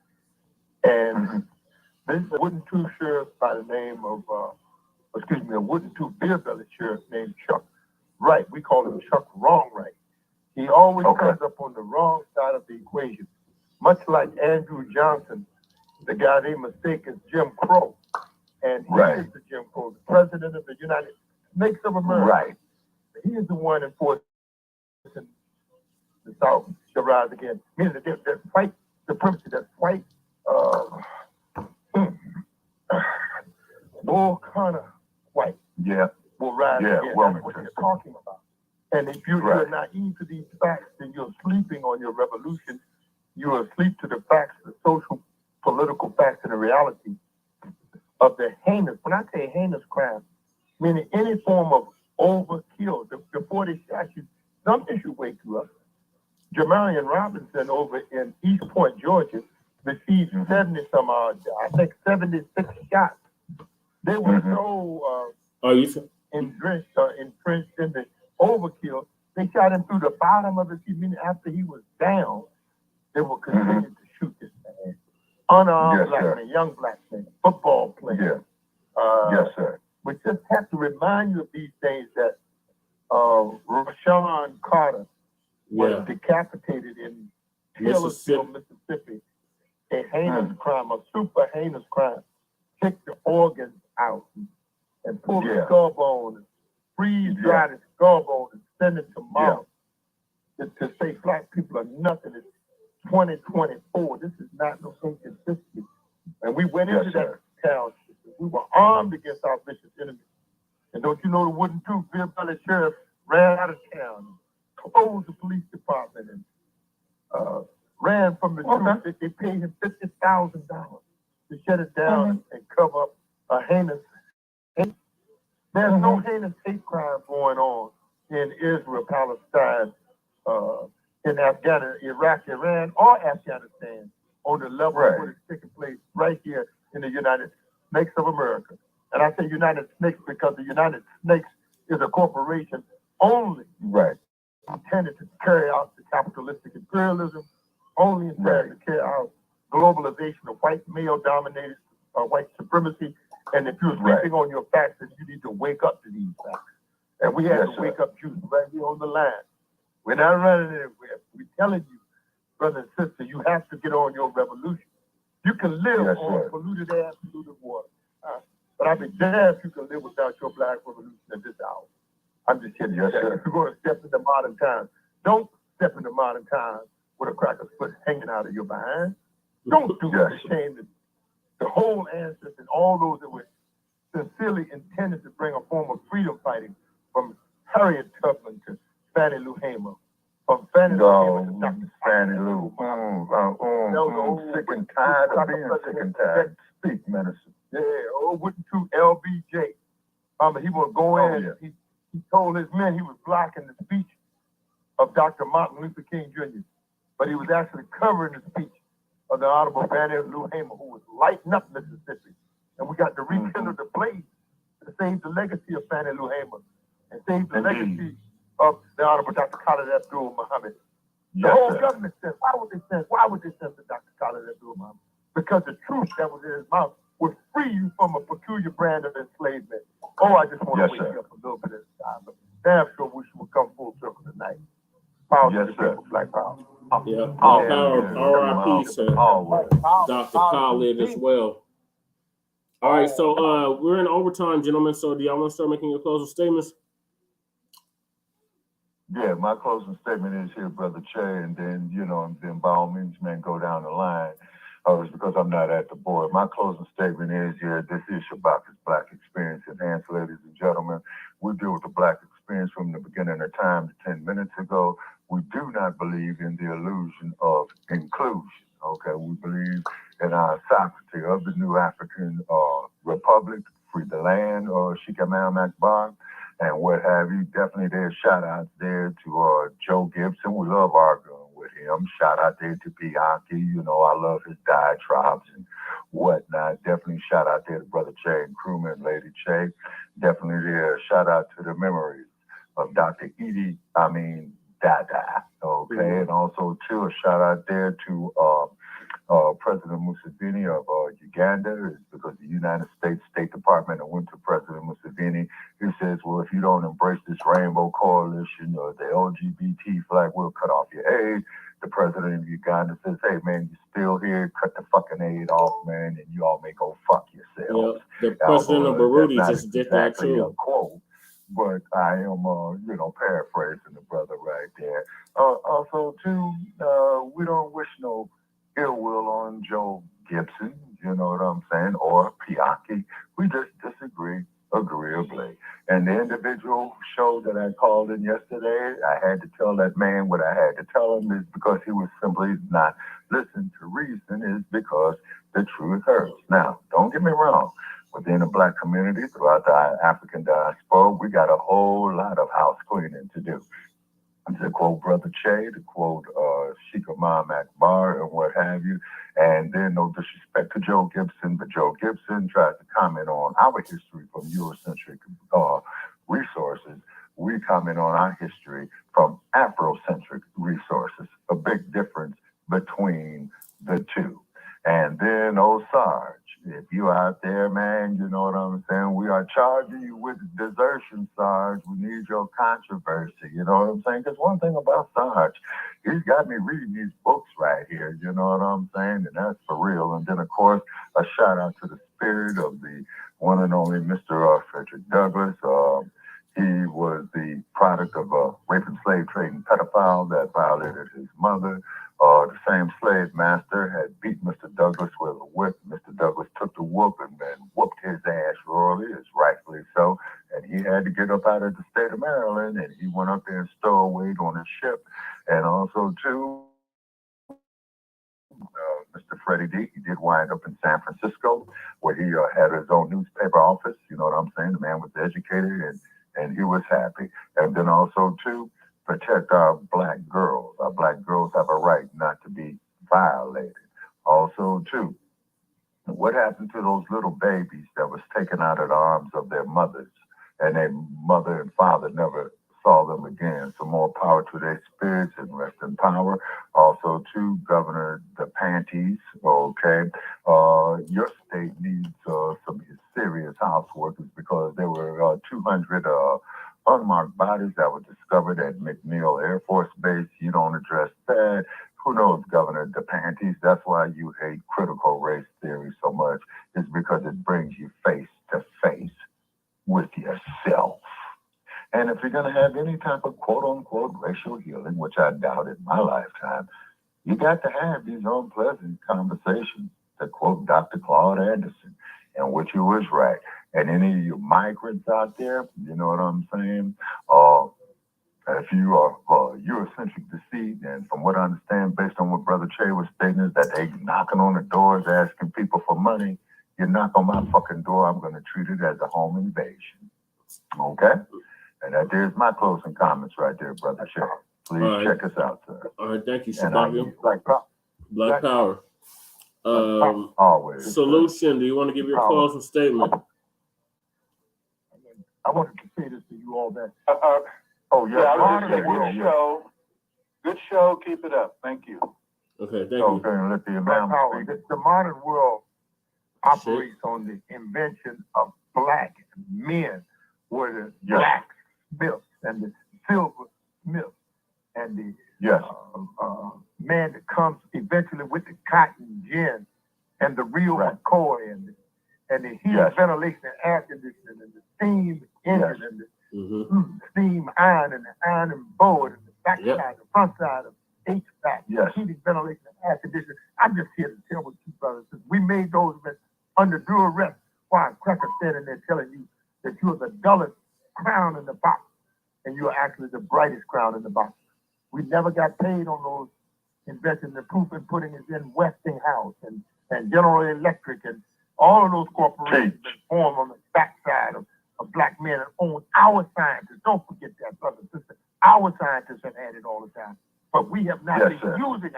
Speaker 12: And this wooden tooth sheriff by the name of, a wooden tooth beer belly sheriff named Chuck Wright. We call him Chuck Wrong Right. He always comes up on the wrong side of the equation. Much like Andrew Johnson, the guy they mistake as Jim Crow. And he is the Jim Crow, the president of the United Snakes of America. Right. He is the one enforcing the South shall rise again. Meaning that white supremacy, that white bull kind of white will rise again. That's what they're talking about. And if you're naive to these facts, then you're sleeping on your revolution. You are asleep to the facts, the social, political facts, and the reality of the heinous, when I say heinous crime, meaning any form of overkill. Before they shot you, something should wake you up. Jamarian Robinson over in East Point, Georgia, received 70-some odd, I think 76 shots. They were so entrenched in the overkill, they shot him through the bottom of his head, meaning after he was down, they will continue to shoot this man. Unarmed black man, young black man, football player. Yes, sir. We just have to remind you of these things that Rashawn Carter was decapitated in Taylorsville, Mississippi. A heinous crime, a super heinous crime. Take the organs out and pull the skull bone and freeze dry the skull bone and send it to mom. To say black people are nothing. It's 2024. This is not no inconsistency. And we went into that town. We were armed against our vicious enemies. And don't you know the wooden tooth beer belly sheriff ran out of town, closed the police department, and ran from the truth. They paid him $50,000 to shut it down and cover up a heinous hate. There's no heinous hate crime going on in Israel, Palestine, in Afghanistan, Iraq, Iran, or Afghanistan on the level of what is taking place right here in the United Snakes of America. And I say United Snakes because the United Snakes is a corporation only intended to carry out the capitalistic imperialism, only intended to carry out globalization of white male-dominated white supremacy. And if you're sleeping on your facts, then you need to wake up to these facts. And we have to wake up Jews right here on the line. We're not running anywhere. We're telling you, brother and sister, you have to get on your revolution. You can live on polluted air, polluted water. But I'd be damned if you can live without your black revolution at this hour. I'm just kidding. If you're going to step into modern times, don't step into modern times with a cracker's foot hanging out of your behind. Don't do it to shame the whole ancestors and all those that were sincerely intended to bring a form of freedom fighting from Harriet Tubman to Fannie Lou Hamer. From Fannie Lou Hamer to Dr. Fannie Lou.
Speaker 5: Sick and tired of being sick and tired. Speak, minister.
Speaker 12: Yeah, went to LBJ. He was going in. He told his men he was blocking the speech of Dr. Martin Luther King Jr., but he was actually covering the speech of the Honorable Fannie Lou Hamer, who was lighting up Mississippi. And we got to rekindle the blaze to save the legacy of Fannie Lou Hamer and save the legacy of the Honorable Dr. Khalid Abdul Muhammad. The whole government said, why would they censor Dr. Khalid Abdul Muhammad? Because the truth that was in his mouth would free you from a peculiar brand of enslavement. Oh, I just want to wake you up a little bit at a time. But damn sure wish you would come full circle tonight. Power to the people, Black Power.
Speaker 4: Yeah, R.I.P. to Dr. Khalid as well. All right, so we're in overtime, gentlemen. So do y'all want to start making your closing statements?
Speaker 5: Yeah, my closing statement is here, Brother Che, and then, then by all means, man, go down the line. It's because I'm not at the board. My closing statement is here, this is Shabaka'S Blacc Experience Enhanced, ladies and gentlemen. We deal with the Black experience from the beginning of time to 10 minutes ago. We do not believe in the illusion of inclusion, okay? We believe in our sovereignty of the new African Republic, free the land, Shikamal Akbar, and what have you. Definitely there's shout outs there to Joe Gibson. We love arguing with him. Shout out there to Bianchi. I love his diatribes and whatnot. Definitely shout out there to Brother Che and crewman Lady Che. Definitely there. Shout out to the memories of Dr. Dada. Okay, and also too a shout out there to President Museveni of Uganda. It's because the United States State Department went to President Museveni. He says, well, if you don't embrace this rainbow coalition or the LGBT flag, we'll cut off your aid. The president of Uganda says, hey, man, you're still here. Cut the fucking aid off, man, and you all may go fuck yourselves.
Speaker 4: Yeah, the president of Burundi just did that too.
Speaker 5: A quote, but I am, paraphrasing the brother right there. Also, too, we don't wish no ill will on Joe Gibson, you know what I'm saying, or Piaki. We just disagree agreeably. And the individual show that I called in yesterday, I had to tell that man what I had to tell him is because he was simply not listening to reason, is because the truth hurts. Now, don't get me wrong. Within the Black community, throughout the African diaspora, we got a whole lot of house cleaning to do. To quote Brother Che, to quote Sheikh Imam Akbar and what have you. And then no disrespect to Joe Gibson, but Joe Gibson tries to comment on our history from Eurocentric resources. We comment on our history from Afrocentric resources. A big difference between the two. And then, Sarge, if you out there, man, you know what I'm saying? We are charging you with desertion, Sarge. We need your controversy, you know what I'm saying? Because one thing about Sarge, he's got me reading these books right here, you know what I'm saying? And that's for real. And then, of course, a shout out to the spirit of the one and only Mr. Frederick Douglass. He was the product of a rape and slave trading pedophile that violated his mother. The same slave master had beat Mr. Douglass with a whip. Mr. Douglass took the whoop and whooped his ass royally, as rightfully so. And he had to get up out of the state of Maryland, and he went up there and stowawayed on a ship. And also, too, Mr. Freddie D, he did wind up in San Francisco, where he had his own newspaper office. You know what I'm saying? The man was educated, and he was happy. And then also, too, protect our Black girls. Our Black girls have a right not to be violated. Also, too, what happened to those little babies that was taken out of the arms of their mothers, and their mother and father never saw them again? So more power to their spirits and rest in power. Also, too, Governor DePantis, okay, your state needs some serious housework because there were 200 unmarked bodies that were discovered at McNeil Air Force Base. You don't address that. Who knows, Governor DePantis? That's why you hate critical race theory so much, is because it brings you face to face with yourself. And if you're going to have any type of quote-unquote racial healing, which I doubt in my lifetime, you got to have these unpleasant conversations, to quote Dr. Claude Anderson, and which you was right. And any of you migrants out there, you know what I'm saying? If you are Eurocentric deceit, and from what I understand, based on what Brother Che was stating, is that they knocking on the doors asking people for money. you knock on my fucking door, I'm going to treat it as a home invasion. Okay? And that there's my closing comments right there, Brother Shay. Please check us out, sir.
Speaker 4: All right, thank you, Shabaka. Black Power.
Speaker 5: Always.
Speaker 4: Solution, do you want to give your closing statement?
Speaker 12: I wanted to say this to you all that.
Speaker 8: I was just saying, good show. Good show. Keep it up. Thank you.
Speaker 4: Okay, thank you.
Speaker 5: Let the amount
Speaker 12: the modern world operates on the invention of black men, were the black smiths and the silver smiths and the man that comes eventually with the cotton gin and the real McCoy and the heat ventilation and air conditioning and the steam engine and the steam iron and the iron board and the back side, the front side of HVAC, heating, ventilation, and air conditioning. I'm just here to tell what you brothers, we made those men under due arrest while Cracker standing there telling you that you're the dullest crown in the box and you're actually the brightest crown in the box. We never got paid on those inventions. The proof and pudding is in Westinghouse and General Electric and all of those corporations that form on the backside of black men and own our scientists. Don't forget that, brother and sister. Our scientists have had it all the time. But we have not been using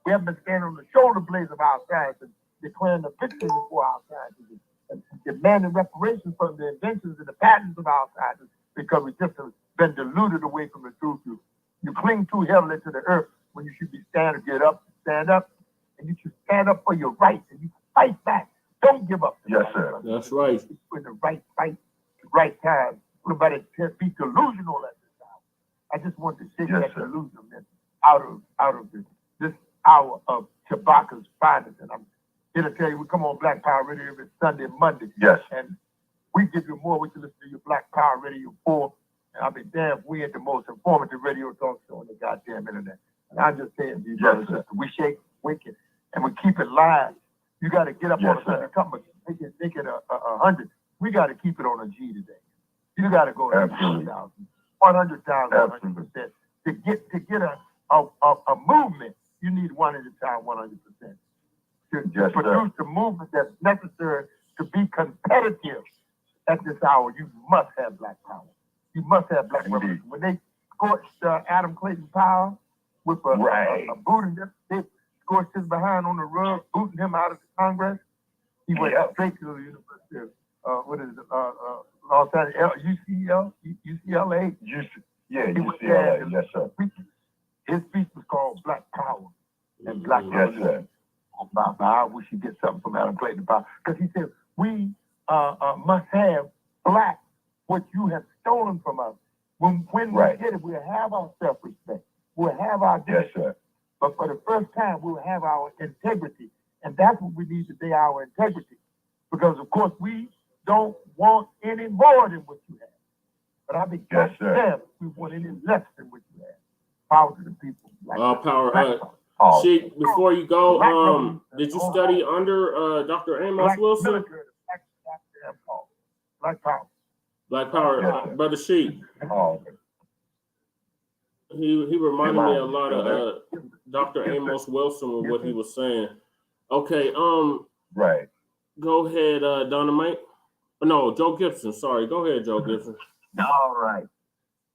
Speaker 12: we have been standing on the shoulder blades of our scientists, declaring the victory before our scientists, and demanding reparations from the inventions and the patents of our scientists because we just have been deluded away from the truth. You cling too heavily to the earth when you should be stand up, and you should stand up for your rights and you fight back. Don't give up.
Speaker 5: Sir.
Speaker 4: That's right.
Speaker 12: In the right fight, the right time. Nobody be delusional at this hour. I just want to shake that delusion out of this hour of Shabaka'S finest. And I'm here to tell you, we come on Black Power Radio every Sunday and Monday. And we give you more. We can listen to your Black Power Radio 4. And I'll be damned if we ain't the most informative radio talk show on the goddamn internet. And I'm just saying to you, brothers and sisters, we shake, wake it, and we keep it live. You got to get up on a Sunday, make it 100. We got to keep it on a G today. You got to go 100,000, 100,000, 100%. To get a movement, you need 100%. To produce the movement that's necessary to be competitive at this hour, you must have black power. You must have black revolution. When they scorched Adam Clayton Powell with a boot in them, they scorched his behind on the rug, booting him out of the Congress. He went straight to the University of, Los Angeles, UCLA.
Speaker 5: UCLA, yes, sir.
Speaker 12: His speech was called Black Power and Black Revolution. I wish he'd get something from Adam Clayton Powell. Because he said, we must have black, what you have stolen from us. When we get it, we'll have our self-respect. We'll have our dignity. But for the first time, we'll have our integrity. And that's what we need today, our integrity. Because, of course, we don't want any more than what you have. But I think we want any less than what you have. Power to the people.
Speaker 4: Power. Sheik, before you go, did you study under Dr. Amos Wilson?
Speaker 12: Black Power.
Speaker 4: Black Power, Brother Sheik. He reminded me a lot of Dr. Amos Wilson with what he was saying. Okay, go ahead, Dynamite. No, Joe Gibson. Sorry, go ahead, Joe Gibson.
Speaker 10: All right.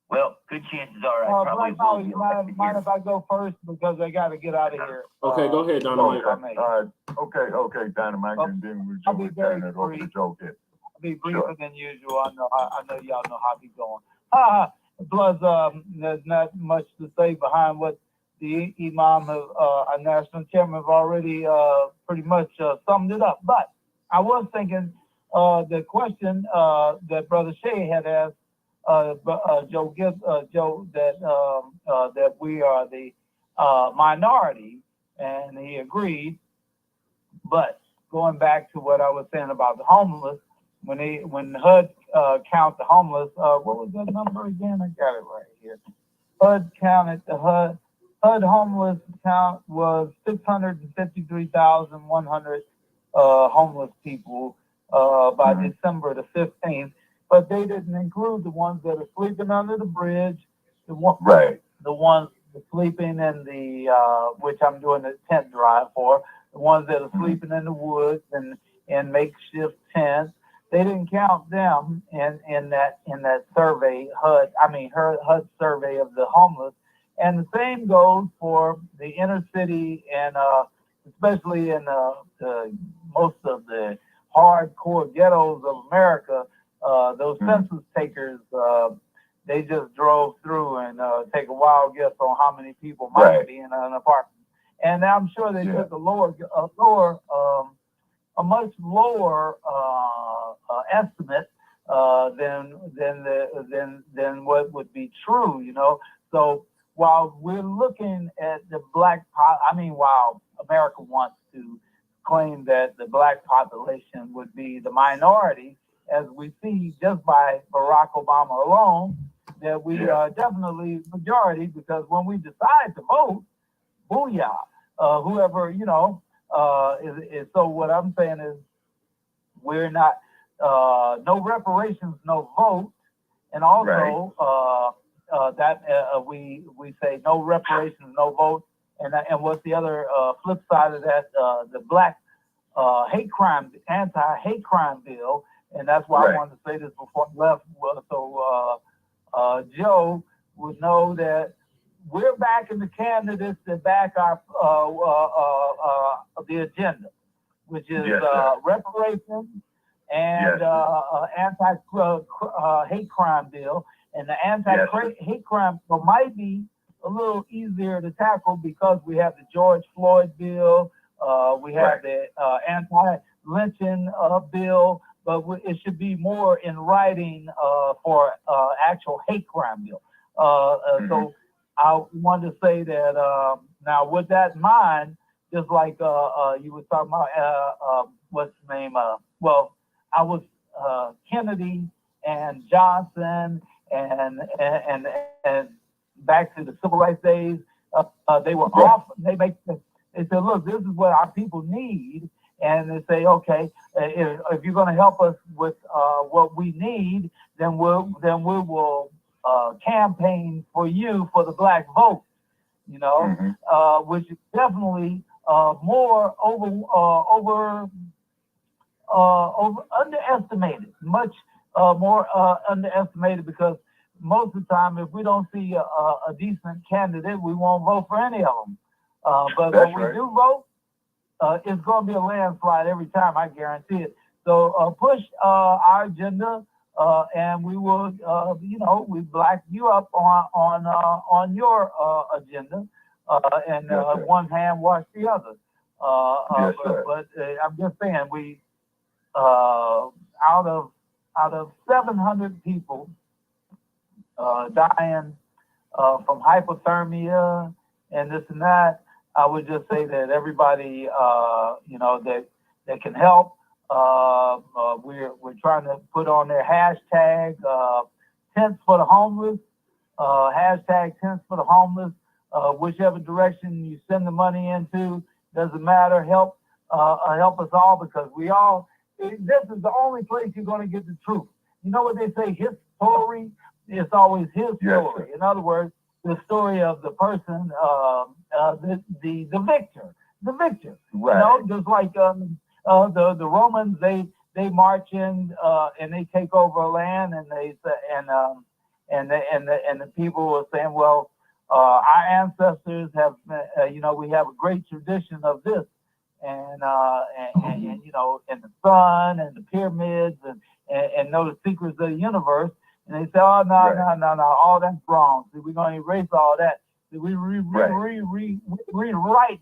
Speaker 10: Well, good chances are I probably will.
Speaker 9: You mind if I go first because I got to get out of here.
Speaker 4: Okay, go ahead, Dynamite.
Speaker 5: Okay, Dynamite, and then we'll turn it over to Joe Gibson.
Speaker 9: I'll be briefer than usual. I know y'all know how we going. Plus, there's not much to say behind what the Imam, our national chairman, have already pretty much summed it up. But I was thinking the question that Brother Shay had asked Joe that we are the minority, and he agreed. But going back to what I was saying about the homeless, when HUD count the homeless, what was that number again? I got it right here. HUD counted the HUD homeless count was 653,100 homeless people by December the 15th. But they didn't include the ones that are sleeping under the bridge, the ones sleeping in the which I'm doing the tent drive for, the ones that are sleeping in the woods and in makeshift tents. They didn't count them in that survey, HUD survey of the homeless. And the same goes for the inner city and especially in most of the hardcore ghettos of America. Those census takers, they just drove through and take a wild guess on how many people might be in an apartment. And I'm sure they took a much lower estimate than what would be true, you know. So while we're looking at the while America wants to claim that the black population would be the minority, as we see just by Barack Obama alone, that we are definitely majority, because when we decide to vote, booyah, whoever, you know, is. So what I'm saying is, we're not, no reparations, no vote. And also we say no reparations, no vote. And what's the other flip side of that? The black hate crime, anti-hate crime bill. And that's why I wanted to say this before I left. So Joe would know that we're backing the candidates that back our the agenda, which is reparations and anti-hate crime bill. And the anti-hate crime bill might be a little easier to tackle because we have the George Floyd bill, we have the anti-lynching bill, but it should be more in writing for actual hate crime bill. So I wanted to say that now with that in mind, just like you were talking about, what's his name? Well, I was Kennedy and Johnson and back to the civil rights days. They were off. They said, look, this is what our people need. And they say, okay, if you're going to help us with what we need, then we will campaign for you for the black vote. You know, which is definitely more underestimated, much more underestimated, because most of the time, if we don't see a decent candidate, we won't vote for any of them. But when we do vote, it's going to be a landslide every time, I guarantee it. So push our agenda, and we will, we black you up on your agenda, and one hand wash the other. But I'm just saying, we out of 700 people dying from hypothermia and this and that, I would just say that everybody, that can help. We're trying to put on their hashtag tents for the homeless, hashtag tents for the homeless. Whichever direction you send the money into, doesn't matter. Help us all, because this is the only place you're going to get the truth. You know what they say? His story is always his story. In other words, the story of the person, the victor. Right. You know, just like the Romans, they march in and they take over a land, and they and the people were saying, well, our ancestors have, we have a great tradition of this, and the sun and the pyramids and know the secrets of the universe. And they say, oh, no, all that's wrong. See, we're going to erase all that. See, we rewriting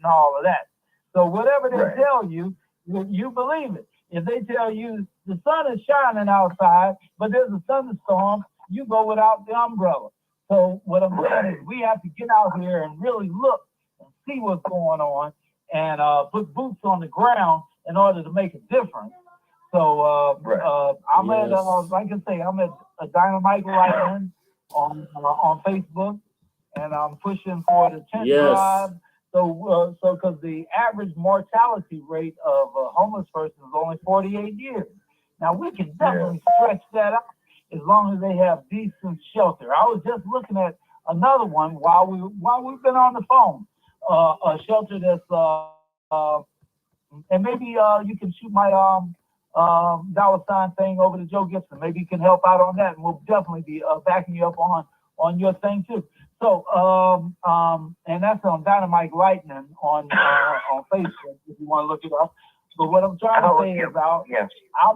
Speaker 9: all of that. So whatever they tell you, you believe it. If they tell you the sun is shining outside, but there's a thunderstorm, you go without the umbrella. So what I'm saying is, we have to get out here and really look and see what's going on, and put boots on the ground in order to make a difference. So I'm at, like I say, I'm at a Dynamite Lightning on Facebook, and I'm pushing for the 10th drive. So because the average mortality rate of a homeless person is only 48 years. Now we can definitely stretch that out as long as they have decent shelter. I was just looking at another one while we've been on the phone. A shelter that's And maybe you can shoot my $ thing over to Joe Gibson. Maybe you can help out on that, and we'll definitely be backing you up on your thing too. So and that's on Dynamite Lightning on Facebook if you want to look it up. But what I'm trying to say is out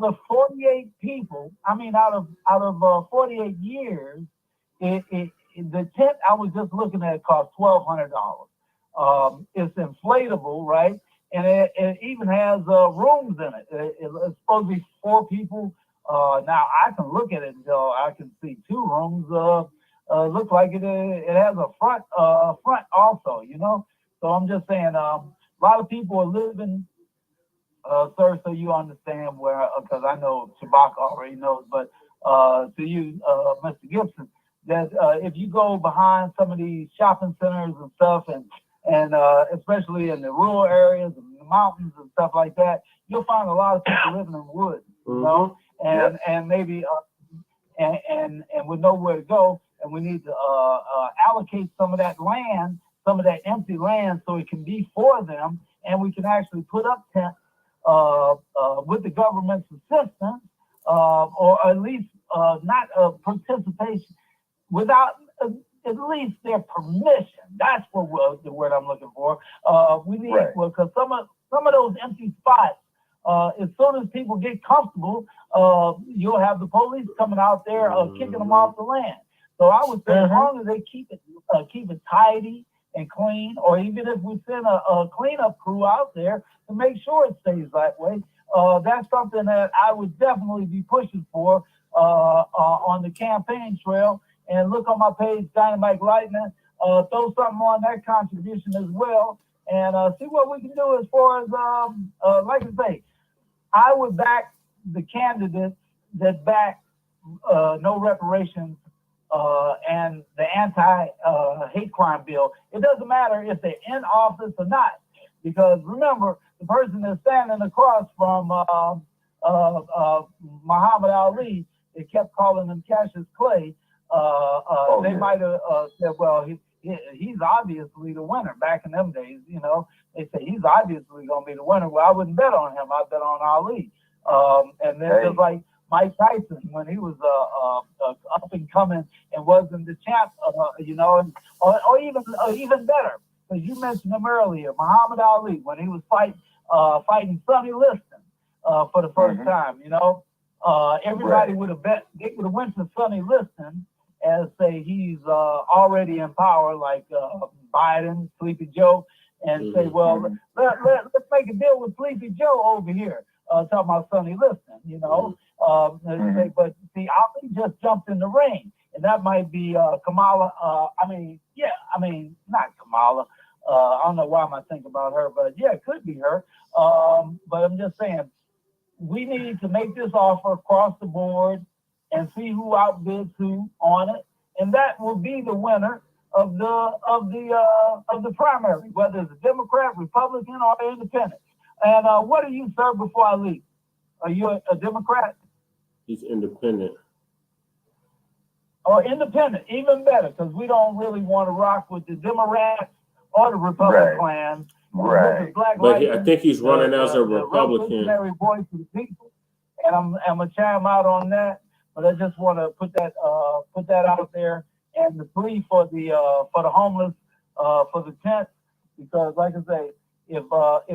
Speaker 9: of 48 people, out of 48 years, the tent I was just looking at cost $1,200. It's inflatable, right? And it even has rooms in it. It's supposed to be 4 people. Now I can look at it until I can see 2 rooms. Looks like it has a front also, you know. So I'm just saying, a lot of people are living. Sir, so you understand where, because I know Shabaka already knows, but to you, Mr. Gibson, that if you go behind some of these shopping centers and stuff, and especially in the rural areas and the mountains and stuff like that, you'll find a lot of people living in woods, you know, and maybe and with nowhere to go, and we need to allocate some of that land, some of that empty land, so it can be for them, and we can actually put up tents. With the government's assistance, or at least not participation, without at least their permission. That's what the word I'm looking for. We need, because some of those empty spots, as soon as people get comfortable, you'll have the police coming out there kicking them off the land. So I would say as long as they keep it tidy and clean, or even if we send a cleanup crew out there to make sure it stays that way, that's something that I would definitely be pushing for on the campaign trail. And look on my page, Dynamite Lightning, throw something on that contribution as well, and see what we can do as far as, like I say, I would back the candidates that back no reparations and the anti-hate crime bill. It doesn't matter if they're in office or not, because remember, the person that's standing across from Muhammad Ali, they kept calling him Cassius Clay. They might have said, well, he's obviously the winner. Back in them days, you know, they say he's obviously going to be the winner. Well, I wouldn't bet on him. I bet on Ali. And then just like Mike Tyson, when he was up and coming and wasn't the champ, you know, and, or even better, because you mentioned him earlier, Muhammad Ali, when he was fighting Sonny Liston for the first time, you know, everybody would have bet, they would have went to Sonny Liston as say he's already in power, like Biden, Sleepy Joe, and say, well, let's make a deal with Sleepy Joe over here, talking about Sonny Liston, you know. But see, Ali just jumped in the ring, and that might be Kamala. Not Kamala. I don't know why I'm thinking about her, but yeah, it could be her. But I'm just saying, we need to make this offer across the board and see who outbids who on it, and that will be the winner of the primary, whether it's a Democrat, Republican, or Independent. And what are you, sir? Before I leave, are you a Democrat?
Speaker 4: He's independent.
Speaker 9: Or independent, even better, because we don't really want to rock with the Democrats or the Republican clan.
Speaker 4: Right. But I think he's running as a Republican.
Speaker 9: The voice of the people, and I'm gonna chime out on that. But I just want to put that out there, and the plea for the homeless, for the tent, because like I say, if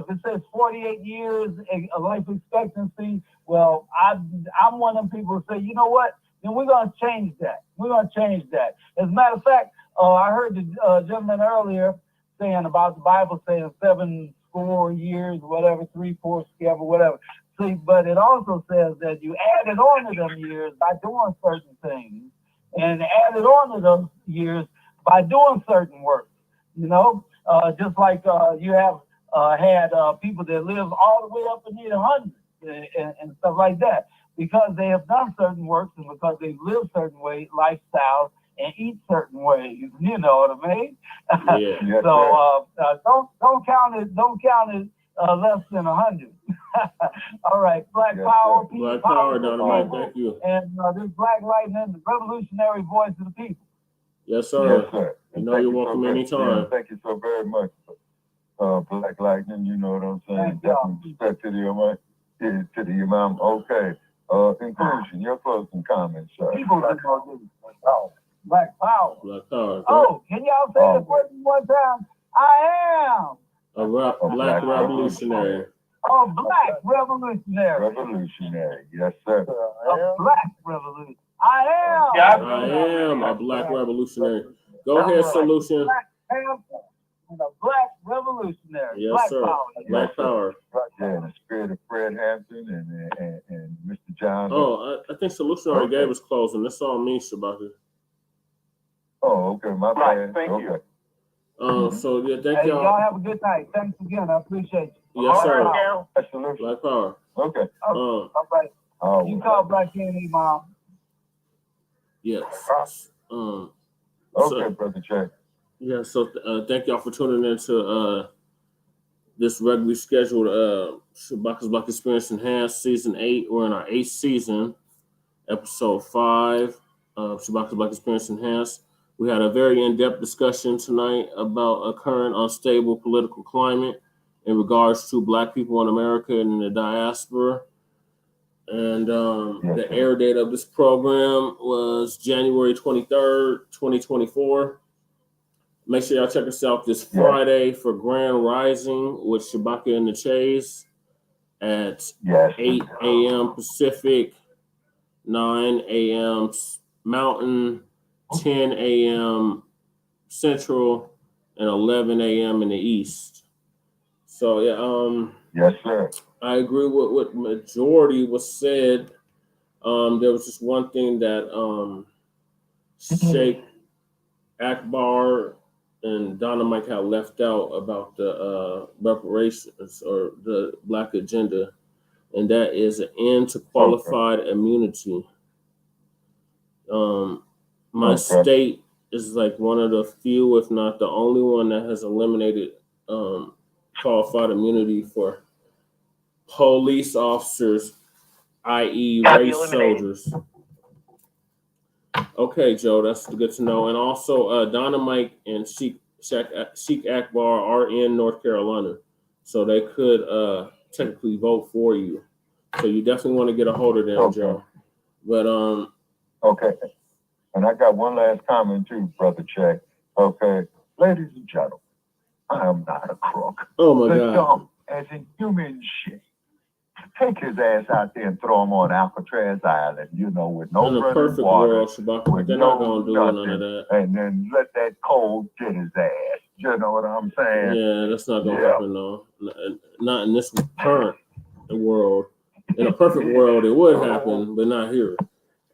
Speaker 9: it says 48 years a life expectancy, well, I'm one of them people who say, you know what? Then we're gonna change that. We're gonna change that. As a matter of fact, I heard the gentleman earlier saying about the Bible saying 7 years, whatever, 3/4 or whatever. See, but it also says that you added on to them years by doing certain things, and added on to those years by doing certain work. You know, just like you have had people that live all the way up in the hundreds and stuff like that, because they have done certain works and because they've lived certain way lifestyles and eat certain ways. You know what I mean?
Speaker 4: Yeah.
Speaker 9: So don't count it less than 100. All right, Black Power,
Speaker 4: Black Power, Dynamite. Thank you.
Speaker 9: And this Black Lightning, the revolutionary voice of the people.
Speaker 4: Yes, sir.
Speaker 5: Yes, sir.
Speaker 4: You know you're welcome anytime.
Speaker 5: Thank you so very much. Black Lightning, you know what I'm saying? Definitely respect to the imam. Okay. Inclusion, your closing comments, sir.
Speaker 9: Black Power.
Speaker 4: Black Power.
Speaker 9: Oh, can y'all say the word one time? I am
Speaker 4: a black revolutionary.
Speaker 9: Oh, Black revolutionary.
Speaker 5: Revolutionary, yes, sir.
Speaker 9: A Black revolutionary. I
Speaker 4: am a Black revolutionary. Go ahead, Solution.
Speaker 9: Black Panther and a Black revolutionary.
Speaker 4: Yes,
Speaker 9: Black
Speaker 4: sir.
Speaker 9: Power.
Speaker 4: Black Power.
Speaker 5: Yeah, in the spirit of Fred Hampton and Mr. John.
Speaker 4: Oh, I think Solution already gave us closing. That's all me, Shabaka.
Speaker 5: Oh, okay, my bad.
Speaker 8: Thank you.
Speaker 4: So yeah, thank y'all.
Speaker 9: Y'all have a good night. Thanks again. I appreciate you.
Speaker 4: Yes, sir.
Speaker 5: Black
Speaker 4: Power.
Speaker 5: Okay.
Speaker 9: All right. You call Black Kennedy, Mom.
Speaker 4: Yes.
Speaker 5: Okay, Brother Jay.
Speaker 4: Yeah, so thank y'all for tuning in to this regularly scheduled Shabaka'S Blacc Experience Enhanced Season 8. We're in our 8th season, Episode 5 of Shabaka'S Blacc Experience Enhanced. We had a very in-depth discussion tonight about a current unstable political climate in regards to Black people in America and in the diaspora. And the air date of this program was January 23rd, 2024. Make sure y'all check us out this Friday for Grand Rising with Shabaka and the Chase at 8 a.m. Pacific, 9 a.m. Mountain, 10 a.m. Central, and 11 a.m. in the East. So,
Speaker 5: yes, sir.
Speaker 4: I agree with what majority was said. There was just one thing that Sheikh Akbar and Dynamite had left out about the reparations or the Black agenda, and that is an end to qualified immunity. My state is like one of the few, if not the only one, that has eliminated qualified immunity for police officers, i.e. race soldiers. Okay, Joe, that's good to know. And also, Dynamite and Sheikh Akbar are in North Carolina, so they could technically vote for you. So you definitely want to get a hold of them, Joe. But
Speaker 5: okay. And I got one last comment too, Brother Che. Okay, ladies and gentlemen, I am not a crook.
Speaker 4: Oh my God.
Speaker 5: Dumb as in human shit. Take his ass out there and throw him on Alcatraz Island, with no running water.
Speaker 4: But they're not going to do none of that.
Speaker 5: And then let that cold get his ass. You know what I'm saying?
Speaker 4: Yeah, that's not going to happen, though. Not in this current world. In a perfect world, it would happen, but not here.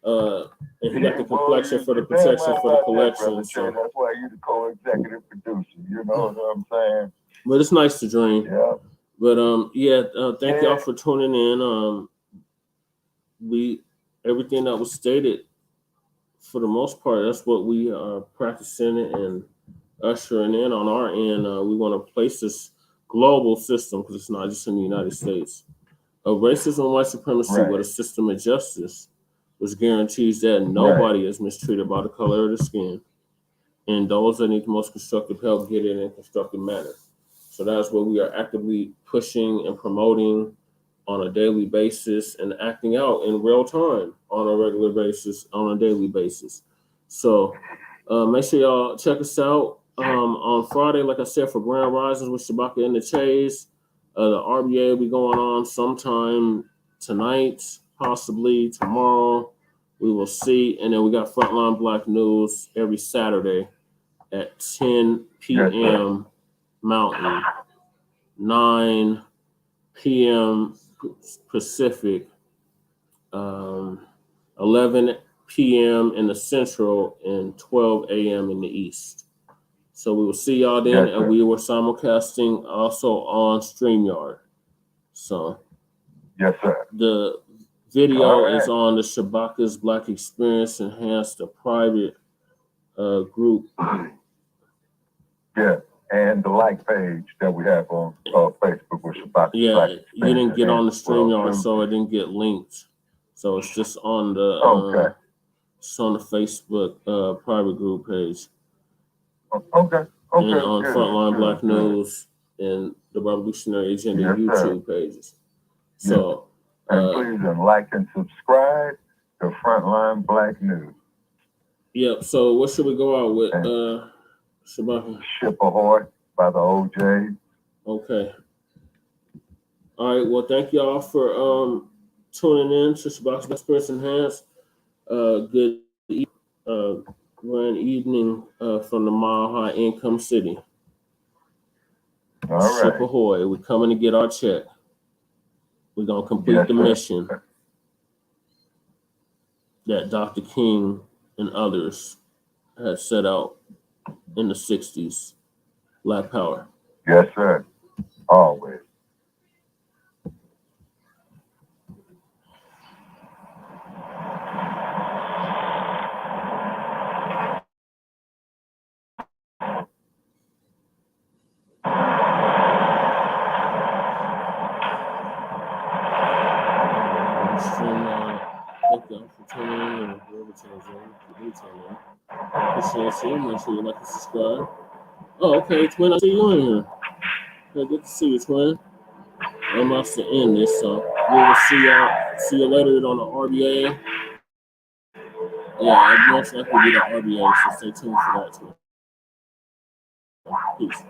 Speaker 4: And he got the complexion for the protection for the collection. So.
Speaker 5: That's why you're the co-executive producer. You know what I'm saying?
Speaker 4: But it's nice to dream.
Speaker 5: Yeah.
Speaker 4: But thank y'all for tuning in. Everything that was stated, for the most part, that's what we are practicing and ushering in on our end. We want to place this global system, because it's not just in the United States, of racism, white supremacy, with a system of justice, which guarantees that nobody is mistreated by the color of the skin, and those that need the most constructive help get it in a constructive manner. So that's what we are actively pushing and promoting on a daily basis and acting out in real time on a regular basis, on a daily basis. So make sure y'all check us out on Friday, like I said, for Grand Risings with Shabaka and the Chase. The RBA will be going on sometime tonight, possibly tomorrow. We will see. And then we got Frontline Black News every Saturday at 10 p.m. Mountain, 9 p.m. Pacific, 11 p.m. in the Central, and 12 a.m. in the East. So we will see y'all then, and we were simulcasting also on StreamYard. So
Speaker 5: yes, sir.
Speaker 4: The video is on the Shabaka'S Blacc Experience Enhanced, a private group.
Speaker 5: Yeah. And the like page that we have on Facebook with Shabaka'S Blacc.
Speaker 4: You didn't get on the StreamYard, so it didn't get linked. So it's just on the it's on the Facebook private group page.
Speaker 5: Okay.
Speaker 4: And on Frontline Black News, and the Revolutionary Agenda
Speaker 5: Yes,
Speaker 4: YouTube pages. So,
Speaker 5: and please like and subscribe to Frontline Black News.
Speaker 4: Yep. So, what should we go out with? Shabaka?
Speaker 5: Ship Ahoy by the OJ.
Speaker 4: Okay. All right. Well, thank y'all for tuning in to Shabaka'S Blacc Experience Enhanced. Good grand evening from the Mile High Income City.
Speaker 5: All right.
Speaker 4: Ship Ahoy. We're coming to get our check. We're going to complete the mission that Dr. King and others had set out in the 60s. Black Power.
Speaker 5: Yes, sir. Always.
Speaker 4: Thank y'all for tuning in and whoever tunes in. Appreciate you. Make sure you like and subscribe. Oh, okay, Twin, I see you in here. Okay, good to see you, Twin. I'm about to end this, so we will see you later on the RBA. Yeah, it most likely be the RBA, so stay tuned for that, Twin. Peace.